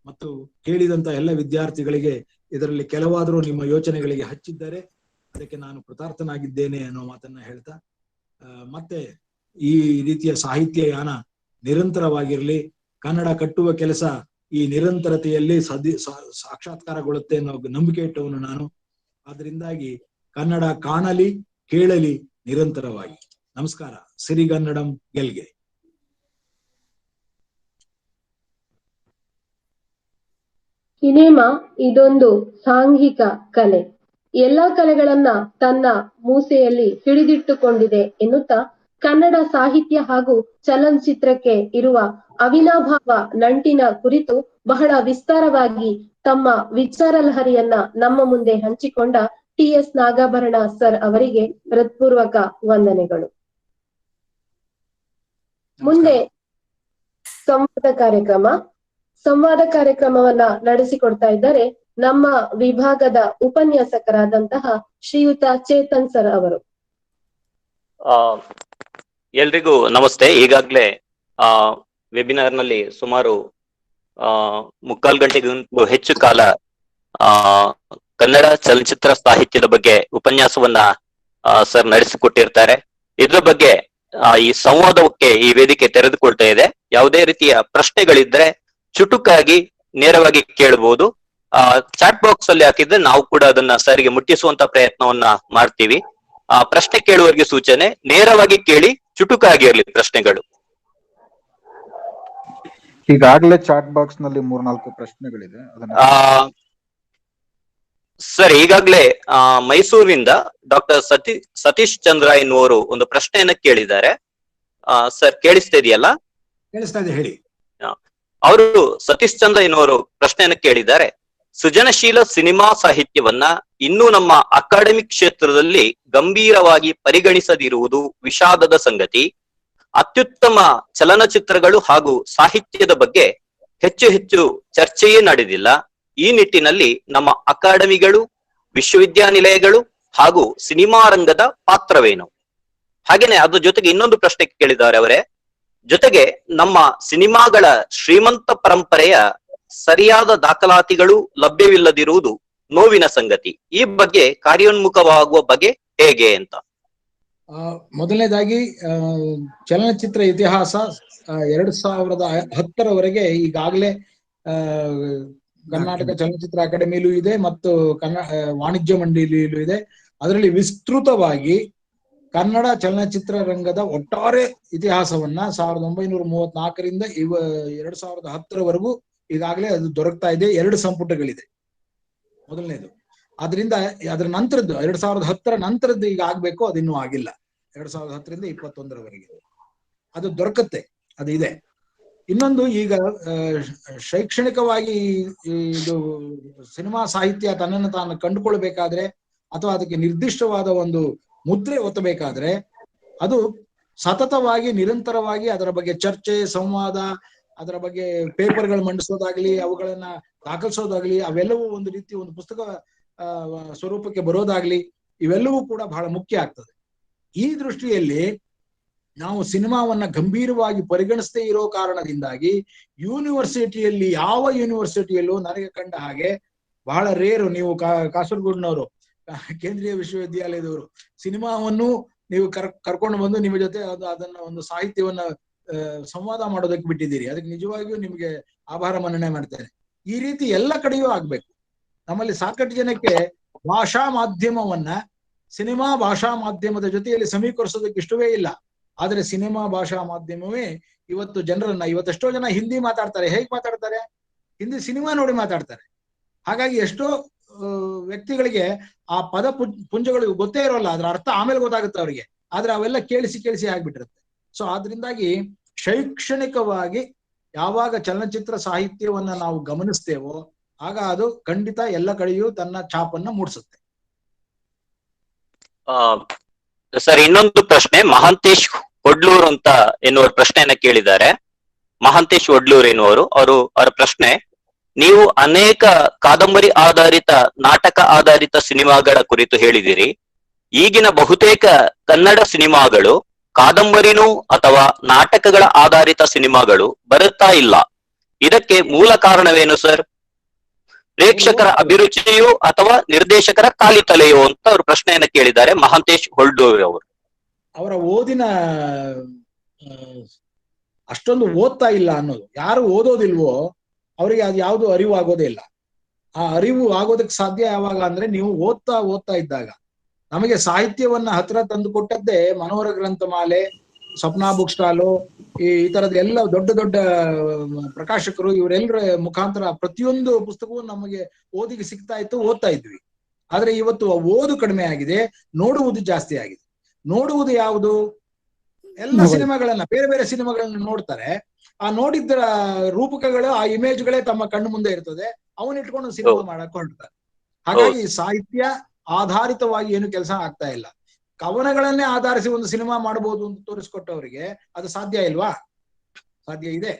ಮತ್ತು ಕೇಳಿದಂತ ಎಲ್ಲ ವಿದ್ಯಾರ್ಥಿಗಳಿಗೆ ಇದರಲ್ಲಿ ಕೆಲವಾದರೂ ನಿಮ್ಮ ಯೋಚನೆಗಳಿಗೆ ಹಚ್ಚಿದ್ದಾರೆ, ಅದಕ್ಕೆ ನಾನು ಕೃತಾರ್ಥನಾಗಿದ್ದೇನೆ ಅನ್ನೋ ಮಾತನ್ನ ಹೇಳ್ತಾ, ಮತ್ತೆ ಈ ರೀತಿಯ ಸಾಹಿತ್ಯ ಯಾನ ನಿರಂತರವಾಗಿರ್ಲಿ, ಕನ್ನಡ ಕಟ್ಟುವ ಕೆಲಸ ಈ ನಿರಂತರತೆಯಲ್ಲಿ ಸಾಕ್ಷಾತ್ಕಾರಗೊಳ್ಳುತ್ತೆ ಅನ್ನೋ ನಂಬಿಕೆ ಇಟ್ಟವನು ನಾನು. ಆದ್ರಿಂದಾಗಿ ಕನ್ನಡ ಕಾಣಲಿ ಕೇಳಲಿ ನಿರಂತರವಾಗಿ. ನಮಸ್ಕಾರ. ಸಿರಿಗನ್ನಡಂ ಗೆಲ್ಗೆ. ಸಿನಿಮಾ ಇದೊಂದು ಸಾಂಘಿಕ ಕಲೆ, ಎಲ್ಲಾ ಕಲೆಗಳನ್ನ ತನ್ನ ಮೂಸೆಯಲ್ಲಿ ಹಿಡಿದಿಟ್ಟುಕೊಂಡಿದೆ ಎನ್ನುತ್ತಾ ಕನ್ನಡ ಸಾಹಿತ್ಯ ಹಾಗೂ ಚಲನಚಿತ್ರಕ್ಕೆ ಇರುವ ಅವಿನಾಭಾವ ನಂಟಿನ ಕುರಿತು ಬಹಳ ವಿಸ್ತಾರವಾಗಿ ತಮ್ಮ ವಿಚಾರ ಲಹರಿಯನ್ನ ನಮ್ಮ ಮುಂದೆ ಹಂಚಿಕೊಂಡ ಟಿ.ಎಸ್. ನಾಗಾಭರಣ ಸರ್ ಅವರಿಗೆ ಹೃತ್ಪೂರ್ವಕ ವಂದನೆಗಳು. ಮುಂದೆ ಸಂವಾದ ಕಾರ್ಯಕ್ರಮವನ್ನ ನಡೆಸಿಕೊಡ್ತಾ ಇದ್ದಾರೆ ನಮ್ಮ ವಿಭಾಗದ ಉಪನ್ಯಾಸಕರಾದಂತಹ ಶ್ರೀಯುತ ಚೇತನ್ ಸರ್ ಅವರು. ಎಲ್ರಿಗೂ ನಮಸ್ತೆ. ಈಗಾಗ್ಲೇ ವೆಬಿನಾರ್ ನಲ್ಲಿ ಸುಮಾರು 3/4 ಗಂಟೆಗೂ ಹೆಚ್ಚು ಕಾಲ ಕನ್ನಡ ಚಲನಚಿತ್ರ ಸಾಹಿತ್ಯದ ಬಗ್ಗೆ ಉಪನ್ಯಾಸವನ್ನ ಸರ್ ನಡೆಸಿಕೊಟ್ಟಿರ್ತಾರೆ. ಇದ್ರ ಬಗ್ಗೆ ಈ ಸಂವಾದಕ್ಕೆ ಈ ವೇದಿಕೆ ತೆರೆದುಕೊಳ್ತಾ ಇದೆ. ಯಾವುದೇ ರೀತಿಯ ಪ್ರಶ್ನೆಗಳಿದ್ರೆ ಚುಟುಕಾಗಿ ನೇರವಾಗಿ ಕೇಳಬಹುದು. ಚಾಟ್ ಬಾಕ್ಸ್ ಅಲ್ಲಿ ಹಾಕಿದ್ರೆ ನಾವು ಕೂಡ ಅದನ್ನ ಸರಿಗೆ ಮುಟ್ಟಿಸುವಂತ ಪ್ರಯತ್ನವನ್ನ ಮಾಡ್ತೀವಿ. ಪ್ರಶ್ನೆ ಕೇಳುವವರಿಗೆ ಸೂಚನೆ, ನೇರವಾಗಿ ಕೇಳಿ, ಚುಟುಕಾಗಿರ್ಲಿ ಪ್ರಶ್ನೆಗಳು. ಈಗಾಗಲೇ ಚಾಟ್ ಬಾಕ್ಸ್ ನಲ್ಲಿ 3-4 ಪ್ರಶ್ನೆಗಳಿದೆ. ಸರ್, ಈಗಾಗಲೇ ಮೈಸೂರಿನಿಂದ ಡಾಕ್ಟರ್ ಸತೀಶ್ ಚಂದ್ರ ಎನ್ನುವರು ಒಂದು ಪ್ರಶ್ನೆಯನ್ನ ಕೇಳಿದ್ದಾರೆ. ಸರ್, ಕೇಳಿಸ್ತಾ ಇದೆಯಲ್ಲ? ಕೇಳಿಸ್ತಾ ಇದೆ, ಹೇಳಿ. ಅವರು ಸತೀಶ್ ಚಂದ್ರ ಎನ್ನುವರು ಪ್ರಶ್ನೆಯನ್ನ ಕೇಳಿದ್ದಾರೆ. ಸೃಜನಶೀಲ ಸಿನಿಮಾ ಸಾಹಿತ್ಯವನ್ನ ಇನ್ನೂ ನಮ್ಮ ಅಕಾಡೆಮಿಕ್ ಕ್ಷೇತ್ರದಲ್ಲಿ ಗಂಭೀರವಾಗಿ ಪರಿಗಣಿಸದಿರುವುದು ವಿಷಾದದ ಸಂಗತಿ. ಅತ್ಯುತ್ತಮ ಚಲನಚಿತ್ರಗಳು ಹಾಗೂ ಸಾಹಿತ್ಯದ ಬಗ್ಗೆ ಹೆಚ್ಚು ಹೆಚ್ಚು ಚರ್ಚೆಯೇ ನಡೆದಿಲ್ಲ. ಈ ನಿಟ್ಟಿನಲ್ಲಿ ನಮ್ಮ ಅಕಾಡೆಮಿಗಳು, ವಿಶ್ವವಿದ್ಯಾನಿಲಯಗಳು ಹಾಗೂ ಸಿನಿಮಾ ರಂಗದ ಪಾತ್ರವೇನು? ಹಾಗೇನೆ ಅದ್ರ ಜೊತೆಗೆ ಇನ್ನೊಂದು ಪ್ರಶ್ನೆ ಕೇಳಿದ್ದಾರೆ ಅವರೇ, ಜೊತೆಗೆ ನಮ್ಮ ಸಿನಿಮಾಗಳ ಶ್ರೀಮಂತ ಪರಂಪರೆಯ ಸರಿಯಾದ ದಾಖಲಾತಿಗಳು ಲಭ್ಯವಿಲ್ಲದಿರುವುದು ನೋವಿನ ಸಂಗತಿ. ಈ ಬಗ್ಗೆ ಕಾರ್ಯೋನ್ಮುಖವಾಗುವ ಬಗೆ ಹೇಗೆ ಅಂತ. ಮೊದಲನೇದಾಗಿ ಚಲನಚಿತ್ರ ಇತಿಹಾಸ 2010ರವರೆಗೆ ಈಗಾಗಲೇ ಕರ್ನಾಟಕ ಚಲನಚಿತ್ರ ಅಕಾಡೆಮಿಲೂ ಇದೆ ಮತ್ತು ವಾಣಿಜ್ಯ ಮಂಡಳಿಯಲ್ಲೂ ಇದೆ. ಅದರಲ್ಲಿ ವಿಸ್ತೃತವಾಗಿ ಕನ್ನಡ ಚಲನಚಿತ್ರ ರಂಗದ ಒಟ್ಟಾರೆ ಇತಿಹಾಸವನ್ನ 1934ರಿಂದ 2010ರವರೆಗೂ ಈಗಾಗಲೇ ಅದು ದೊರಕ್ತಾ ಇದೆ. 2 ಸಂಪುಟಗಳಿದೆ ಮೊದಲನೇದು. ಅದರಿಂದ ಅದರ ನಂತರದ್ದು 2010ರ ನಂತರದ್ದು ಈಗ ಆಗ್ಬೇಕು, ಅದಿನ್ನೂ ಆಗಿಲ್ಲ. 2010ರಿಂದ 2021ರವರೆಗೆ ಅದು ದೊರಕತ್ತೆ, ಅದು ಇದೆ. ಇನ್ನೊಂದು, ಈಗ ಶೈಕ್ಷಣಿಕವಾಗಿ ಇದು ಸಿನಿಮಾ ಸಾಹಿತ್ಯ ತನ್ನನ್ನು ತಾನು ಕಂಡುಕೊಳ್ಬೇಕಾದ್ರೆ ಅಥವಾ ಅದಕ್ಕೆ ನಿರ್ದಿಷ್ಟವಾದ ಒಂದು ಮುದ್ರೆ ಒತ್ತಬೇಕಾದ್ರೆ ಅದು ಸತತವಾಗಿ ನಿರಂತರವಾಗಿ ಅದರ ಬಗ್ಗೆ ಚರ್ಚೆ, ಸಂವಾದ, ಅದರ ಬಗ್ಗೆ ಪೇಪರ್ಗಳು ಮಂಡಿಸೋದಾಗ್ಲಿ, ಅವುಗಳನ್ನ ದಾಖಲಿಸೋದಾಗ್ಲಿ, ಅವೆಲ್ಲವೂ ಒಂದು ರೀತಿ ಒಂದು ಪುಸ್ತಕ ಸ್ವರೂಪಕ್ಕೆ ಬರೋದಾಗ್ಲಿ, ಇವೆಲ್ಲವೂ ಕೂಡ ಬಹಳ ಮುಖ್ಯ ಆಗ್ತದೆ. ಈ ದೃಷ್ಟಿಯಲ್ಲಿ ನಾವು ಸಿನಿಮಾವನ್ನ ಗಂಭೀರವಾಗಿ ಪರಿಗಣಿಸದೇ ಇರೋ ಕಾರಣದಿಂದಾಗಿ ಯೂನಿವರ್ಸಿಟಿಯಲ್ಲಿ, ಯಾವ ಯೂನಿವರ್ಸಿಟಿಯಲ್ಲೂ ನನಗೆ ಕಂಡ ಹಾಗೆ ಬಹಳ ರೇರು, ನೀವು ಕಾಸರಗೋಡಿನವರು, ಕೇಂದ್ರೀಯ ವಿಶ್ವವಿದ್ಯಾಲಯದವರು, ಸಿನಿಮಾವನ್ನು ನೀವು ಕರ್ಕೊಂಡು ಬಂದು ನಿಮ್ಮ ಜೊತೆ ಅದನ್ನ ಒಂದು ಸಾಹಿತ್ಯವನ್ನ ಸಂವಾದ ಮಾಡೋದಕ್ಕೆ ಬಿಟ್ಟಿದ್ದೀರಿ. ಅದಕ್ಕೆ ನಿಜವಾಗಿಯೂ ನಿಮ್ಗೆ ಆಭಾರ ಮನ್ನಣೆ ಮಾಡ್ತೇನೆ. ಈ ರೀತಿ ಎಲ್ಲ ಕಡೆಯೂ ಆಗ್ಬೇಕು. ನಮ್ಮಲ್ಲಿ ಸಾಕಷ್ಟು ಜನಕ್ಕೆ ಭಾಷಾ ಮಾಧ್ಯಮವನ್ನ ಸಿನಿಮಾ ಭಾಷಾ ಮಾಧ್ಯಮದ ಜೊತೆಯಲ್ಲಿ ಸಮೀಕರಿಸೋದಕ್ಕೆ ಇಷ್ಟವೇ ಇಲ್ಲ. ಆದ್ರೆ ಸಿನಿಮಾ ಭಾಷಾ ಮಾಧ್ಯಮವೇ ಇವತ್ತು ಜನರನ್ನ, ಇವತ್ತೆಷ್ಟೋ ಜನ ಹಿಂದಿ ಮಾತಾಡ್ತಾರೆ. ಹೇಗೆ ಮಾತಾಡ್ತಾರೆ? ಹಿಂದಿ ಸಿನಿಮಾ ನೋಡಿ ಮಾತಾಡ್ತಾರೆ. ಹಾಗಾಗಿ ಎಷ್ಟೋ ವ್ಯಕ್ತಿಗಳಿಗೆ ಆ ಪದ ಪುಂಜಗಳು ಗೊತ್ತೇ ಇರೋಲ್ಲ, ಅದ್ರ ಅರ್ಥ ಆಮೇಲೆ ಗೊತ್ತಾಗುತ್ತೆ ಅವರಿಗೆ. ಆದ್ರೆ ಅವೆಲ್ಲ ಕೇಳಿಸಿ ಆಗ್ಬಿಟ್ಟಿರುತ್ತೆ. ಸೊ ಆದ್ರಿಂದಾಗಿ ಶೈಕ್ಷಣಿಕವಾಗಿ ಯಾವಾಗ ಚಲನಚಿತ್ರ ಸಾಹಿತ್ಯವನ್ನ ನಾವು ಗಮನಿಸ್ತೇವೋ ಆಗ ಅದು ಖಂಡಿತ ಎಲ್ಲ ಕಡೆಯೂ ತನ್ನ ಛಾಪನ್ನ ಮೂಡಿಸುತ್ತೆ. ಸರ್, ಇನ್ನೊಂದು ಪ್ರಶ್ನೆ ಮಹಾಂತೇಶ್ ಒಡ್ಲೂರ್ ಅಂತ ಎನ್ನುವ ಪ್ರಶ್ನೆಯನ್ನ ಕೇಳಿದ್ದಾರೆ. ಮಹಾಂತೇಶ್ ಒಡ್ಲೂರ್ ಎನ್ನುವರು ಅವರ ಪ್ರಶ್ನೆ, ನೀವು ಅನೇಕ ಕಾದಂಬರಿ ಆಧಾರಿತ, ನಾಟಕ ಆಧಾರಿತ ಸಿನಿಮಾಗಳ ಕುರಿತು ಹೇಳಿದಿರಿ. ಈಗಿನ ಬಹುತೇಕ ಕನ್ನಡ ಸಿನಿಮಾಗಳು ಕಾದಂಬರಿನೂ ಅಥವಾ ನಾಟಕಗಳ ಆಧಾರಿತ ಸಿನಿಮಾಗಳು ಬರುತ್ತಾ ಇಲ್ಲ. ಇದಕ್ಕೆ ಮೂಲ ಕಾರಣವೇನು ಸರ್? ಪ್ರೇಕ್ಷಕರ ಅಭಿರುಚಿಯೋ ಅಥವಾ ನಿರ್ದೇಶಕರ ಕಾಲಿತಲೆಯೋ ಅಂತ ಅವರು ಪ್ರಶ್ನೆಯನ್ನ ಕೇಳಿದ್ದಾರೆ. ಮಹಾಂತೇಶ್ ಹೊಳ್ದೂರ್ ಅವರು. ಅವರ ಓದಿನ ಅಷ್ಟೊಂದು ಓದ್ತಾ ಇಲ್ಲ ಅನ್ನೋದು. ಯಾರು ಓದೋದಿಲ್ವೋ ಅವರಿಗೆ ಅದು ಯಾವುದು ಅರಿವು ಆಗೋದೇ ಇಲ್ಲ. ಆ ಅರಿವು ಆಗೋದಕ್ಕೆ ಸಾಧ್ಯ ಯಾವಾಗ ಅಂದ್ರೆ ನೀವು ಓದ್ತಾ ಇದ್ದಾಗ. ನಮಗೆ ಸಾಹಿತ್ಯವನ್ನ ಹತ್ರ ತಂದು ಕೊಟ್ಟದ್ದೇ ಮನೋಹರ ಗ್ರಂಥಮಾಲೆ, ಸ್ವಪ್ನ ಬುಕ್ ಸ್ಟಾಲು, ಈ ತರದ ಎಲ್ಲ ದೊಡ್ಡ ದೊಡ್ಡ ಪ್ರಕಾಶಕರು, ಇವರೆಲ್ಲರ ಮುಖಾಂತರ ಪ್ರತಿಯೊಂದು ಪುಸ್ತಕವೂ ನಮಗೆ ಓದಿಗೆ ಸಿಗ್ತಾ ಇತ್ತು, ಓದ್ತಾ ಇದ್ವಿ. ಆದ್ರೆ ಇವತ್ತು ಓದು ಕಡಿಮೆ ಆಗಿದೆ, ನೋಡುವುದು ಜಾಸ್ತಿ ಆಗಿದೆ. ನೋಡುವುದು ಯಾವುದು? ಎಲ್ಲ ಸಿನಿಮಾಗಳನ್ನ, ಬೇರೆ ಬೇರೆ ಸಿನಿಮಾಗಳನ್ನ ನೋಡ್ತಾರೆ. ಆ ನೋಡಿದ್ದ ರೂಪಕಗಳು, ಆ ಇಮೇಜ್ಗಳೇ ತಮ್ಮ ಕಣ್ಣು ಮುಂದೆ ಇರ್ತದೆ. ಅವನ್ನ ಇಟ್ಕೊಂಡು ಸಿನಿಮಾ ಮಾಡಕ್ ಹೊರಡ್ತಾರೆ. ಹಾಗಾಗಿ ಸಾಹಿತ್ಯ ಆಧಾರಿತವಾಗಿ ಏನು ಕೆಲಸ ಆಗ್ತಾ ಇಲ್ಲ. ಕವನಗಳನ್ನೇ ಆಧರಿಸಿ ಒಂದು ಸಿನಿಮಾ ಮಾಡಬಹುದು ಅಂತ ತೋರಿಸ್ಕೊಟ್ಟವರಿಗೆ ಅದು ಸಾಧ್ಯ ಇಲ್ವಾ? ಸಾಧ್ಯ ಇದೆ.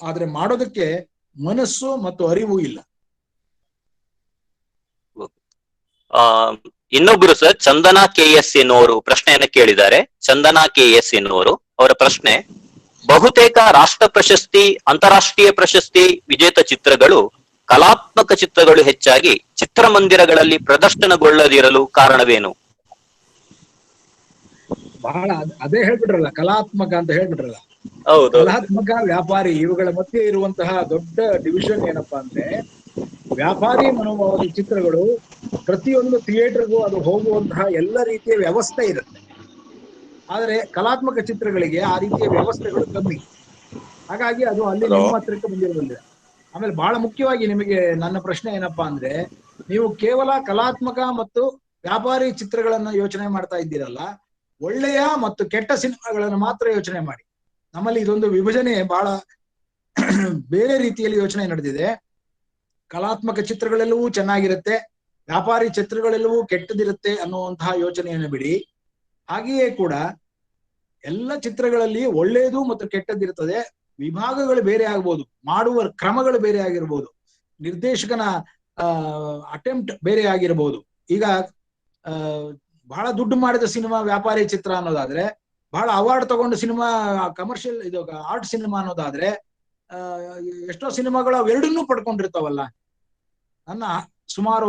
ಆದ್ರೆ ಮಾಡೋದಕ್ಕೆ ಮನಸ್ಸು ಮತ್ತು ಅರಿವು ಇಲ್ಲ. ಇನ್ನೊಬ್ರು ಸರ್, ಚಂದನಾ KS ಎನ್ನುವರು ಪ್ರಶ್ನೆಯನ್ನ ಕೇಳಿದ್ದಾರೆ. ಚಂದನಾ KS ಎನ್ನುವರು ಅವರ ಪ್ರಶ್ನೆ, ಬಹುತೇಕ ರಾಷ್ಟ್ರ ಪ್ರಶಸ್ತಿ, ಅಂತಾರಾಷ್ಟ್ರೀಯ ಪ್ರಶಸ್ತಿ ವಿಜೇತ ಚಿತ್ರಗಳು ಕಲಾತ್ಮಕ ಚಿತ್ರಗಳು ಹೆಚ್ಚಾಗಿ ಚಿತ್ರಮಂದಿರಗಳಲ್ಲಿ ಪ್ರದರ್ಶನಗೊಳ್ಳದಿರಲು ಕಾರಣವೇನು? ಬಹಳ ಅದೇ ಹೇಳ್ಬಿಟ್ರಲ್ಲ, ಕಲಾತ್ಮಕ ಅಂತ ಹೇಳ್ಬಿಟ್ರಲ್ಲ. ಹೌದು. ಕಲಾತ್ಮಕ, ವ್ಯಾಪಾರಿ, ಇವುಗಳ ಮಧ್ಯೆ ಇರುವಂತಹ ದೊಡ್ಡ ಡಿವಿಷನ್ ಏನಪ್ಪಾ ಅಂದ್ರೆ, ವ್ಯಾಪಾರಿ ಮನೋಭಾವದ ಚಿತ್ರಗಳು ಪ್ರತಿಯೊಂದು ಥಿಯೇಟರ್ಗೂ ಅದು ಹೋಗುವಂತಹ ಎಲ್ಲ ರೀತಿಯ ವ್ಯವಸ್ಥೆ ಇರುತ್ತೆ. ಆದ್ರೆ ಕಲಾತ್ಮಕ ಚಿತ್ರಗಳಿಗೆ ಆ ರೀತಿಯ ವ್ಯವಸ್ಥೆಗಳು ಕಮ್ಮಿ. ಹಾಗಾಗಿ ಅದು ಅಲ್ಲಿ ನಿಮ್ಮ ಹತ್ರಕ್ಕೆ ಬಂದಿರೋದಿಲ್ಲ. ಆಮೇಲೆ ಬಹಳ ಮುಖ್ಯವಾಗಿ ನಿಮಗೆ ನನ್ನ ಪ್ರಶ್ನೆ ಏನಪ್ಪಾ ಅಂದ್ರೆ, ನೀವು ಕೇವಲ ಕಲಾತ್ಮಕ ಮತ್ತು ವ್ಯಾಪಾರಿ ಚಿತ್ರಗಳನ್ನ ಯೋಚನೆ ಮಾಡ್ತಾ ಇದ್ದೀರಲ್ಲ, ಒಳ್ಳೆಯ ಮತ್ತು ಕೆಟ್ಟ ಸಿನಿಮಾಗಳನ್ನು ಮಾತ್ರ ಯೋಚನೆ ಮಾಡಿ. ನಮ್ಮಲ್ಲಿ ಇದೊಂದು ವಿಭಜನೆ ಬಹಳ ಬೇರೆ ರೀತಿಯಲ್ಲಿ ಯೋಚನೆ ನಡೆದಿದೆ. ಕಲಾತ್ಮಕ ಚಿತ್ರಗಳೆಲ್ಲವೂ ಚೆನ್ನಾಗಿರುತ್ತೆ, ವ್ಯಾಪಾರಿ ಚಿತ್ರಗಳೆಲ್ಲವೂ ಕೆಟ್ಟದಿರುತ್ತೆ ಅನ್ನುವಂತಹ ಯೋಚನೆಯನ್ನು ಬಿಡಿ. ಹಾಗೆಯೇ ಕೂಡ ಎಲ್ಲ ಚಿತ್ರಗಳಲ್ಲಿ ಒಳ್ಳೆಯದು ಮತ್ತು ಕೆಟ್ಟದ್ದಿರ್ತದೆ, ವಿಭಾಗಗಳು ಬೇರೆ ಆಗ್ಬೋದು, ಮಾಡುವ ಕ್ರಮಗಳು ಬೇರೆ ಆಗಿರ್ಬೋದು, ನಿರ್ದೇಶಕನ ಅಟೆಂಪ್ಟ್ ಬೇರೆ ಆಗಿರ್ಬೋದು. ಈಗ ಬಹಳ ದುಡ್ಡು ಮಾಡಿದ ಸಿನಿಮಾ ವ್ಯಾಪಾರಿ ಚಿತ್ರ ಅನ್ನೋದಾದ್ರೆ, ಬಹಳ ಅವಾರ್ಡ್ ತಗೊಂಡು ಸಿನಿಮಾ ಕಮರ್ಷಿಯಲ್ ಇದು ಆರ್ಟ್ ಸಿನಿಮಾ ಅನ್ನೋದಾದ್ರೆ ಎಷ್ಟೋ ಸಿನಿಮಾಗಳು ಅವೆರಡನ್ನೂ ಪಡ್ಕೊಂಡಿರ್ತಾವಲ್ಲ. ನನ್ನ ಸುಮಾರು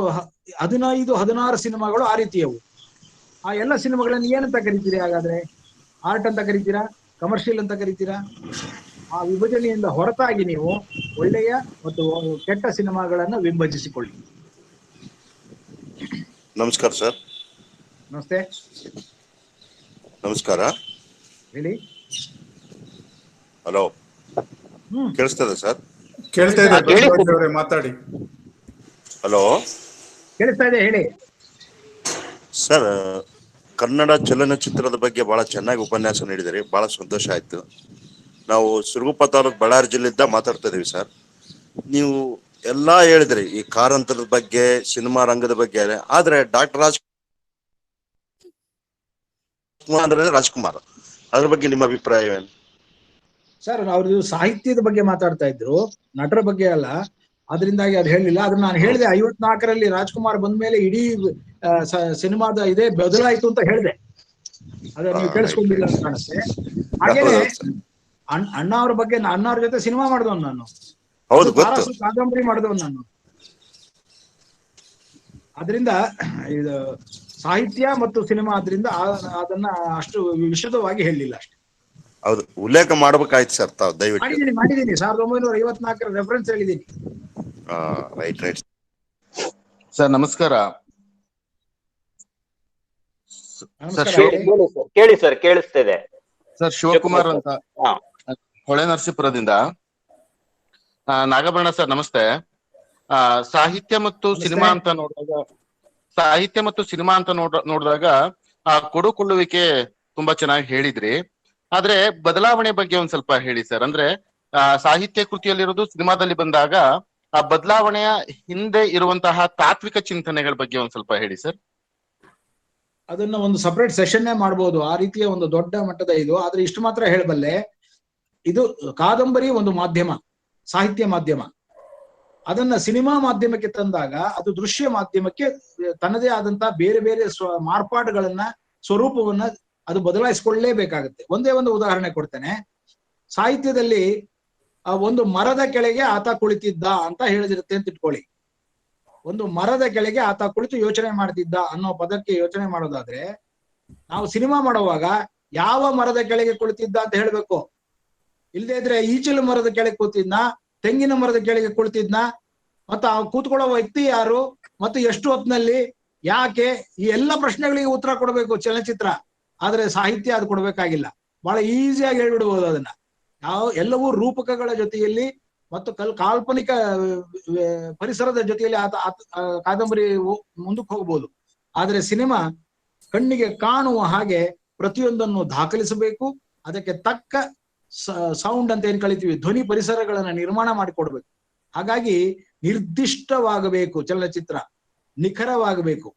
15-16 ಸಿನಿಮಾಗಳು ಆ ರೀತಿಯವು. ಆ ಎಲ್ಲ ಸಿನಿಮಾಗಳನ್ನ ಏನಂತ ಕರಿತೀರಿ ಹಾಗಾದ್ರೆ? ಆರ್ಟ್ ಅಂತ ಕರಿತೀರಾ, ಕಮರ್ಷಿಯಲ್ ಅಂತ ಕರಿತೀರಾ? ಆ ವಿಭಜನೆಯಿಂದ ಹೊರತಾಗಿ ನೀವು ಒಳ್ಳೆಯ ಮತ್ತು ಕೆಟ್ಟ ಸಿನಿಮಾಗಳನ್ನ ವಿಭಜಿಸಿಕೊಳ್ಳಿ. ನಮಸ್ಕಾರ ಸರ್. ನಮಸ್ತೆ. ನಮಸ್ಕಾರ. ಹೇಳಿ. ಹಲೋ, ಕೇಳಿಸ್ತದೆ ಸರ್? ಕೇಳ್ತಾ ಇದೆ, ಮಾತಾಡಿ. ಹಲೋ, ಕೇಳಿಸ್ತಾ ಇದೆ, ಹೇಳಿ ಸರ್. ಕನ್ನಡ ಚಲನಚಿತ್ರದ ಬಗ್ಗೆ ಬಹಳ ಚೆನ್ನಾಗಿ ಉಪನ್ಯಾಸ ನೀಡಿದಿರಿ, ಬಹಳ ಸಂತೋಷ ಆಯ್ತು. ನಾವು ಸಿರುಗುಪ್ಪ ತಾಲೂಕು ಬಳ್ಳಾರಿ ಜಿಲ್ಲೆಯಿಂದ ಮಾತಾಡ್ತಾ ಇದೀವಿ ಸರ್. ನೀವು ಎಲ್ಲಾ ಹೇಳಿದ್ರಿ, ಈ ಕಾರಂತರದ ಬಗ್ಗೆ, ಸಿನಿಮಾ ರಂಗದ ಬಗ್ಗೆ. ಆದ್ರೆ ಡಾಕ್ಟರ್ ರಾಜ್ಕುಮಾರ್ ಅದ್ರ ಬಗ್ಗೆ ನಿಮ್ಮ ಅಭಿಪ್ರಾಯ ಏನು ಸರ್? ಅವ್ರದ್ದು ಸಾಹಿತ್ಯದ ಬಗ್ಗೆ ಮಾತಾಡ್ತಾ ಇದ್ರು, ನಟರ ಬಗ್ಗೆ ಅಲ್ಲ. ಅದರಿಂದಾಗಿ ಅದು ಹೇಳಿಲ್ಲ. ಅದನ್ನ ನಾನು ಹೇಳಿದೆ 54ರಲ್ಲಿ ರಾಜ್ಕುಮಾರ್ ಬಂದ್ಮೇಲೆ ಇಡೀ ಸಿನಿಮಾದ ಇದೇ ಬದಲಾಯಿತು ಅಂತ ಹೇಳಿದೆ. ಅದ ನೀವು ಕೇಳಿಸ್ಕೊಂಡಿಲ್ಲ ಅಂತ ಕಾಣುತ್ತೆ. ಹಾಗೇನೆ ಅಣ್ಣ ಅವ್ರ ಬಗ್ಗೆ, ಅಣ್ಣ ಅವ್ರ ಜೊತೆ ಸಿನಿಮಾ ಮಾಡಿದವನು ನಾನು. ಹೌದು, ಕಾದಂಬರಿ ಮಾಡಿದವನು ನಾನು. ಅದರಿಂದ ಇದು ಸಾಹಿತ್ಯ ಮತ್ತು ಸಿನಿಮಾ, ಆದ್ರಿಂದ ಅದನ್ನ ಅಷ್ಟು ವಿಶದವಾಗಿ ಹೇಳಲಿಲ್ಲ ಅಷ್ಟೇ. ಹೌದು, ಉಲ್ಲೇಖ ಮಾಡ್ಬೇಕಾಯ್ತು ಸರ್ ತಾವು ದಯವಿಟ್ಟು. ಮಾಡಿದ್ದೀನಿ 1954 ರೆಫರೆನ್ಸ್ ಹೇಳಿದ್ದೀನಿ. ರೈಟ್ ಸರ್ ನಮಸ್ಕಾರ. ಕೇಳಿ ಸರ್, ಕೇಳಿಸ್ತಿದೆ. ಸರ್ ಶಿವಕುಮಾರ್ ಅಂತ, ಹೊಳೆ ನರಸೀಪುರದಿಂದ. ನಾಗಭರಣ ಸರ್ ನಮಸ್ತೆ. ಸಾಹಿತ್ಯ ಮತ್ತು ಸಿನಿಮಾ ಅಂತ ನೋಡಿದಾಗ ಕೊಡುಕೊಳ್ಳುವಿಕೆ ತುಂಬಾ ಚೆನ್ನಾಗಿ ಹೇಳಿದ್ರಿ. ಆದ್ರೆ ಬದಲಾವಣೆ ಬಗ್ಗೆ ಒಂದ್ ಸ್ವಲ್ಪ ಹೇಳಿ ಸರ್. ಅಂದ್ರೆ ಸಾಹಿತ್ಯ ಕೃತಿಯಲ್ಲಿರೋದು ಸಿನಿಮಾದಲ್ಲಿ ಬಂದಾಗ ಆ ಬದಲಾವಣೆಯ ಹಿಂದೆ ಇರುವಂತಹ ತಾತ್ವಿಕ ಚಿಂತನೆಗಳ ಬಗ್ಗೆ ಒಂದ್ ಸ್ವಲ್ಪ ಹೇಳಿ ಸರ್. ಅದನ್ನ ಒಂದು ಸಪರೇಟ್ ಸೆಷನ್ನೇ ಮಾಡ್ಬೋದು, ಆ ರೀತಿಯ ಒಂದು ದೊಡ್ಡ ಮಟ್ಟದ ಇದು. ಆದ್ರೆ ಇಷ್ಟು ಮಾತ್ರ ಹೇಳಬಲ್ಲೆ, ಇದು ಕಾದಂಬರಿ ಒಂದು ಮಾಧ್ಯಮ, ಸಾಹಿತ್ಯ ಮಾಧ್ಯಮ. ಅದನ್ನ ಸಿನಿಮಾ ಮಾಧ್ಯಮಕ್ಕೆ ತಂದಾಗ ಅದು ದೃಶ್ಯ ಮಾಧ್ಯಮಕ್ಕೆ ತನ್ನದೇ ಆದಂತಹ ಬೇರೆ ಬೇರೆ ಮಾರ್ಪಾಡುಗಳನ್ನ, ಸ್ವರೂಪವನ್ನ ಅದು ಬದಲಾಯಿಸಿಕೊಳ್ಳಲೇಬೇಕಾಗುತ್ತೆ. ಒಂದೇ ಒಂದು ಉದಾಹರಣೆ ಕೊಡ್ತೇನೆ. ಸಾಹಿತ್ಯದಲ್ಲಿ ಒಂದು ಮರದ ಕೆಳಗೆ ಆತ ಕುಳಿತಿದ್ದ ಅಂತ ಹೇಳಿದಿರುತ್ತೆ ಅಂತ ಇಟ್ಕೊಳ್ಳಿ. ಒಂದು ಮರದ ಕೆಳಗೆ ಆತ ಕುಳಿತು ಯೋಚನೆ ಮಾಡ್ತಿದ್ದ ಅನ್ನೋ ಪದಕ್ಕೆ ಯೋಚನೆ ಮಾಡೋದಾದ್ರೆ, ನಾವು ಸಿನಿಮಾ ಮಾಡುವಾಗ ಯಾವ ಮರದ ಕೆಳಗೆ ಕುಳಿತಿದ್ದ ಅಂತ ಹೇಳ್ಬೇಕು. ಇಲ್ಲದೇ ಇದ್ರೆ ಈಚಲು ಮರದ ಕೆಳಗೆ ಕೂತಿದ್ನ, ತೆಂಗಿನ ಮರದ ಕೆಳಗೆ ಕುಳಿತಿದ್ನ, ಮತ್ತು ಆ ಕೂತ್ಕೊಳ್ಳೋ ವ್ಯಕ್ತಿ ಯಾರು, ಮತ್ತು ಎಷ್ಟು ಹೊತ್ತಿನಲ್ಲಿ, ಯಾಕೆ, ಈ ಎಲ್ಲ ಪ್ರಶ್ನೆಗಳಿಗೆ ಉತ್ತರ ಕೊಡ್ಬೇಕು ಚಲನಚಿತ್ರ. ಆದ್ರೆ ಸಾಹಿತ್ಯ ಅದು ಕೊಡ್ಬೇಕಾಗಿಲ್ಲ, ಬಹಳ ಈಸಿಯಾಗಿ ಹೇಳ್ಬಿಡ್ಬೋದು ಅದನ್ನ. ಎಲ್ಲವೂ ರೂಪಕಗಳ ಜೊತೆಯಲ್ಲಿ ಮತ್ತು ಕಾಲ್ಪನಿಕ ಪರಿಸರದ ಜೊತೆಯಲ್ಲಿ ಕಾದಂಬರಿ ಮುಂದಕ್ಕೆ ಹೋಗ್ಬೋದು. ಆದ್ರೆ ಸಿನಿಮಾ ಕಣ್ಣಿಗೆ ಕಾಣುವ ಹಾಗೆ ಪ್ರತಿಯೊಂದನ್ನು ದಾಖಲಿಸಬೇಕು. ಅದಕ್ಕೆ ತಕ್ಕ ಸೌಂಡ್ ಅಂತ ಏನ್ ಕಳಿತೀವಿ, ಧ್ವನಿ ಪರಿಸರಗಳನ್ನ ನಿರ್ಮಾಣ ಮಾಡಿಕೊಡ್ಬೇಕು. ಹಾಗಾಗಿ ನಿರ್ದಿಷ್ಟವಾಗಬೇಕು ಚಲನಚಿತ್ರ, ನಿಖರವಾಗಬೇಕು.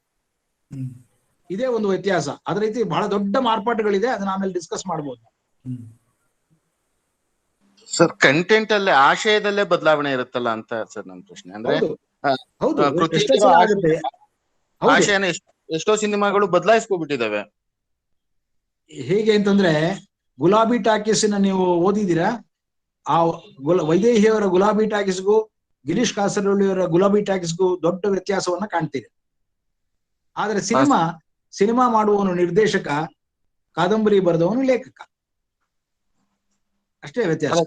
ಇದೇ ಒಂದು ವ್ಯತ್ಯಾಸ. ಅದೇ ರೀತಿ ಬಹಳ ದೊಡ್ಡ ಮಾರ್ಪಾಟುಗಳಿದೆ, ಅದನ್ನ ಆಮೇಲೆ ಡಿಸ್ಕಸ್ ಮಾಡ್ಬೋದು. ಸರ್ ಕಂಟೆಂಟ್ ಅಲ್ಲೇ, ಆಶಯದಲ್ಲೇ ಬದಲಾವಣೆ ಇರುತ್ತಲ್ಲ ಅಂತ ಸರ್ ನನ್ನ ಪ್ರಶ್ನೆ. ಅಂದ್ರೆ ಆಶಯನ ಎಷ್ಟೋ ಸಿನಿಮಾಗಳು ಬದಲಾಯಿಸ್ಕೊಬಿಟ್ಟಿದಾವೆ. ಹೇಗೆ ಅಂತಂದ್ರೆ, ಗುಲಾಬಿ ಟಾಕೀಸ್ನ ನೀವು ಓದಿದ್ದೀರಾ? ಆ ವೈದೇಹಿಯವರ ಗುಲಾಬಿ ಟಾಕೀಸ್ಗೂ ಗಿರೀಶ್ ಕಾಸರವಳ್ಳಿಯವರ ಗುಲಾಬಿ ಟಾಕೀಸ್ಗೂ ದೊಡ್ಡ ವ್ಯತ್ಯಾಸವನ್ನ ಕಾಣ್ತೀರಿ. ಆದ್ರೆ ಸಿನಿಮಾ ಮಾಡುವವನು ನಿರ್ದೇಶಕ, ಕಾದಂಬರಿ ಬರೆದವನು ಲೇಖಕ, ಅಷ್ಟೇ ವ್ಯತ್ಯಾಸ.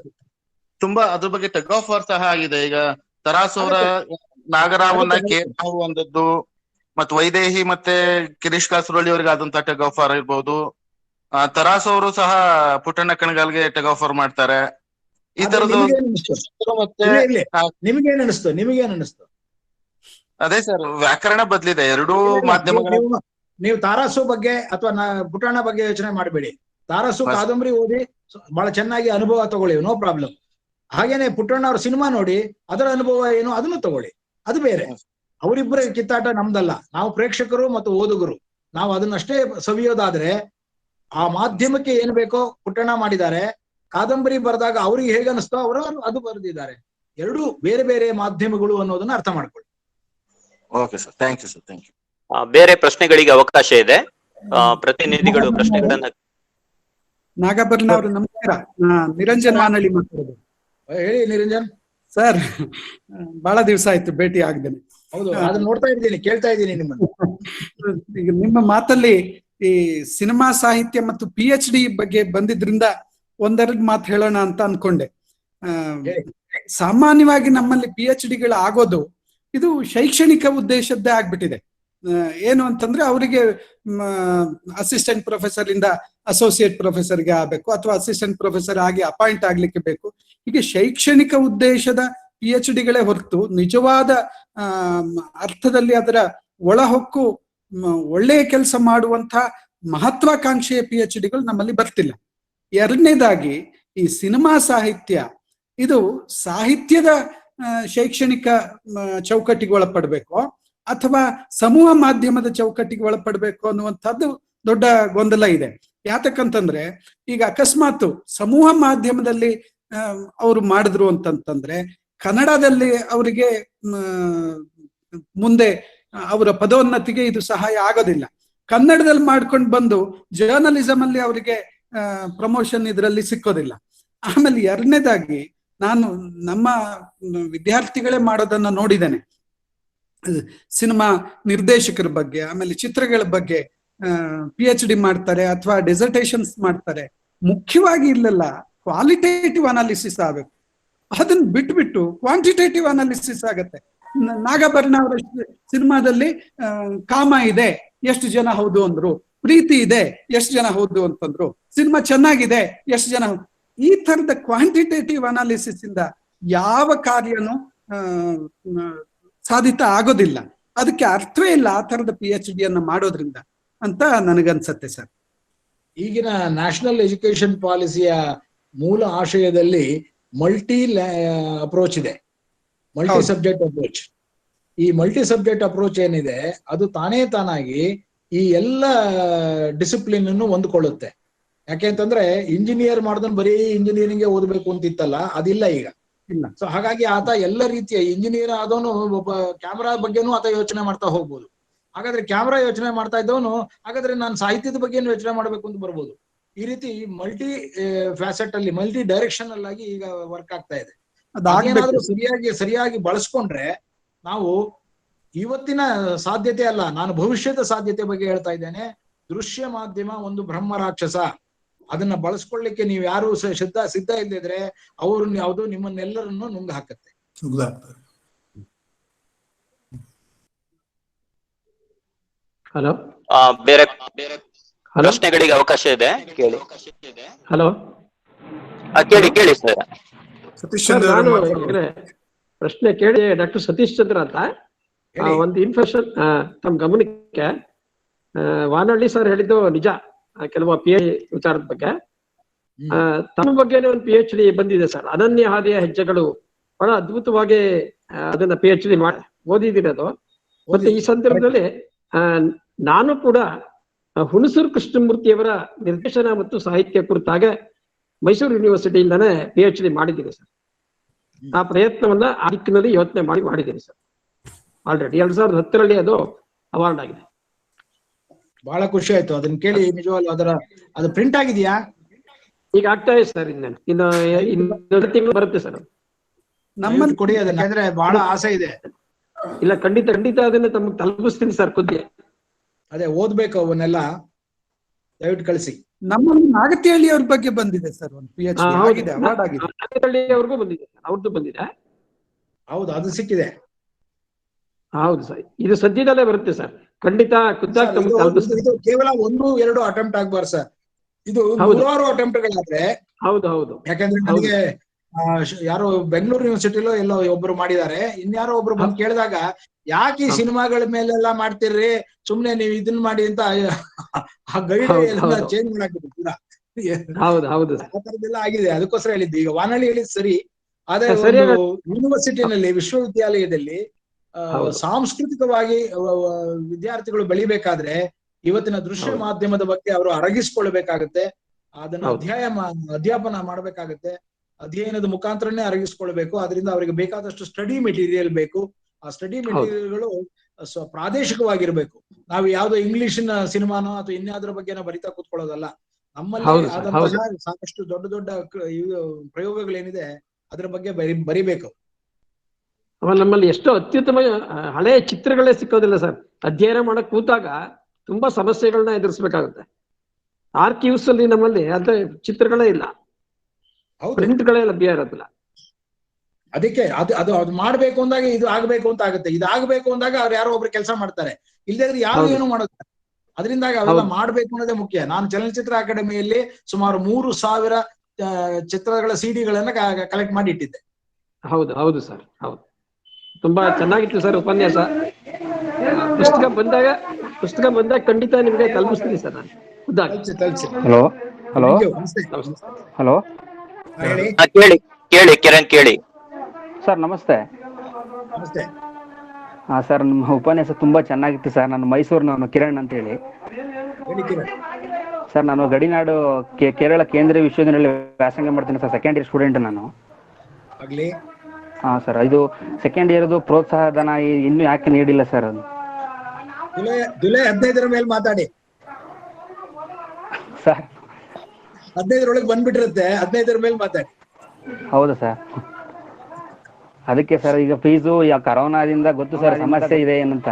ತುಂಬಾ ಅದ್ರ ಬಗ್ಗೆ ಟಗ್ ಆಫ್ ವಾರ್ ಸಹ ಆಗಿದೆ. ಈಗ ತರಾಸು ಅವರ ನಾಗರಾವನ್ನ ನಾವು ಒಂದದ್ದು, ಮತ್ತು ವೈದೇಹಿ ಮತ್ತೆ ಗಿರೀಶ್ ಕಾಸರವಳ್ಳಿ ಅವರಿಗೆ ಆದಂತ ಟಗ್ ಆಫ್ ವಾರ್ ಇರ್ಬೋದು. ತರಾಸು ಅವರು ಸಹ ಪುಟ್ಟಣ್ಣ ಕಣಗಾಲ್ಗೆ ಟಗ್ ಆಫ್ ವಾರ್ ಮಾಡ್ತಾರೆ. ಈ ತರದ್ದು ನಿಮಗೇನ್ ಅನಿಸ್ತು? ಅದೇ ಸರ್, ವ್ಯಾಕರಣ ಬದಲಿದೆ ಎರಡೂ ಮಾಧ್ಯಮಗಳ. ನೀವು ತಾರಾಸು ಬಗ್ಗೆ ಅಥವಾ ಪುಟ್ಟಣ್ಣ ಬಗ್ಗೆ ಯೋಚನೆ ಮಾಡಬೇಡಿ. ತಾರಾಸು ಕಾದಂಬರಿ ಓದಿ ಬಹಳ ಚೆನ್ನಾಗಿ ಅನುಭವ ತಗೊಳ್ಳಿ, ನೋ ಪ್ರಾಬ್ಲಮ್. ಹಾಗೇನೆ ಪುಟ್ಟಣ್ಣ ಅವ್ರ ಸಿನಿಮಾ ನೋಡಿ ಅದರ ಅನುಭವ ಏನು ಅದನ್ನು ತಗೊಳ್ಳಿ, ಅದು ಬೇರೆ. ಅವರಿಬ್ಬರ ಕಿತ್ತಾಟ ನಮ್ದಲ್ಲ. ನಾವು ಪ್ರೇಕ್ಷಕರು ಮತ್ತು ಓದುಗರು, ನಾವು ಅದನ್ನಷ್ಟೇ ಸವಿಯೋದಾದ್ರೆ, ಆ ಮಾಧ್ಯಮಕ್ಕೆ ಏನ್ ಬೇಕೋ ಪುಟ್ಟಣ್ಣ ಮಾಡಿದ್ದಾರೆ, ಕಾದಂಬರಿ ಬರೆದಾಗ ಅವ್ರಿಗೆ ಹೇಗೆ ಅನಿಸ್ತೋ ಅವರು ಅದು ಬರೆದಿದ್ದಾರೆ. ಎರಡೂ ಬೇರೆ ಬೇರೆ ಮಾಧ್ಯಮಗಳು ಅನ್ನೋದನ್ನ ಅರ್ಥ ಮಾಡ್ಕೊಳ್ಳಿ. Okay sir, thank you sir, thank you. ಬೇರೆ ಪ್ರಶ್ನೆಗಳಿಗೆ ಅವಕಾಶ ಇದೆ. ಪ್ರತಿನಿಧಿಗಳು ಪ್ರಶ್ನೆಗಳನ್ನ ನಾಗಾಭರಣ ಅವರು ನಮಸ್ಕಾರ. ನಿರಂಜನ್ ವಾನಳ್ಳಿ ಮಾತಾಡೋದು. ಹೇಳಿ ನಿರಂಜನ್. ಸರ್, ಬಹಳ ದಿವಸ ಆಯ್ತು ಭೇಟಿ ಆಗದೇನೆ. ಹೌದು, ಅದನ್ನ ನೋಡ್ತಾ ಇದ್ದೀನಿ, ಕೇಳ್ತಾ ಇದ್ದೀನಿ ನಿಮ್ಮನ್ನು. ಈಗ ನಿಮ್ಮ ಮಾತಲ್ಲಿ ಈ ಸಿನಿಮಾ ಸಾಹಿತ್ಯ ಮತ್ತು PhD ಬಗ್ಗೆ ಬಂದಿದ್ರಿಂದ ಒಂದೆರಡು ಮಾತು ಹೇಳೋಣ ಅಂತ ಅನ್ಕೊಂಡೆ. ಸಾಮಾನ್ಯವಾಗಿ ನಮ್ಮಲ್ಲಿ PhDಗಳು ಆಗೋದು ಇದು ಶೈಕ್ಷಣಿಕ ಉದ್ದೇಶದ್ದೇ ಆಗ್ಬಿಟ್ಟಿದೆ. ಏನು ಅಂತಂದ್ರೆ ಅವರಿಗೆ ಅಸಿಸ್ಟೆಂಟ್ ಪ್ರೊಫೆಸರ್ ಇಂದ ಅಸೋಸಿಯೇಟ್ ಪ್ರೊಫೆಸರ್ಗೆ ಆಗ್ಬೇಕು, ಅಥವಾ ಅಸಿಸ್ಟೆಂಟ್ ಪ್ರೊಫೆಸರ್ ಆಗಿ ಅಪಾಯಿಂಟ್ ಆಗ್ಲಿಕ್ಕೆ ಬೇಕು. ಹೀಗೆ ಶೈಕ್ಷಣಿಕ ಉದ್ದೇಶದ PhDಗಳೇ ಹೊರತು ನಿಜವಾದ ಅರ್ಥದಲ್ಲಿ ಅದರ ಒಳಹೊಕ್ಕು ಒಳ್ಳೆಯ ಕೆಲಸ ಮಾಡುವಂತ ಮಹತ್ವಾಕಾಂಕ್ಷೆಯ PhDಗಳು ನಮ್ಮಲ್ಲಿ ಬರ್ತಿಲ್ಲ. ಎರಡನೇದಾಗಿ ಈ ಸಿನಿಮಾ ಸಾಹಿತ್ಯ ಇದು ಸಾಹಿತ್ಯದ ಶೈಕ್ಷಣಿಕ ಚೌಕಟ್ಟಿಗೆ ಒಳಪಡ್ಬೇಕು ಅಥವಾ ಸಮೂಹ ಮಾಧ್ಯಮದ ಚೌಕಟ್ಟಿಗೆ ಒಳಪಡ್ಬೇಕು ಅನ್ನುವಂಥದ್ದು ದೊಡ್ಡ ಗೊಂದಲ ಇದೆ. ಯಾತಕ್ಕಂತಂದ್ರೆ ಈಗ ಅಕಸ್ಮಾತ್ ಸಮೂಹ ಮಾಧ್ಯಮದಲ್ಲಿ ಅವರು ಮಾಡಿದ್ರು ಅಂತಂತಂದ್ರೆ ಕನ್ನಡದಲ್ಲಿ ಅವರಿಗೆ ಮುಂದೆ ಅವರ ಪದೋನ್ನತಿಗೆ ಇದು ಸಹಾಯ ಆಗೋದಿಲ್ಲ. ಕನ್ನಡದಲ್ಲಿ ಮಾಡ್ಕೊಂಡು ಬಂದು ಜರ್ನಲಿಸಮ್ ಅಲ್ಲಿ ಅವರಿಗೆ ಪ್ರಮೋಷನ್ ಇದರಲ್ಲಿ ಸಿಕ್ಕೋದಿಲ್ಲ. ಆಮೇಲೆ ಎರಡನೇದಾಗಿ ನಾನು ನಮ್ಮ ವಿದ್ಯಾರ್ಥಿಗಳೇ ಮಾಡೋದನ್ನ ನೋಡಿದ್ದೇನೆ. ಸಿನಿಮಾ ನಿರ್ದೇಶಕರ ಬಗ್ಗೆ, ಆಮೇಲೆ ಚಿತ್ರಗಳ ಬಗ್ಗೆ PhD ಮಾಡ್ತಾರೆ ಅಥವಾ ಡಿಸರ್ಟೇಷನ್ಸ್ ಮಾಡ್ತಾರೆ. ಮುಖ್ಯವಾಗಿ ಇಲ್ಲೆಲ್ಲ ಕ್ವಾಲಿಟೇಟಿವ್ ಅನಾಲಿಸಿಸ್ ಆಗಬೇಕು. ಅದನ್ನ ಬಿಟ್ಬಿಟ್ಟು ಕ್ವಾಂಟಿಟೇಟಿವ್ ಅನಾಲಿಸಿಸ್ ಆಗತ್ತೆ. ನಾಗಾಭರಣ ಅವರ ಸಿನಿಮಾದಲ್ಲಿ ಕಾಮ ಇದೆ, ಎಷ್ಟು ಜನ ಹೌದು ಅಂದ್ರು. ಪ್ರೀತಿ ಇದೆ, ಎಷ್ಟು ಜನ ಹೌದು ಅಂತಂದ್ರು. ಸಿನಿಮಾ ಚೆನ್ನಾಗಿದೆ, ಎಷ್ಟು ಜನ. ಈ ತರದ ಕ್ವಾಂಟಿಟೇಟಿವ್ ಅನಾಲಿಸಿಸ್ ಇಂದ ಯಾವ ಕಾರ್ಯನೂ ಸಾಧಿತ ಆಗೋದಿಲ್ಲ. ಅದಕ್ಕೆ ಅರ್ಥವೇ ಇಲ್ಲ ಆ ತರದ PhD ಅನ್ನ ಮಾಡೋದ್ರಿಂದ ಅಂತ ನನಗನ್ಸತ್ತೆ ಸರ್. ಈಗಿನ ನ್ಯಾಷನಲ್ ಎಜುಕೇಶನ್ ಪಾಲಿಸಿಯ ಮೂಲ ಆಶಯದಲ್ಲಿ ಮಲ್ಟಿ ಅಪ್ರೋಚ್ ಇದೆ, ಮಲ್ಟಿ ಸಬ್ಜೆಕ್ಟ್ ಅಪ್ರೋಚ್. ಈ ಮಲ್ಟಿ ಸಬ್ಜೆಕ್ಟ್ ಅಪ್ರೋಚ್ ಏನಿದೆ ಅದು ತಾನಾಗಿ ಈ ಎಲ್ಲ ಡಿಸಿಪ್ಲಿನ್ ಅನ್ನು ಹೊಂದ್ಕೊಳ್ಳುತ್ತೆ. ಯಾಕೆ ಅಂತಂದ್ರೆ ಇಂಜಿನಿಯರ್ ಮಾಡಿದನ್ ಬರೀ ಇಂಜಿನಿಯರಿಂಗ್ ಓದ್ಬೇಕು ಅಂತಿತ್ತಲ್ಲ, ಅದಿಲ್ಲ ಈಗ. ಇಲ್ಲ. ಸೊ ಹಾಗಾಗಿ ಆತ ಎಲ್ಲ ರೀತಿಯ ಇಂಜಿನಿಯರ್ ಆದವನು ಒಬ್ಬ ಕ್ಯಾಮ್ರಾ ಬಗ್ಗೆನೂ ಆತ ಯೋಚನೆ ಮಾಡ್ತಾ ಹೋಗ್ಬೋದು. ಹಾಗಾದ್ರೆ ಕ್ಯಾಮ್ರಾ ಯೋಚನೆ ಮಾಡ್ತಾ ಇದ್ದವನು ಹಾಗಾದ್ರೆ ನಾನು ಸಾಹಿತ್ಯದ ಬಗ್ಗೆ ಯೋಚನೆ ಮಾಡ್ಬೇಕು ಅಂತ ಬರ್ಬೋದು. ಈ ರೀತಿ ಮಲ್ಟಿ ಫ್ಯಾಸೆಟ್ ಅಲ್ಲಿ, ಮಲ್ಟಿ ಡೈರೆಕ್ಷನ್ ಅಲ್ಲಾಗಿ ಈಗ ವರ್ಕ್ ಆಗ್ತಾ ಇದೆ. ಅದೇನಾದ್ರೂ ಸರಿಯಾಗಿ ಬಳಸ್ಕೊಂಡ್ರೆ ನಾವು ಇವತ್ತಿನ ಸಾಧ್ಯತೆ ಅಲ್ಲ, ನಾನು ಭವಿಷ್ಯದ ಸಾಧ್ಯತೆ ಬಗ್ಗೆ ಹೇಳ್ತಾ ಇದ್ದೇನೆ. ದೃಶ್ಯ ಮಾಧ್ಯಮ ಒಂದು ಬ್ರಹ್ಮ ರಾಕ್ಷಸ. ಅದನ್ನ ಬಳಸ್ಕೊಳ್ಳಿಕ್ಕೆ ನೀವು ಯಾರು ಸಿದ್ಧ ಇಲ್ಲದಿದ್ರೆ ಅವ್ರನ್ನ ಯಾವುದು ನಿಮ್ಮನ್ನೆಲ್ಲರನ್ನು ನುಂಗ ಹಾಕತ್ತೆ. ಹಲೋ, ಬೇರೆ ಪ್ರಶ್ನೆಗಳಿಗೆ ಅವಕಾಶ ಇದೆ, ಕೇಳಿ. ಹಲೋ, ಕೇಳಿ ಸರ್. ಸತೀಶ್ ಸರ್, ಚಂದ್ರ ನಾನು ಮಾತಾಡಿ. ಪ್ರಶ್ನೆ ಕೇಳಿ. ಡಾಕ್ಟರ್ ಸತೀಶ್ ಚಂದ್ರ ಅಂತ ಒಂದು ಇನ್ಫಾರ್ಮೇಶನ್ ತಮ್ಮ ಗಮನಕ್ಕೆ. ವಾನಳ್ಳಿ ಸರ್ ಹೇಳಿದ್ದು ನಿಜ, ಕೆಲವು PhD ವಿಚಾರದ ಬಗ್ಗೆ. ತಮ್ಮ ಬಗ್ಗೆನೇ ಒಂದು PhD ಬಂದಿದೆ ಸರ್, ಅನನ್ಯ ಹಾದಿಯ ಹೆಜ್ಜೆಗಳು. ಬಹಳ ಅದ್ಭುತವಾಗಿ ಅದನ್ನ PhD ಓದಿದ್ದೀನಿ ಅದು. ಮತ್ತೆ ಈ ಸಂದರ್ಭದಲ್ಲಿ ನಾನು ಕೂಡ ಹುಣಸೂರು ಕೃಷ್ಣಮೂರ್ತಿಯವರ ನಿರ್ದೇಶನ ಮತ್ತು ಸಾಹಿತ್ಯ ಕುರಿತಾಗೆ ಮೈಸೂರು ಯೂನಿವರ್ಸಿಟಿಯಿಂದಾನೇ PhD ಮಾಡಿದ್ದೀನಿ ಸರ್. ಆ ಪ್ರಯತ್ನವನ್ನ ಆ ದಿಕ್ಕಿನಲ್ಲಿ ಯೋಚನೆ ಮಾಡಿದ್ದೀನಿ ಸರ್. ಆಲ್ರೆಡಿ 2010ರಲ್ಲಿ ಅದು ಅವಾರ್ಡ್ ಆಗಿದೆ. ಬಹಳ ಖುಷಿ ಆಯ್ತು ಅದನ್ನ ಕೇಳಿ. ನಿಜವಾಗ್ಲೂ ಅದು ಪ್ರಿಂಟ್ ಆಗಿದೆಯಾ? ಈಗ ಆಗ್ತಾ ಇದೆ ಸರ್. ಇನ್ನೊಂದು ತಿಂಗಳು ಬರುತ್ತೆ ಸರ್. ನಮ್ಮಲ್ಲಿ ಕೊಡಿ ಅದನ್ನ, ಯಾಕಂದ್ರೆ ಬಹಳ ಆಸೆ ಇದೆ. ಇಲ್ಲ, ಖಂಡಿತ ಅದನ್ನ ತಮಗೆ ತಲುಪಿಸ್ತೀನಿ ಸರ್ ಖುದ್ದಿ. ಅದೇ ಓದ್ಬೇಕು ಅವನ್ನೆಲ್ಲ, ದಯವಿಟ್ಟು ಕಳಿಸಿ. ನಮ್ಮಲ್ಲಿ ನಾಗತಿಹಳ್ಳಿ ಅವ್ರ ಬಗ್ಗೆ ಬಂದಿದೆ ಸರ್, ಒಂದು PhD ಆಗಿದೆ, ಅವಾರ್ಡ್ ಆಗಿದೆ. ಅವ್ರಿಗೂ ಬಂದಿದೆ, ಅವ್ರದ್ದು ಬಂದಿದೆ. ಹೌದು, ಅದು ಸಿಕ್ಕಿದೆ. ಹೌದು ಸರ್, ಇದು ಸದ್ಯದಲ್ಲೇ ಬರುತ್ತೆ ಸರ್. ಖಂಡಿತ ಖುದ್ದಾಗಿ ತಮಗೆ ತಲುಪಿಸ್ತೀನಿ. ಇದು ಕೇವಲ 1-2 ಅಟೆಂಪ್ಟ್ ಆಗ್ಬಾರ್ದು ಸರ್, ಇದು 100 ಅಟೆಂಪ್ಟ್ಗಳಾದ್ರೆ. ಹೌದು. ಯಾಕಂದ್ರೆ ನನಗೆ ಯಾರೋ ಬೆಂಗಳೂರು ಯೂನಿವರ್ಸಿಟಿಲೋ ಎಲ್ಲೋ ಒಬ್ರು ಮಾಡಿದ್ದಾರೆ. ಇನ್ಯಾರೋ ಒಬ್ರು ಬಂದು ಕೇಳಿದಾಗ ಯಾಕೆ ಈ ಸಿನಿಮಾಗಳ ಮೇಲೆಲ್ಲ ಮಾಡ್ತಿರ್ರಿ, ಸುಮ್ನೆ ನೀವು ಇದನ್ನ ಮಾಡಿ ಅಂತ ಆ ಗೈಡ್ ಎಲ್ಲ ಚೇಂಜ್ ಮಾಡಾಕಿದ್ರು ಕೂಡ. ಹೌದು ಆ ತರದೆಲ್ಲ ಆಗಿದೆ. ಅದಕ್ಕೋಸ್ಕರ ಹೇಳಿದ್ದು. ಈಗ ವಾನಳ್ಳಿ ಹೇಳಿದ್ ಸರಿ, ಆದ್ರೆ ಯೂನಿವರ್ಸಿಟಿನಲ್ಲಿ, ವಿಶ್ವವಿದ್ಯಾಲಯದಲ್ಲಿ ಸಾಂಸ್ಕೃತಿಕವಾಗಿ ವಿದ್ಯಾರ್ಥಿಗಳು ಬೆಳಿಬೇಕಾದ್ರೆ ಇವತ್ತಿನ ದೃಶ್ಯ ಮಾಧ್ಯಮದ ಬಗ್ಗೆ ಅವರು ಅರಗಿಸ್ಕೊಳ್ಬೇಕಾಗತ್ತೆ. ಅದನ್ನ ಹೌದು. ಅಧ್ಯಾಪನ ಮಾಡ್ಬೇಕಾಗತ್ತೆ. ಅಧ್ಯಯನದ ಮುಖಾಂತರನೇ ಅರಗಿಸ್ಕೊಳ್ಬೇಕು. ಅದರಿಂದ ಅವರಿಗೆ ಬೇಕಾದಷ್ಟು ಸ್ಟಡಿ ಮೆಟೀರಿಯಲ್ ಬೇಕು. ಆ ಸ್ಟಡಿ ಮೆಟೀರಿಯಲ್ಗಳು ಪ್ರಾದೇಶಿಕವಾಗಿರ್ಬೇಕು. ನಾವು ಯಾವ್ದೋ ಇಂಗ್ಲಿಷಿನ ಸಿನಿಮಾನೋ ಅಥವಾ ಇನ್ಯಾವುದ್ರ ಬಗ್ಗೆನೋ ಬರಿತಾ ಕೂತ್ಕೊಳ್ಳೋದಲ್ಲ. ನಮ್ಮಲ್ಲಿ ಹೌದು ಸರ್, ಆದಂತಹ ಸಾಕಷ್ಟು ದೊಡ್ಡ ದೊಡ್ಡ ಪ್ರಯೋಗಗಳೇನಿದೆ ಅದ್ರ ಬಗ್ಗೆ ಬರಿಬೇಕು. ಆಮೇಲೆ ನಮ್ಮಲ್ಲಿ ಎಷ್ಟೋ ಅತ್ಯುತ್ತಮ ಹಳೆಯ ಚಿತ್ರಗಳೇ ಸಿಕ್ಕೋದಿಲ್ಲ ಸರ್. ಅಧ್ಯಯನ ಮಾಡಕ್ ಕೂತಾಗ ತುಂಬಾ ಸಮಸ್ಯೆಗಳನ್ನ ಎದುರಿಸ್ಬೇಕಾಗುತ್ತೆ. ಆರ್ಕಿವ್ಸ್ ಅಲ್ಲಿ ನಮ್ಮಲ್ಲಿ ಅಂತ ಚಿತ್ರಗಳೇ ಇಲ್ಲ, ಪ್ರಿಂಟ್ಗಳೇ ಲಭ್ಯ ಇರೋದಿಲ್ಲ. ಅದಕ್ಕೆ ಅದು ಮಾಡ್ಬೇಕು ಅಂದಾಗ ಇದು ಆಗ್ಬೇಕು ಅಂತ ಆಗುತ್ತೆ. ಇದು ಆಗ್ಬೇಕು ಅಂದಾಗ ಅವ್ರು ಯಾರೋ ಒಬ್ರು ಕೆಲಸ ಮಾಡ್ತಾರೆ, ಇಲ್ಲದ್ರೆ ಯಾರು ಏನು ಮಾಡೋದು. ಅದರಿಂದಾಗಿ ಅವೆಲ್ಲ ಮಾಡ್ಬೇಕು ಅನ್ನೋದೇ ಮುಖ್ಯ. ನಾನು ಚಲನಚಿತ್ರ ಅಕಾಡೆಮಿಯಲ್ಲಿ ಸುಮಾರು 3,000 ಚಿತ್ರಗಳ ಸಿಡಿಗಳನ್ನ ಕಲೆಕ್ಟ್ ಮಾಡಿ ಇಟ್ಟಿದ್ದೆ. ಹೌದು ಹೌದು ಸರ್, ಹೌದು. ತುಂಬಾ ಚೆನ್ನಾಗಿತ್ತು ಸರ್ ಉಪನ್ಯಾಸ. ಪುಸ್ತಕ ಬಂದಾಗ ಖಂಡಿತ ನಿಮ್ಗೆ ತಲುಪಿಸ್ತೀನಿ ಸರ್ ನಾನು ಖುದ್ದಾಗಿ. ಹಲೋ ಹಲೋ ಹಲೋ ಕೇಳಿ ಕಿರಣ್ ಕೇಳಿ. ಸರ್ ನಮಸ್ತೆ. ನಮಸ್ತೆ. ಹಾ ಸರ್, ನಿಮ್ಮ ಉಪನ್ಯಾಸ ತುಂಬಾ ಚೆನ್ನಾಗಿತ್ತು ಸರ್. ನಾನು ಮೈಸೂರಿನವನು, ಕಿರಣ್ ಅಂತ ಹೇಳಿ. ಸರ್ ನಾನು ಗಡಿನಾಡು ಕೇರಳ ಕೇಂದ್ರೀಯ ವಿಶ್ವವಿದ್ಯಾಲಯದಲ್ಲಿ ವ್ಯಾಸಂಗ ಮಾಡ್ತೀನಿ ಸರ್. ಸೆಕೆಂಡ್ ಇಯರ್ ಸ್ಟೂಡೆಂಟ್ ನಾನು. ಹಾ ಸರ್, ಇದು ಸೆಕೆಂಡ್ ಇಯರ್ದು ಪ್ರೋತ್ಸಾಹ ಧನ ಇನ್ನು ಯಾಕೆ ನೀಡಿಲ್ಲ ಸರ್? ಅದು ಜುಲೈ 15 ಮೇಲೆ ಮಾತಾಡಿ ಸರ್. 15 ಬಂದ್ಬಿಟ್ಟಿರುತ್ತೆ. 15 ಮೇಲೆ ಮಾತಾಡಿ. ಹೌದಾ ಸರ್? ಅದಕ್ಕೆ ಸರ್ ಈಗ ಫೀಸು ಕರೋನಾದಿಂದ ಗೊತ್ತು ಸರ್, ಸಮಸ್ಯೆ ಇದೆ ಏನಂತ.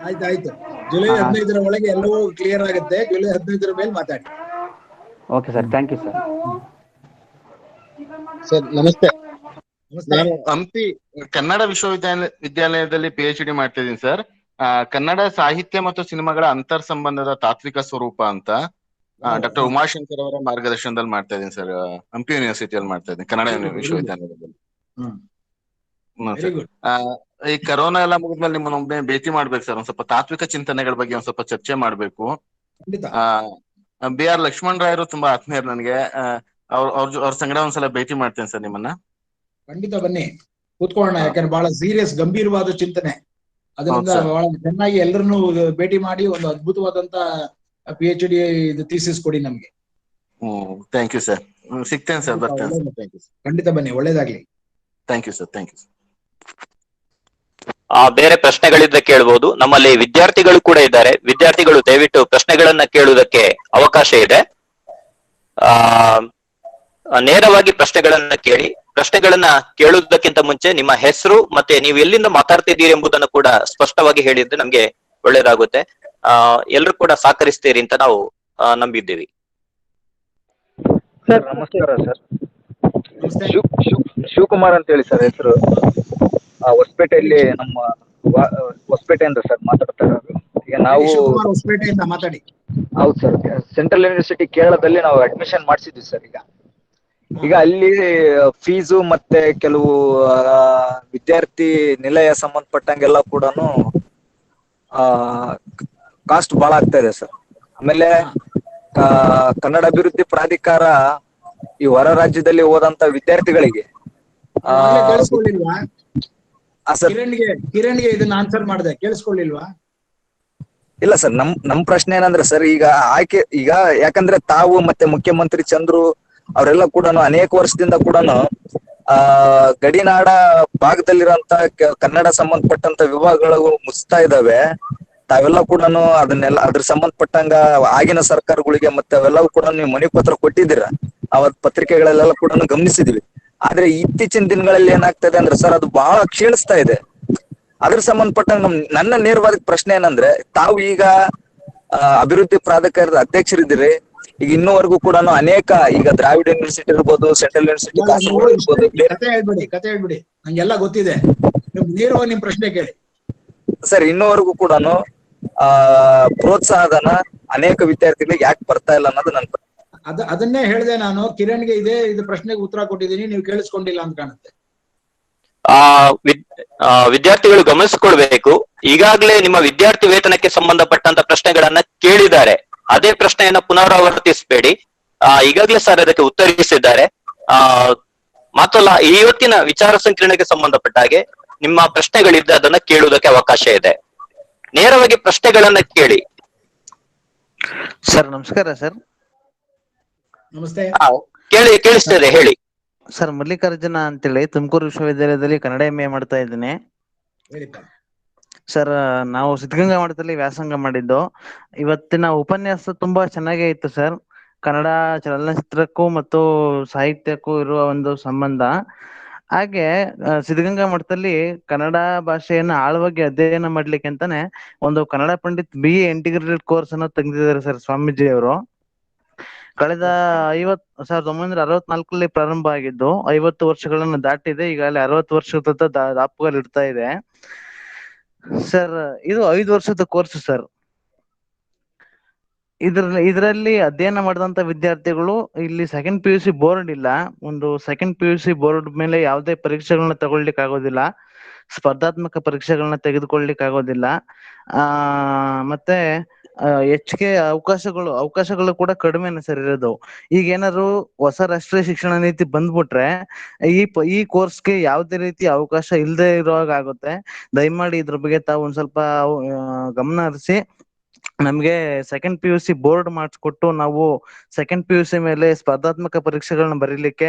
ಆಯ್ತು. ಜುಲೈ 15 ಒಳಗೆ ಎಲ್ಲವೂ ಕ್ಲಿಯರ್ ಆಗುತ್ತೆ. ಜುಲೈ 15 ಮೇಲೆ ಮಾತಾಡಿ. Okay sir, thank you sir. Sir ನಮಸ್ತೆ. ನಾನು ಹಂಪಿ ಕನ್ನಡ ವಿಶ್ವವಿದ್ಯಾಲಯದಲ್ಲಿ PhD ಮಾಡ್ತಾ ಇದ್ದೀನಿ ಸರ್. ಕನ್ನಡ ಸಾಹಿತ್ಯ ಮತ್ತು ಸಿನಿಮಾಗಳ ಅಂತರ್ ಸಂಬಂಧದ ತಾತ್ವಿಕ ಸ್ವರೂಪ ಅಂತ ಡಾಕ್ಟರ್ ಉಮಾಶಂಕರ್ ಅವರ ಮಾರ್ಗದರ್ಶನದಲ್ಲಿ ಮಾಡ್ತಾ ಇದ್ದೀನಿ ಸರ್. ಹಂಪಿ ಯೂನಿವರ್ಸಿಟಿಯಲ್ಲಿ ಮಾಡ್ತಾ ಇದ್ದೀನಿ, ಕನ್ನಡ ವಿಶ್ವವಿದ್ಯಾಲಯದಲ್ಲಿ. ಈ ಕರೋನಾ ಎಲ್ಲ ಮುಗಿದ್ಮೇಲೆ ನಿಮ್ಮನ್ನೊಮ್ಮೆ ಭೇಟಿ ಮಾಡ್ಬೇಕು ಸರ್. ಒಂದ್ ಸ್ವಲ್ಪ ತಾತ್ವಿಕ ಚಿಂತನೆಗಳ ಬಗ್ಗೆ ಒಂದ್ ಸ್ವಲ್ಪ ಚರ್ಚೆ ಮಾಡ್ಬೇಕು. BR ಲಕ್ಷ್ಮಣ್ ರಾಯರು ತುಂಬಾ ಆತ್ಮೀಯರು ನನಗೆ. ಅವ್ರ ಸಂಗಡ ಒಂದ್ಸಲ ಭೇಟಿ ಮಾಡ್ತೇನೆ ಸರ್ ನಿಮ್ಮನ್ನ. ಖಂಡಿತ ಬನ್ನಿ, ಕೂತ್ಕೊಳ್ಳೋಣ. ಯಾಕಂದ್ರೆ ಬಹಳ ಸೀರಿಯಸ್ ಗಂಭೀರವಾದ ಚಿಂತನೆ. ಅದರಿಂದ ಬಹಳ ಚೆನ್ನಾಗಿ ಎಲ್ಲರನ್ನೂ ಭೇಟಿ ಮಾಡಿ ಒಂದು ಅದ್ಭುತವಾದಂತ PhD ಥೀಸಿಸ್ ಕೊಡಿ ನಮ್ಗೆ. Thank you sir. ಸಿಗ್ತೇನೆ ಸರ್, ಬರ್ತೇನೆ ಸರ್. Thank you sir. ಖಂಡಿತ ಬನ್ನಿ, ಒಳ್ಳೇದಾಗ್ಲಿ. Thank you sir. Thank you sir. ಬೇರೆ ಪ್ರಶ್ನೆಗಳಿದ್ದ ಕೇಳಬಹುದು. ನಮ್ಮಲ್ಲಿ ವಿದ್ಯಾರ್ಥಿಗಳು ಕೂಡ ಇದ್ದಾರೆ. ವಿದ್ಯಾರ್ಥಿಗಳು ದಯವಿಟ್ಟು ಪ್ರಶ್ನೆಗಳನ್ನ ಕೇಳುವುದಕ್ಕೆ ಅವಕಾಶ ಇದೆ. ನೇರವಾಗಿ ಪ್ರಶ್ನೆಗಳನ್ನ ಕೇಳಿ. ಪ್ರಶ್ನೆಗಳನ್ನ ಕೇಳುವುದಕ್ಕಿಂತ ಮುಂಚೆ ನಿಮ್ಮ ಹೆಸರು ಮತ್ತೆ ನೀವು ಎಲ್ಲಿಂದ ಮಾತಾಡ್ತಿದ್ದೀರಿ ಎಂಬುದನ್ನು ಕೂಡ ಸ್ಪಷ್ಟವಾಗಿ ಹೇಳಿದ್ರೆ ನಮ್ಗೆ ಒಳ್ಳೇದಾಗುತ್ತೆ. ಎಲ್ರು ಕೂಡ ಸಹಕರಿಸ್ತೀರಿ ಅಂತ ನಾವು ನಂಬಿದ್ದೀವಿ. ಸರ್ ನಮಸ್ಕಾರ ಸರ್. ಶಿವಕುಮಾರ್ ಅಂತ ಹೇಳಿ ಸರ್ ಹೆಸರು. ಹೊಸಪೇಟೆಯಲ್ಲಿ ನಮ್ಮ ಹೊಸಪೇಟೆಯಿಂದ ಸರ್ ಮಾತಾಡ್ತಾ ಇರೋದು. ಈಗ ನಾವು ಹೊಸಪೇಟೆಯಿಂದ ಮಾತಾಡಿ. ಹೌದು ಸರ್, ಸೆಂಟ್ರಲ್ ಯೂನಿವರ್ಸಿಟಿ ಕೇರಳದಲ್ಲಿ ನಾವು ಅಡ್ಮಿಷನ್ ಮಾಡಿಸಿದ್ವಿ ಸರ್. ಈಗ ಅಲ್ಲಿ ಫೀಸು ಮತ್ತೆ ಕೆಲವು ವಿದ್ಯಾರ್ಥಿ ನಿಲಯ ಸಂಬಂಧಪಟ್ಟಂಗೆಲ್ಲ ಕೂಡ ಕಾಸ್ಟ್ ಬಹಳ ಆಗ್ತಾ ಇದೆ ಸರ್. ಆಮೇಲೆ ಕನ್ನಡ ಅಭಿವೃದ್ಧಿ ಪ್ರಾಧಿಕಾರ ಈ ಹೊರ ರಾಜ್ಯದಲ್ಲಿ ಹೋದಂತ ವಿದ್ಯಾರ್ಥಿಗಳಿಗೆ ಕಿರಣ್ಗೆ ಇದನ್ನ ಆನ್ಸರ್ ಮಾಡಿದೆ, ಕೇಳಿಸ್ಕೊಳ್ಳಿಲ್ವಾ? ಇಲ್ಲ ಸರ್, ನಮ್ ಪ್ರಶ್ನೆ ಏನಂದ್ರೆ ಸರ್, ಈಗ ಆಯ್ಕೆ ಈಗ ಯಾಕಂದ್ರೆ ತಾವು ಮತ್ತೆ ಮುಖ್ಯಮಂತ್ರಿ ಚಂದ್ರು ಅವರೆಲ್ಲ ಕೂಡ ಅನೇಕ ವರ್ಷದಿಂದ ಕೂಡ ಗಡಿನಾಡ ಭಾಗದಲ್ಲಿರುವಂತ ಕನ್ನಡ ಸಂಬಂಧಪಟ್ಟಂತ ವಿಭಾಗಗಳು ಮುಚ್ತಾ ಇದಾವೆ. ತಾವೆಲ್ಲ ಕೂಡ ಅದನ್ನೆಲ್ಲ ಅದ್ರ ಸಂಬಂಧಪಟ್ಟಂಗ ಆಗಿನ ಸರ್ಕಾರಗಳಿಗೆ ಮತ್ತೆ ಅವೆಲ್ಲವೂ ಕೂಡ ನೀವು ಮನವಿ ಪತ್ರ ಕೊಟ್ಟಿದ್ದೀರ. ಅವತ್ ಪತ್ರಿಕೆಗಳೆಲ್ಲ ಕೂಡ ಗಮನಿಸಿದ್ವಿ. ಆದ್ರೆ ಇತ್ತೀಚಿನ ದಿನಗಳಲ್ಲಿ ಏನಾಗ್ತದೆ ಅಂದ್ರೆ ಸರ್, ಅದು ಬಹಳ ಕ್ಷೀಣಿಸ್ತಾ ಇದೆ. ಅದ್ರ ಸಂಬಂಧಪಟ್ಟಂಗ ನನ್ನ ನೇರವಾದ ಪ್ರಶ್ನೆ ಏನಂದ್ರೆ, ತಾವು ಈಗ ಅಭಿವೃದ್ಧಿ ಪ್ರಾಧಿಕಾರದ ಅಧ್ಯಕ್ಷರಿದ್ದೀರಿ. ಈಗ ಇನ್ನೂವರೆಗೂ ಕೂಡ ಅನೇಕ ಈಗ ದ್ರಾವಿಡ ಯೂನಿವರ್ಸಿಟಿ ಇರ್ಬೋದು, ಸೆಂಟ್ರಲ್ ಯೂನಿವರ್ಸಿಟಿ ಕಾಸರಗೋಡು ಇರ್ಬೋದು. ಕತೆ ಹೇಳ್ಬಿಡಿ, ನಂಗೆಲ್ಲ ಗೊತ್ತಿದೆ. ನೇರವಾಗಿ ನಿಮ್ ಪ್ರಶ್ನೆ ಕೇಳಿ ಸರ್. ಇನ್ನೂವರೆಗೂ ಕೂಡ ಪ್ರೋತ್ಸಾಹಧನ ಅನೇಕ ವಿದ್ಯಾರ್ಥಿಗಳಿಗೆ ಯಾಕೆ ಬರ್ತಾ ಇಲ್ಲ ಅನ್ನೋದು ನನ್ನ ಅದನ್ನೇ ಹೇಳಿದೆ ನಾನು. ಕಿರಣ್ಗೆ ಇದು ಪ್ರಶ್ನೆಗೆ ಉತ್ತರ ಕೊಟ್ಟಿದ್ದೀನಿ, ನೀವು ಕೇಳಿಸ್ಕೊಂಡಿಲ್ಲ ಅಂತ ಕಾಣುತ್ತೆ. ವಿದ್ಯಾರ್ಥಿಗಳು ಗಮನಿಸಿಕೊಳ್ಬೇಕು. ಈಗಾಗಲೇ ನಿಮ್ಮ ವಿದ್ಯಾರ್ಥಿ ವೇತನಕ್ಕೆ ಸಂಬಂಧಪಟ್ಟಂತ ಪ್ರಶ್ನೆಗಳನ್ನ ಕೇಳಿದ್ದಾರೆ. ಅದೇ ಪ್ರಶ್ನೆಯನ್ನ ಪುನರಾವರ್ತಿಸಬೇಡಿ. ಈಗಾಗಲೇ ಸರ್ ಅದಕ್ಕೆ ಉತ್ತರಿಸಿದ್ದಾರೆ. ಮಾತ್ರಲ್ಲ, ಇವತ್ತಿನ ವಿಚಾರ ಸಂಕಿರಣಕ್ಕೆ ಸಂಬಂಧಪಟ್ಟ ಹಾಗೆ ನಿಮ್ಮ ಪ್ರಶ್ನೆಗಳಿದ್ದ ಅದನ್ನ ಕೇಳುವುದಕ್ಕೆ ಅವಕಾಶ ಇದೆ. ನೇರವಾಗಿ ಪ್ರಶ್ನೆಗಳನ್ನ ಕೇಳಿ. ಸರ್ ನಮಸ್ಕಾರ ಸರ್. ನಮಸ್ತೆ. ಕೇಳಿಸ್ತದೆ, ಹೇಳಿ. ಸರ್ ಮಲ್ಲಿಕಾರ್ಜುನ ಅಂತೇಳಿ ತುಮಕೂರು ವಿಶ್ವವಿದ್ಯಾಲಯದಲ್ಲಿ ಕನ್ನಡ MA ಮಾಡ್ತಾ ಇದ್ದೀನಿ. ಹೇಳಿಪ್ಪ. ಸರ್ ನಾವು ಸಿದ್ಧಗಂಗಾ ಮಠದಲ್ಲಿ ವ್ಯಾಸಂಗ ಮಾಡಿದ್ದು. ಇವತ್ತಿನ ಉಪನ್ಯಾಸ ತುಂಬಾ ಚೆನ್ನಾಗೇ ಇತ್ತು ಸರ್. ಕನ್ನಡ ಚಲನಚಿತ್ರಕ್ಕೂ ಮತ್ತು ಸಾಹಿತ್ಯಕ್ಕೂ ಇರುವ ಒಂದು ಸಂಬಂಧ. ಹಾಗೆ ಸಿದ್ಧಗಂಗಾ ಮಠದಲ್ಲಿ ಕನ್ನಡ ಭಾಷೆಯನ್ನ ಆಳವಾಗಿ ಅಧ್ಯಯನ ಮಾಡ್ಲಿಕ್ಕೆ ಅಂತಾನೆ ಒಂದು Kannada Pandit BA integrated course ಅನ್ನು ತೆಗೆದಿದ್ದಾರೆ ಸರ್ ಸ್ವಾಮೀಜಿ ಅವರು. ಕಳೆದ 1964 ಪ್ರಾರಂಭ ಆಗಿದ್ದು 50 ವರ್ಷಗಳನ್ನು ದಾಟಿದೆ. ಈಗಾಗಲೇ 60 ವರ್ಷದ ದಾಪುಗಾಲು ಇಡ್ತಾ ಇದೆ ಸರ್. ಇದು 5 ವರ್ಷದ ಕೋರ್ಸ್ ಸರ್. ಇದರಲ್ಲಿ ಅಧ್ಯಯನ ಮಾಡಿದಂತ ವಿದ್ಯಾರ್ಥಿಗಳು ಇಲ್ಲಿ ಸೆಕೆಂಡ್ PUC ಬೋರ್ಡ್ ಇಲ್ಲ. ಒಂದು ಸೆಕೆಂಡ್ PUC ಬೋರ್ಡ್ ಮೇಲೆ ಯಾವುದೇ ಪರೀಕ್ಷೆಗಳನ್ನ ತಗೊಳ್ಲಿಕ್ಕೆ ಆಗೋದಿಲ್ಲ, ಸ್ಪರ್ಧಾತ್ಮಕ ಪರೀಕ್ಷೆಗಳನ್ನ ತೆಗೆದುಕೊಳ್ಳಿಕ್ಕೆ ಆಗೋದಿಲ್ಲ. ಮತ್ತೆ ಹೆಚ್ಚಿಗೆ ಅವಕಾಶಗಳು ಕೂಡ ಕಡಿಮೆನೆ ಸರ್ ಇರೋದು. ಈಗ ಏನಾದ್ರು ಹೊಸ ರಾಷ್ಟ್ರೀಯ ಶಿಕ್ಷಣ ನೀತಿ ಬಂದ್ಬಿಟ್ರೆ ಈ ಕೋರ್ಸ್ಗೆ ಯಾವುದೇ ರೀತಿ ಅವಕಾಶ ಇಲ್ಲದೆ ಇರುವಾಗ ಆಗುತ್ತೆ. ದಯಮಾಡಿ ಇದ್ರ ಬಗ್ಗೆ ತಾವು ಒಂದ್ ಸ್ವಲ್ಪ ಗಮನ ಹರಿಸಿ ನಮ್ಗೆ ಸೆಕೆಂಡ್ PUC ಬೋರ್ಡ್ ಮಾಡಿಸ್ಕೊಟ್ಟು ನಾವು ಸೆಕೆಂಡ್ PUC ಮೇಲೆ ಸ್ಪರ್ಧಾತ್ಮಕ ಪರೀಕ್ಷೆಗಳನ್ನ ಬರೀಲಿಕ್ಕೆ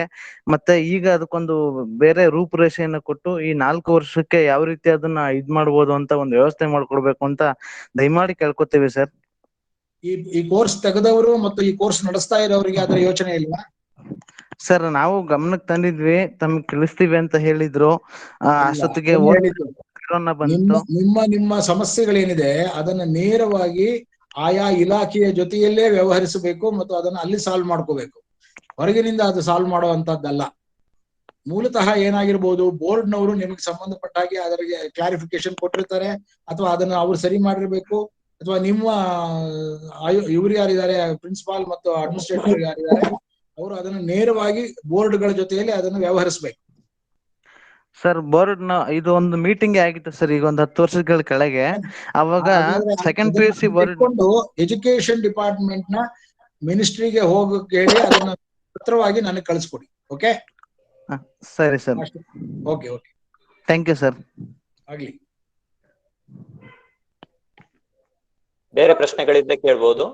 ಮತ್ತೆ ಈಗ ಅದಕ್ಕೊಂದು ಬೇರೆ ರೂಪುರೇಷೆಯನ್ನು ಕೊಟ್ಟು ಈ 4 ವರ್ಷಕ್ಕೆ ಯಾವ ರೀತಿ ಅದನ್ನ ಮಾಡ್ಬೋದು ಅಂತ ಒಂದು ವ್ಯವಸ್ಥೆ ಮಾಡ್ಕೊಡ್ಬೇಕು ಅಂತ ದಯಮಾಡಿ ಕೇಳ್ಕೊತೀವಿ ಸರ್. ಈ ಕೋರ್ಸ್ ತೆಗೆದವರು ಮತ್ತು ಈ ಕೋರ್ಸ್ ನಡೆಸ್ತಾ ಇರೋರಿಗೆ ಅದರ ಯೋಚನೆ ಇಲ್ವಾ? ಸರ್ ನಾವು ಗಮನಕ್ಕೆ ತಂದಿದ್ವಿ, ತಮ್ಗೆ ತಿಳಿಸ್ತೀವಿ ಅಂತ ಹೇಳಿದ್ರು. ಅಷ್ಟೊತ್ತಿಗೆ ಕೊರೋನಾ ಬಂತು. ನಿಮ್ಮ ಸಮಸ್ಯೆಗಳೇನಿದೆ ಅದನ್ನ ನೇರವಾಗಿ ಆಯಾ ಇಲಾಖೆಯ ಜೊತೆಯಲ್ಲೇ ವ್ಯವಹರಿಸಬೇಕು ಮತ್ತು ಅದನ್ನ ಅಲ್ಲಿ ಸಾಲ್ವ್ ಮಾಡ್ಕೋಬೇಕು. ಹೊರಗಿನಿಂದ ಅದು ಸಾಲ್ವ್ ಮಾಡುವಂತದ್ದಲ್ಲ. ಮೂಲತಃ ಏನಾಗಿರ್ಬೋದು, ಬೋರ್ಡ್ನವರು ನಿಮಗೆ ಸಂಬಂಧಪಟ್ಟ ಹಾಗೆ ಅದರಿಗೆ ಕ್ಲಾರಿಫಿಕೇಶನ್ ಕೊಟ್ಟಿರ್ತಾರೆ, ಅಥವಾ ಅದನ್ನ ಅವ್ರು ಸರಿ ಮಾಡಿರ್ಬೇಕು, ಅಥವಾ ನಿಮ್ಮ ಇವ್ರು ಯಾರಿದ್ದಾರೆ ಪ್ರಿನ್ಸಿಪಾಲ್ ಮತ್ತು ಅಡ್ಮಿನಿಸ್ಟ್ರೇಟರ್ ಯಾರಿದ್ದಾರೆ ಅವರು ಅದನ್ನು ನೇರವಾಗಿ ಬೋರ್ಡ್ಗಳ ಜೊತೆಯಲ್ಲಿ ಅದನ್ನು ವ್ಯವಹರಿಸಬೇಕು. ಸರ್ ಬೋರ್ಡ್ ಇದು ಒಂದು ಮೀಟಿಂಗ್ ಆಗಿತ್ತು ಸರ್ ಈಗ ಒಂದು 10 ವರ್ಷಗಳ ಕೆಳಗೆ. ಅವಾಗ second PUC board education department ನ ಮಿನಿಸ್ಟ್ರಿಗೆ ಹೋಗಕ್ಕೆ ಹೇಳಿ ಅದನ್ನ ಪತ್ರವಾಗಿ ನನಗೆ ಕಳಿಸ್ಕೊಡಿ. ಓಕೆ ಸರಿ sir. Okay thank you sir. ಆಗ್ಲಿ. ಬೇರೆ ಪ್ರಶ್ನೆಗಳಿದ್ರೆ ಕೇಳ್ಬೋದು.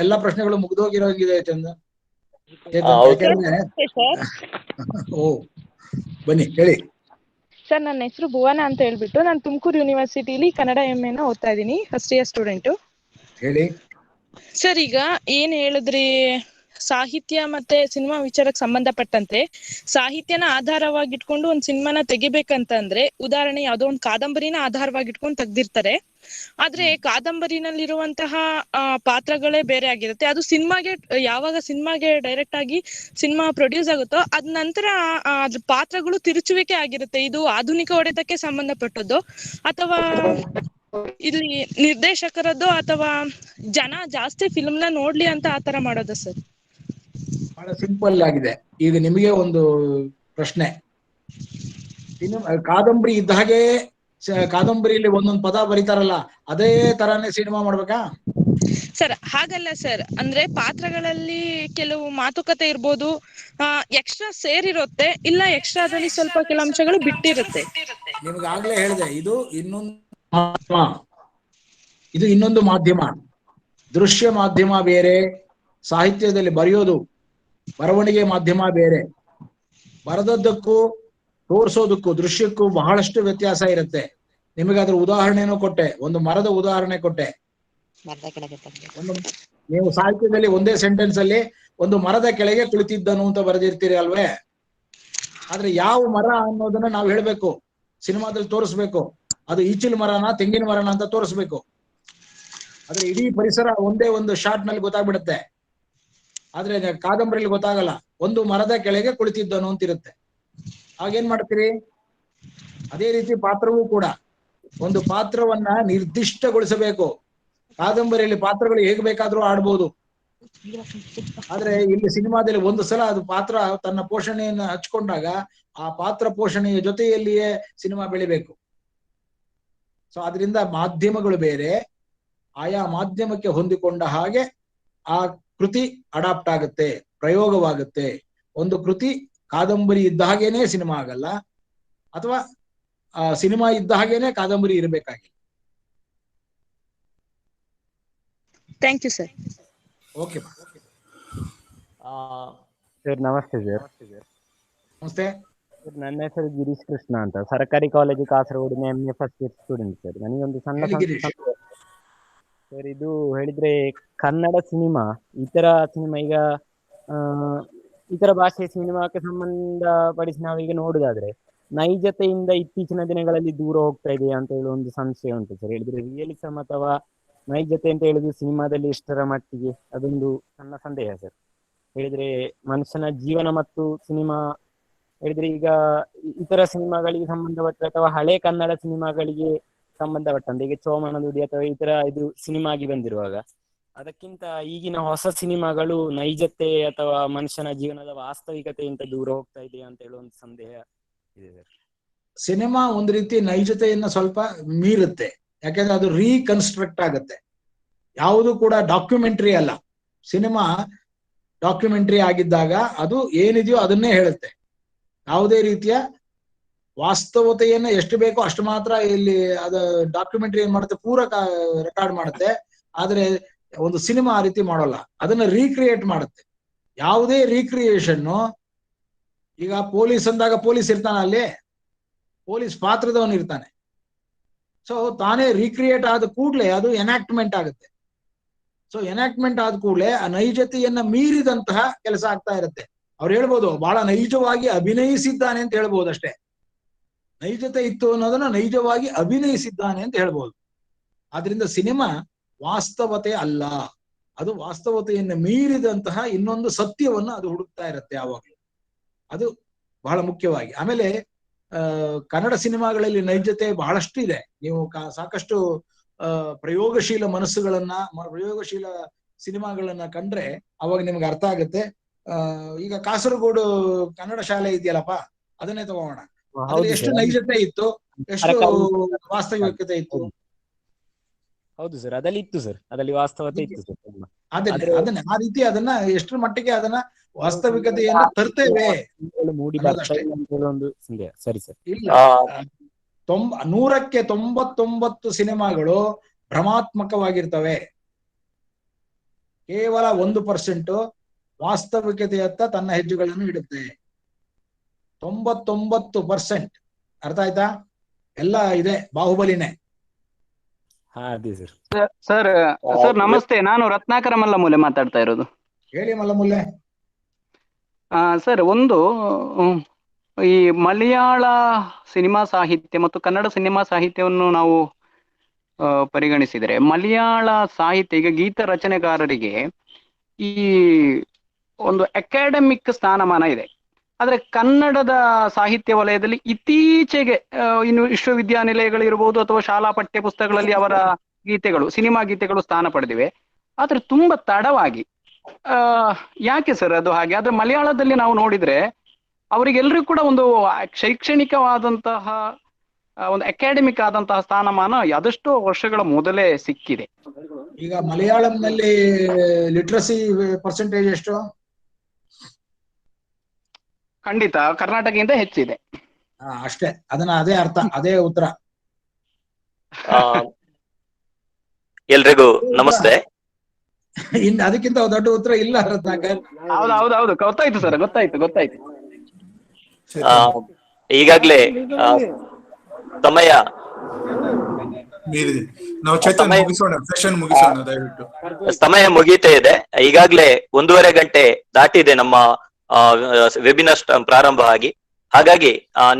ಎಲ್ಲ ಪ್ರಶ್ನೆಗಳು ಮುಗ್ದೋಗಿರೋಂಗಿದೆ ಚಂದ. ಓ ಬನ್ನಿ ಹೇಳಿ. ಸರ್ ನನ್ನ ಹೆಸರು ಭುವನ ಅಂತ ಹೇಳ್ಬಿಟ್ಟು ನಾನು ತುಮಕೂರು ಯೂನಿವರ್ಸಿಟಿಲಿ ಕನ್ನಡ MA ನ ಓದ್ತಾ ಇದ್ದೀನಿ, ಫಸ್ಟ್ ಇಯರ್ ಸ್ಟೂಡೆಂಟು. ಹೇಳಿ ಸರ್. ಈಗ ಏನ್ ಹೇಳಿದ್ರಿ, ಸಾಹಿತ್ಯ ಮತ್ತೆ ಸಿನಿಮಾ ವಿಚಾರಕ್ಕೆ ಸಂಬಂಧಪಟ್ಟಂತೆ ಸಾಹಿತ್ಯನ ಆಧಾರವಾಗಿಟ್ಕೊಂಡು ಒಂದ್ ಸಿನಿಮಾನ ತೆಗಿಬೇಕಂತಂದ್ರೆ ಉದಾಹರಣೆ ಯಾವ್ದೋ ಒಂದ್ ಕಾದಂಬರಿನ ಆಧಾರವಾಗಿಟ್ಕೊಂಡು ತೆಗ್ದಿರ್ತಾರೆ. ಆದ್ರೆ ಕಾದಂಬರಿನಲ್ಲಿರುವಂತಹ ಪಾತ್ರಗಳೇ ಬೇರೆ ಆಗಿರುತ್ತೆ. ಅದು ಯಾವಾಗ ಸಿನಿಮಾಗೆ ಡೈರೆಕ್ಟ್ ಆಗಿ ಸಿನಿಮಾ ಪ್ರೊಡ್ಯೂಸ್ ಆಗುತ್ತೋ ಅದ್ ನಂತರ ಅದ್ರ ಪಾತ್ರಗಳು ತಿರುಚುವಿಕೆ ಆಗಿರುತ್ತೆ. ಇದು ಆಧುನಿಕ ಹೊಡೆತಕ್ಕೆ ಸಂಬಂಧಪಟ್ಟದ್ದು ಅಥವಾ ಇಲ್ಲಿ ನಿರ್ದೇಶಕರದ್ದು ಅಥವಾ ಜನ ಜಾಸ್ತಿ ಫಿಲ್ಮ್ನ ನೋಡ್ಲಿ ಅಂತ ಆತರ ಮಾಡೋದು ಸರ್? ಬಹಳ ಸಿಂಪಲ್ ಆಗಿದೆ. ಈಗ ನಿಮಗೆ ಒಂದು ಪ್ರಶ್ನೆ, ಕಾದಂಬರಿ ಇದ್ದ ಹಾಗೆ ಕಾದಂಬರಿಯಲ್ಲಿ ಒಂದೊಂದು ಪದ ಬರೀತಾರಲ್ಲ ಅದೇ ತರಾನೇ ಸಿನಿಮಾ ಮಾಡ್ಬೇಕಾ ಸರ್? ಹಾಗಲ್ಲ ಸರ್, ಅಂದ್ರೆ ಪಾತ್ರಗಳಲ್ಲಿ ಕೆಲವು ಮಾತುಕತೆ ಇರ್ಬೋದು, ಎಕ್ಸ್ಟ್ರಾ ಸೇರಿರುತ್ತೆ, ಇಲ್ಲ ಎಕ್ಸ್ಟ್ರಾದಲ್ಲಿ ಸ್ವಲ್ಪ ಕೆಲ ಅಂಶಗಳು ಬಿಟ್ಟಿರುತ್ತೆ. ನಿಮ್ಗೆ ಆಗ್ಲೇ ಹೇಳಿದೆ, ಇದು ಇನ್ನೊಂದು ಮಾಧ್ಯಮ. ದೃಶ್ಯ ಮಾಧ್ಯಮ ಬೇರೆ, ಸಾಹಿತ್ಯದಲ್ಲಿ ಬರೆಯೋದು ಬರವಣಿಗೆ ಮಾಧ್ಯಮ ಬೇರೆ. ಬರೆದದ್ದಕ್ಕೂ ತೋರಿಸೋದಕ್ಕೂ ದೃಶ್ಯಕ್ಕೂ ಬಹಳಷ್ಟು ವ್ಯತ್ಯಾಸ ಇರುತ್ತೆ. ನಿಮಗೆ ಅದ್ರ ಉದಾಹರಣೆನೂ ಕೊಟ್ಟೆ, ಒಂದು ಮರದ ಉದಾಹರಣೆ ಕೊಟ್ಟೆ. ನೀವು ಸಾಹಿತ್ಯದಲ್ಲಿ ಒಂದೇ ಸೆಂಟೆನ್ಸ್ ಅಲ್ಲಿ ಒಂದು ಮರದ ಕೆಳಗೆ ಕುಳಿತಿದ್ದನು ಅಂತ ಬರೆದಿರ್ತೀರಿ ಅಲ್ವೇ? ಆದ್ರೆ ಯಾವ ಮರ ಅನ್ನೋದನ್ನ ನಾವು ಹೇಳ್ಬೇಕು, ಸಿನಿಮಾದಲ್ಲಿ ತೋರಿಸ್ಬೇಕು. ಅದು ಈಚಿಲ್ ಮರನ ತೆಂಗಿನ ಮರನ ಅಂತ ತೋರಿಸ್ಬೇಕು. ಆದ್ರೆ ಇಡೀ ಪರಿಸರ ಒಂದೇ ಒಂದು ಶಾಟ್ ನಲ್ಲಿ ಗೊತ್ತಾಗ್ಬಿಡುತ್ತೆ. ಆದ್ರೆ ಕಾದಂಬರಿಯಲ್ಲಿ ಗೊತ್ತಾಗಲ್ಲ, ಒಂದು ಮರದ ಕೆಳಗೆ ಕುಳಿತಿದ್ದನು ಅಂತಿರುತ್ತೆ. ಆಗೇನ್ ಮಾಡ್ತೀರಿ? ಅದೇ ರೀತಿ ಪಾತ್ರವೂ ಕೂಡ ಒಂದು ಪಾತ್ರವನ್ನ ನಿರ್ದಿಷ್ಟಗೊಳಿಸಬೇಕು. ಕಾದಂಬರಿಯಲ್ಲಿ ಪಾತ್ರಗಳು ಹೇಗ್ ಬೇಕಾದ್ರೂ ಆಡ್ಬೋದು, ಆದ್ರೆ ಇಲ್ಲಿ ಸಿನಿಮಾದಲ್ಲಿ ಒಂದು ಸಲ ಅದು ಪಾತ್ರ ತನ್ನ ಪೋಷಣೆಯನ್ನು ಹಚ್ಕೊಂಡಾಗ ಆ ಪಾತ್ರ ಪೋಷಣೆಯ ಜೊತೆಯಲ್ಲಿಯೇ ಸಿನಿಮಾ ಬೆಳಿಬೇಕು. ಸೊ ಅದರಿಂದ ಮಾಧ್ಯಮಗಳು ಬೇರೆ, ಆಯಾ ಮಾಧ್ಯಮಕ್ಕೆ ಹೊಂದಿಕೊಂಡ ಹಾಗೆ ಆ ಕೃತಿ ಅಡಾಪ್ಟ್ ಆಗುತ್ತೆ, ಪ್ರಯೋಗವಾಗುತ್ತೆ. ಒಂದು ಕೃತಿ ಕಾದಂಬರಿ ಇದ್ದ ಹಾಗೇನೆ ಸಿನಿಮಾ ಆಗಲ್ಲ, ಅಥವಾ ಸಿನಿಮಾ ಇದ್ದ ಹಾಗೇನೆ ಕಾದಂಬರಿ ಇರಬೇಕಾಗಿಲ್ಲ. Thank you sir. Okay sir ನಮಸ್ತೆ ಸರ್. ನಮಸ್ತೆ ಸರ್, ನನ್ನ ಹೆಸರು ಗಿರೀಶ್ ಕೃಷ್ಣ ಅಂತ, ಸರ್ಕಾರಿ ಕಾಲೇಜು ಕಾಸರಗೋಡಿನ MA first year student sir. ನನಗೊಂದು ಸಣ್ಣ ಹೇಳಿ ಗಿರೀಶ್. ಸರ್, ಇದು ಹೇಳಿದ್ರೆ ಕನ್ನಡ ಸಿನಿಮಾ ಇತರ ಸಿನಿಮಾ ಈಗ ಇತರ ಭಾಷೆಯ ಸಿನಿಮಾಕ್ಕೆ ಸಂಬಂಧಪಡಿಸಿ ನಾವೀಗ ನೋಡುದಾದ್ರೆ ನೈಜತೆಯಿಂದ ಇತ್ತೀಚಿನ ದಿನಗಳಲ್ಲಿ ದೂರ ಹೋಗ್ತಾ ಇದೆಯಾ ಅಂತ ಹೇಳುವ ಒಂದು ಸಂಶಯ ಉಂಟು ಸರ್. ಹೇಳಿದ್ರೆ ರಿಯಲಿಸಮ್ ಅಥವಾ ನೈಜತೆ ಅಂತ ಹೇಳುದು ಸಿನಿಮಾದಲ್ಲಿ ಎಷ್ಟರ ಮಟ್ಟಿಗೆ, ಅದೊಂದು ಸಣ್ಣ ಸಂದೇಹ ಸರ್. ಹೇಳಿದ್ರೆ ಮನುಷ್ಯನ ಜೀವನ ಮತ್ತು ಸಿನಿಮಾ ಹೇಳಿದ್ರೆ ಈಗ ಇತರ ಸಿನಿಮಾಗಳಿಗೆ ಸಂಬಂಧಪಟ್ಟ ಅಥವಾ ಹಳೆ ಕನ್ನಡ ಸಿನಿಮಾಗಳಿಗೆ ಸಂಬಂಧಪಟ್ಟಂತೆ ಈಗ ಚೋಮನ ದುಡಿ ಅಥವಾ ಇತರ ಇದು ಸಿನಿಮಾ ಆಗಿ ಬಂದಿರುವಾಗ ಅದಕ್ಕಿಂತ ಈಗಿನ ಹೊಸ ಸಿನಿಮಾಗಳು ನೈಜತೆ ಅಥವಾ ಮನುಷ್ಯನ ಜೀವನದ ವಾಸ್ತವಿಕತೆಯಿಂದ ದೂರ ಹೋಗ್ತಾ ಇದೆಯಾ ಅಂತ ಹೇಳುವ ಒಂದು ಸಂದೇಹ ಇದೆ ಸರ್. ಸಿನಿಮಾ ಒಂದು ರೀತಿ ನೈಜತೆಯನ್ನ ಸ್ವಲ್ಪ ಮೀರುತ್ತೆ, ಯಾಕೆಂದ್ರೆ ಅದು ರೀಕನ್ಸ್ಟ್ರಕ್ಟ್ ಆಗುತ್ತೆ. ಯಾವುದು ಕೂಡ ಡಾಕ್ಯುಮೆಂಟ್ರಿ ಅಲ್ಲ. ಸಿನಿಮಾ ಡಾಕ್ಯುಮೆಂಟ್ರಿ ಆಗಿದ್ದಾಗ ಅದು ಏನಿದೆಯೋ ಅದನ್ನೇ ಹೇಳುತ್ತೆ. ಯಾವುದೇ ರೀತಿಯ ವಾಸ್ತವತೆಯನ್ನ ಎಷ್ಟು ಬೇಕೋ ಅಷ್ಟು ಮಾತ್ರ ಇಲ್ಲಿ ಅದು ಡಾಕ್ಯುಮೆಂಟ್ರಿ ಏನ್ ಮಾಡುತ್ತೆ, ಪೂರಕ ರೆಕಾರ್ಡ್ ಮಾಡುತ್ತೆ. ಆದ್ರೆ ಒಂದು ಸಿನಿಮಾ ಆ ರೀತಿ ಮಾಡೋಲ್ಲ, ಅದನ್ನ ರೀಕ್ರಿಯೇಟ್ ಮಾಡುತ್ತೆ. ಯಾವುದೇ ರೀಕ್ರಿಯೇಷನ್, ಈಗ ಪೊಲೀಸ್ ಅಂದಾಗ ಪೊಲೀಸ್ ಇರ್ತಾನ, ಅಲ್ಲಿ ಪೊಲೀಸ್ ಪಾತ್ರದವನು ಇರ್ತಾನೆ. ಸೊ ತಾನೇ ರೀಕ್ರಿಯೇಟ್ ಆದ ಕೂಡ್ಲೆ ಅದು ಎನಾಕ್ಟ್ಮೆಂಟ್ ಆಗುತ್ತೆ. ಸೊ ಎನಾಕ್ಟ್ಮೆಂಟ್ ಆದ ಕೂಡಲೇ ಆ ನೈಜತೆಯನ್ನ ಮೀರಿದಂತಹ ಕೆಲಸ ಆಗ್ತಾ ಇರುತ್ತೆ. ಅವ್ರು ಹೇಳ್ಬೋದು ಬಹಳ ನೈಜವಾಗಿ ಅಭಿನಯಿಸಿದ್ದಾನೆ ಅಂತ ಹೇಳ್ಬೋದು ಅಷ್ಟೇ. ನೈಜತೆ ಇತ್ತು ಅನ್ನೋದನ್ನ ನೈಜವಾಗಿ ಅಭಿನಯಿಸಿದ್ದಾನೆ ಅಂತ ಹೇಳ್ಬೋದು. ಆದ್ರಿಂದ ಸಿನಿಮಾ ವಾಸ್ತವತೆ ಅಲ್ಲ, ಅದು ವಾಸ್ತವತೆಯನ್ನು ಮೀರಿದಂತಹ ಇನ್ನೊಂದು ಸತ್ಯವನ್ನ ಅದು ಹುಡುಕ್ತಾ ಇರುತ್ತೆ ಯಾವಾಗಲೂ. ಅದು ಬಹಳ ಮುಖ್ಯವಾಗಿ. ಆಮೇಲೆ ಕನ್ನಡ ಸಿನಿಮಾಗಳಲ್ಲಿ ನೈಜತೆ ಬಹಳಷ್ಟು ಇದೆ. ನೀವು ಸಾಕಷ್ಟು ಪ್ರಯೋಗಶೀಲ ಮನಸ್ಸುಗಳನ್ನ, ಪ್ರಯೋಗಶೀಲ ಸಿನಿಮಾಗಳನ್ನ ಕಂಡ್ರೆ ಅವಾಗ ನಿಮ್ಗೆ ಅರ್ಥ ಆಗುತ್ತೆ. ಈಗ ಕಾಸರಗೋಡು ಕನ್ನಡ ಶಾಲೆ ಇದೆಯಲ್ಲಪ್ಪ, ಅದನ್ನೇ ತಗೋಣ. ಅದ್ರಲ್ಲಿ ಎಷ್ಟು ನೈಜತೆ ಇತ್ತು, ಎಷ್ಟು ವಾಸ್ತವಿಕತೆ ಇತ್ತು. ಹೌದು ಸರ್, ಅದಲ್ಲಿ ಇತ್ತು ಸರ್, ಅದಲ್ಲಿ ವಾಸ್ತವತೆ ಇತ್ತು ಸರ್. ಅದನ್ನ ಆ ರೀತಿ ಅದನ್ನ ಎಷ್ಟರ ಮಟ್ಟಿಗೆ ಅದನ್ನ ವಾಸ್ತವಿಕತೆಯನ್ನು ತರ್ತೇವೆ ಮೂಡಿ ಬರ್ತಾ ಇಲ್ಲ ಅಂತ ಹೇಳೋ ಒಂದು ಸಂದೇಹ. ಸರಿ ಸರ್. ಇಲ್ಲ, 100ಕ್ಕೆ 99 ಸಿನಿಮಾಗಳು ಭ್ರಮಾತ್ಮಕವಾಗಿರ್ತವೆ. ಕೇವಲ 1% ವಾಸ್ತವಿಕತೆಯತ್ತ ತನ್ನ ಹೆಜ್ಜೆಗಳನ್ನು ಇಡುತ್ತೆ. 99%. ಅರ್ಥ ಆಯ್ತಾ? ಎಲ್ಲ ಇದೆ, ಬಾಹುಬಲಿನೇ. ಸರ್ ಸರ್ ನಮಸ್ತೆ, ನಾನು ರತ್ನಾಕರ ಮಲ್ಲಮೂಲೆ ಮಾತಾಡ್ತಾ ಇರೋದು. ಹೇಳಿ ಮಲ್ಲಮೂಲೆ. ಸರ್, ಒಂದು ಈ ಮಲಯಾಳ ಸಿನಿಮಾ ಸಾಹಿತ್ಯ ಮತ್ತು ಕನ್ನಡ ಸಿನಿಮಾ ಸಾಹಿತ್ಯವನ್ನು ನಾವು ಪರಿಗಣಿಸಿದರೆ, ಮಲಯಾಳ ಸಾಹಿತ್ಯ ಈಗ ಗೀತ ರಚನೆಗಾರರಿಗೆ ಈ ಒಂದು ಅಕಾಡೆಮಿಕ್ ಸ್ಥಾನಮಾನ ಇದೆ. ಆದ್ರೆ ಕನ್ನಡದ ಸಾಹಿತ್ಯ ವಲಯದಲ್ಲಿ ಇತ್ತೀಚೆಗೆ ಇನ್ನು ವಿಶ್ವವಿದ್ಯಾನಿಲಯಗಳಿರ್ಬೋದು ಅಥವಾ ಶಾಲಾ ಪಠ್ಯ ಪುಸ್ತಕಗಳಲ್ಲಿ ಅವರ ಗೀತೆಗಳು, ಸಿನಿಮಾ ಗೀತೆಗಳು ಸ್ಥಾನ ಪಡೆದಿವೆ. ಆದ್ರೆ ತುಂಬಾ ತಡವಾಗಿ. ಯಾಕೆ ಸರ್ ಅದು ಹಾಗೆ? ಆದ್ರೆ ಮಲಯಾಳದಲ್ಲಿ ನಾವು ನೋಡಿದ್ರೆ ಅವರಿಗೆಲ್ಲರಿಗೂ ಕೂಡ ಒಂದು ಶೈಕ್ಷಣಿಕವಾದಂತಹ ಒಂದು ಅಕಾಡೆಮಿಕ್ ಆದಂತಹ ಸ್ಥಾನಮಾನ ಅದೆಷ್ಟೋ ವರ್ಷಗಳ ಮೊದಲೇ ಸಿಕ್ಕಿದೆ. ಈಗ ಮಲಯಾಳಂನಲ್ಲಿ ಲಿಟ್ರಸಿ ಪರ್ಸೆಂಟೇಜ್ ಎಷ್ಟು? ಖಂಡಿತ ಕರ್ನಾಟಕದಿಂದ ಹೆಚ್ಚಿದೆ. ಅಷ್ಟೇ, ಅದನ್ನ ಅದೇ ಅರ್ಥ, ಅದೇ ಉತ್ತರ. ಎಲ್ರಿಗೂ ನಮಸ್ತೆ. ಇನ್ನು ಅದಕ್ಕಿಂತ ದೊಡ್ಡ ಉತ್ತರ ಇಲ್ಲ ರತ್ನಾಕರ್. ಹೌದೌದು, ಗೊತ್ತಾಯ್ತು ಸರ್, ಗೊತ್ತಾಯ್ತು. ಈಗಾಗ್ಲೇ ಸಮಯ ಸಮಯ ಮುಗೀತಾ ಇದೆ. ಈಗಾಗ್ಲೇ 1.5 ಗಂಟೆ ದಾಟಿದೆ ನಮ್ಮ ವೆಬಿನಾರ್ ಪ್ರಾರಂಭ ಆಗಿ. ಹಾಗಾಗಿ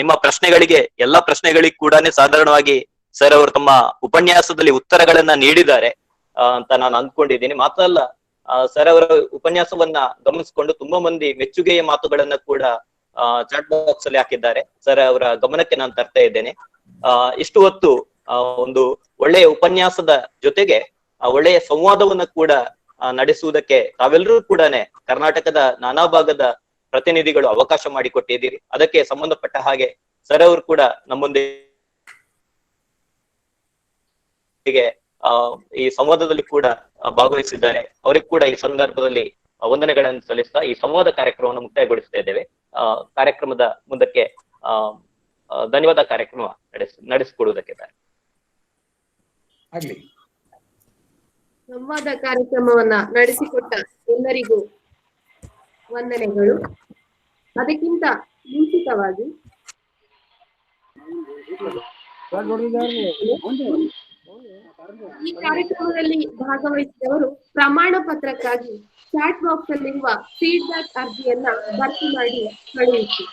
ನಿಮ್ಮ ಪ್ರಶ್ನೆಗಳಿಗೆ, ಎಲ್ಲಾ ಪ್ರಶ್ನೆಗಳಿಗೆ ಕೂಡ ಸಾಧಾರಣವಾಗಿ ಸರ್ ಅವರು ತಮ್ಮ ಉಪನ್ಯಾಸದಲ್ಲಿ ಉತ್ತರಗಳನ್ನ ನೀಡಿದ್ದಾರೆ ಅಂತ ನಾನು ಅಂದ್ಕೊಂಡಿದ್ದೀನಿ. ಮಾತ್ರ ಅಲ್ಲ, ಸರ್ ಅವರ ಉಪನ್ಯಾಸವನ್ನ ಗಮನಿಸಿಕೊಂಡು ತುಂಬಾ ಮಂದಿ ಮೆಚ್ಚುಗೆಯ ಮಾತುಗಳನ್ನ ಕೂಡ ಚಾಟ್ ಬಾಕ್ಸ್ ಅಲ್ಲಿ ಹಾಕಿದ್ದಾರೆ. ಸರ್ ಅವರ ಗಮನಕ್ಕೆ ನಾನು ತರ್ತಾ ಇದ್ದೇನೆ. ಇಷ್ಟು ಹೊತ್ತು ಒಂದು ಒಳ್ಳೆಯ ಉಪನ್ಯಾಸದ ಜೊತೆಗೆ ಒಳ್ಳೆಯ ಸಂವಾದವನ್ನ ಕೂಡ ನಡೆಸುವುದಕ್ಕೆ ತಾವೆಲ್ಲರೂ ಕೂಡ ಕರ್ನಾಟಕದ ನಾನಾ ಭಾಗದ ಪ್ರತಿನಿಧಿಗಳು ಅವಕಾಶ ಮಾಡಿಕೊಟ್ಟಿದ್ದೀರಿ. ಅದಕ್ಕೆ ಸಂಬಂಧಪಟ್ಟ ಹಾಗೆ ಸರ್ ಅವರು ಕೂಡ ನಮ್ಮೊಂದಿಗೆ ಈ ಸಂವಾದದಲ್ಲಿ ಕೂಡ ಭಾಗವಹಿಸಿದ್ದಾರೆ. ಅವರಿಗೆ ಕೂಡ ಈ ಸಂದರ್ಭದಲ್ಲಿ ವಂದನೆಗಳನ್ನು ಸಲ್ಲಿಸ್ತಾ ಈ ಸಂವಾದ ಕಾರ್ಯಕ್ರಮವನ್ನು ಮುಕ್ತಾಯಗೊಳಿಸ್ತಾ ಇದ್ದೇವೆ. ಕಾರ್ಯಕ್ರಮದ ಮುಂದಕ್ಕೆ ಧನ್ಯವಾದ ಕಾರ್ಯಕ್ರಮ ನಡೆಸಿಕೊಡುವುದಕ್ಕೆ. ಆಗ್ಲಿ. ಸಂವಾದ ಕಾರ್ಯಕ್ರಮವನ್ನ ನಡೆಸಿಕೊಟ್ಟ ಎಲ್ಲರಿಗೂ ವಂದನೆಗಳು. ಅದಕ್ಕಿಂತ ಮುಂಚಿತವಾಗಿ ಈ ಕಾರ್ಯಕ್ರಮದಲ್ಲಿ ಭಾಗವಹಿಸಿದವರು ಪ್ರಮಾಣ ಪತ್ರಕ್ಕಾಗಿ ಚಾಟ್ ಬಾಕ್ಸ್ ಅಲ್ಲಿರುವ ಫೀಡ್ಬ್ಯಾಕ್ ಅರ್ಜಿಯನ್ನ ಭರ್ತಿ ಮಾಡಿ ಕಳುಹಿಸಿ.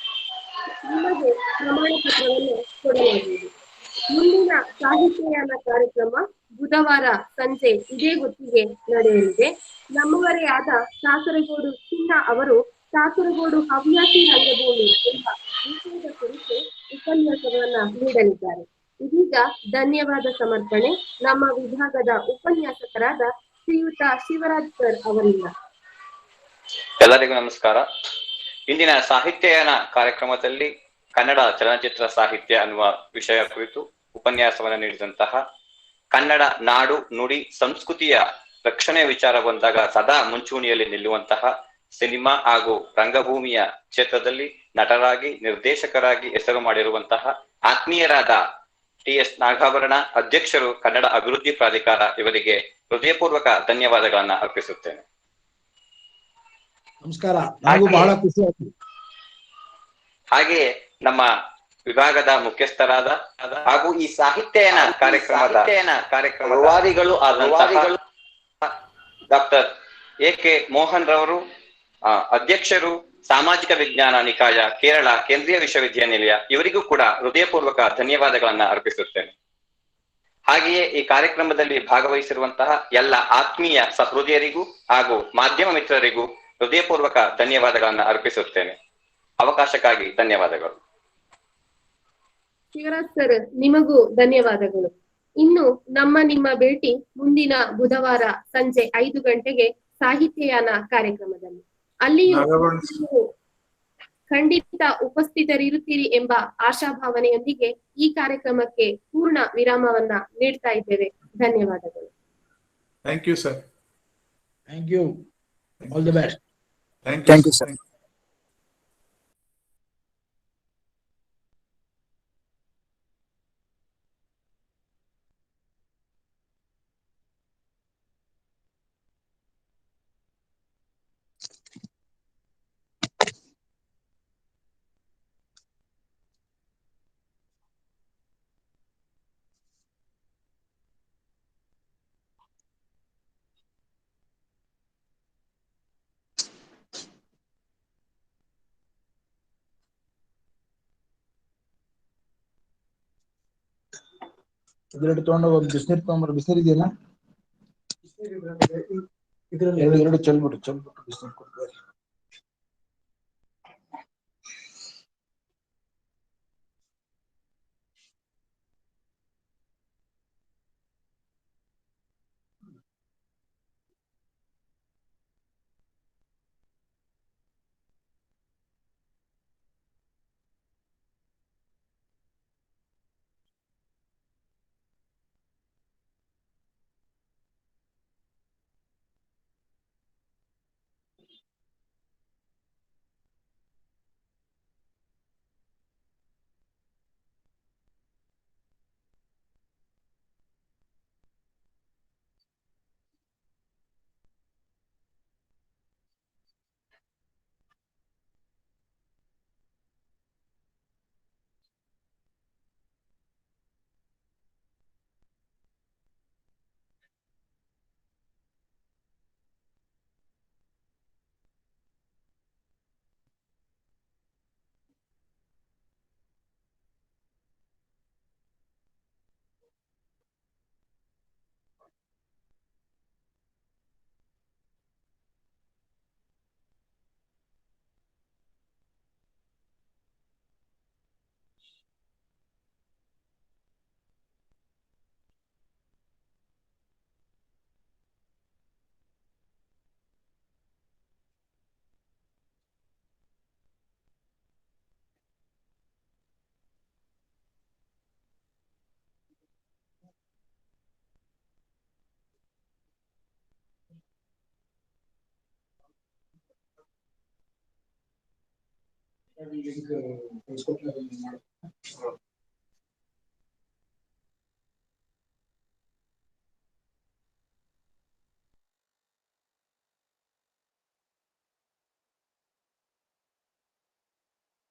ನಿಮಗೆ ಪ್ರಮಾಣ ಪತ್ರವನ್ನು ಕೊಡಲಾಗುವುದು. ಮುಂದಿನ ಸಾಹಿತ್ಯಯಾನ ಕಾರ್ಯಕ್ರಮ ಬುಧವಾರ ಸಂಜೆ ಇದೇ ಹೊತ್ತಿಗೆ ನಡೆಯಲಿದೆ. ನಮ್ಮವರೇ ಆದ ಕಾಸರಗೋಡು ಚಿನ್ನ ಅವರು ಕಾಸರಗೋಡು ಹವ್ಯಾಸಿ ರಂಗಭೂಮಿ ಎಂಬ ವಿಷಯದ ಕುರಿತು ಉಪನ್ಯಾಸವನ್ನ ನೀಡಲಿದ್ದಾರೆ. ಇದೀಗ ಧನ್ಯವಾದ ಸಮರ್ಪಣೆ ನಮ್ಮ ವಿಭಾಗದ ಉಪನ್ಯಾಸಕರಾದ ಶ್ರೀಯುತ ಶಿವರಾಜ್ ಸರ್ ಅವರಿಂದ. ಎಲ್ಲರಿಗೂ ನಮಸ್ಕಾರ. ಇಂದಿನ ಸಾಹಿತ್ಯಯಾನ ಕಾರ್ಯಕ್ರಮದಲ್ಲಿ ಕನ್ನಡ ಚಲನಚಿತ್ರ ಸಾಹಿತ್ಯ ಅನ್ನುವ ವಿಷಯ ಕುರಿತು ಉಪನ್ಯಾಸವನ್ನು ನೀಡಿದಂತಹ ಕನ್ನಡ ನಾಡು ನುಡಿ ಸಂಸ್ಕೃತಿಯ ರಕ್ಷಣೆ ವಿಚಾರ ಬಂದಾಗ ಸದಾ ಮುಂಚೂಣಿಯಲ್ಲಿ ನಿಲ್ಲುವಂತಹ ಸಿನಿಮಾ ಹಾಗೂ ರಂಗಭೂಮಿಯ ಕ್ಷೇತ್ರದಲ್ಲಿ ನಟರಾಗಿ ನಿರ್ದೇಶಕರಾಗಿ ಹೆಸರು ಮಾಡಿರುವಂತಹ ಆತ್ಮೀಯರಾದ ಟಿ.ಎಸ್. ನಾಗಾಭರಣ ಅಧ್ಯಕ್ಷರು, ಕನ್ನಡ ಅಭಿವೃದ್ಧಿ ಪ್ರಾಧಿಕಾರ, ಇವರಿಗೆ ಹೃದಯಪೂರ್ವಕ ಧನ್ಯವಾದಗಳನ್ನ ಅರ್ಪಿಸುತ್ತೇನೆ. ನಮಸ್ಕಾರ. ನನಗೂ ಬಹಳ ಖುಷಿ ಆಯ್ತು. ಹಾಗೆಯೇ ನಮ್ಮ ವಿಭಾಗದ ಮುಖ್ಯಸ್ಥರಾದ ಹಾಗೂ ಈ ಸಾಹಿತ್ಯಯಾನ ಕಾರ್ಯಕ್ರಮದ ರೂವಾರಿಗಳು ಡಾಕ್ಟರ್ ಎ.ಕೆ. ಮೋಹನ್ ರವರು, ಅಧ್ಯಕ್ಷರು, ಸಾಮಾಜಿಕ ವಿಜ್ಞಾನ ನಿಕಾಯ, ಕೇರಳ ಕೇಂದ್ರೀಯ ವಿಶ್ವವಿದ್ಯಾನಿಲಯ, ಇವರಿಗೂ ಕೂಡ ಹೃದಯಪೂರ್ವಕ ಧನ್ಯವಾದಗಳನ್ನ ಅರ್ಪಿಸುತ್ತೇನೆ. ಹಾಗೆಯೇ ಈ ಕಾರ್ಯಕ್ರಮದಲ್ಲಿ ಭಾಗವಹಿಸಿರುವಂತಹ ಎಲ್ಲ ಆತ್ಮೀಯ ಸಹೃದಯರಿಗೂ ಹಾಗೂ ಮಾಧ್ಯಮ ಮಿತ್ರರಿಗೂ ಹೃದಯಪೂರ್ವಕ ಧನ್ಯವಾದಗಳನ್ನ ಅರ್ಪಿಸುತ್ತೇನೆ. ಅವಕಾಶಕ್ಕಾಗಿ ಧನ್ಯವಾದಗಳು. ಶಿವರಾಜ್ ಸರ್, ನಿಮಗೂ ಧನ್ಯವಾದಗಳು. ಇನ್ನು ನಿಮ್ಮ ಭೇಟಿ ಮುಂದಿನ ಬುಧವಾರ ಸಂಜೆ 5 ಗಂಟೆಗೆ ಸಾಹಿತ್ಯಯಾನ ಕಾರ್ಯಕ್ರಮದಲ್ಲಿ. ಅಲ್ಲಿಯೂ ನೀವು ಖಂಡಿತ ಉಪಸ್ಥಿತರಿರುತ್ತೀರಿ ಎಂಬ ಆಶಾಭಾವನೆಯೊಂದಿಗೆ ಈ ಕಾರ್ಯಕ್ರಮಕ್ಕೆ ಪೂರ್ಣ ವಿರಾಮವನ್ನ ನೀಡ್ತಾ ಇದ್ದೇವೆ. ಧನ್ಯವಾದಗಳು. Thank you sir. Thank you. All the best. Thank you sir. ಇದೆರಡು ತಗೊಂಡೋಗಿ ಬಿಸಿನೀರು ತಗೊಂಡ್ಬರ. ಬಿಸಿನೀರು ಇದೆಯಲ್ಲ, ಎರಡು ಚೆಲ್ಬಿಟ್ಟು ಬಿಸಿನೀರು ಕೊಡ್ತಾರೆ. ಲಿಂಕ್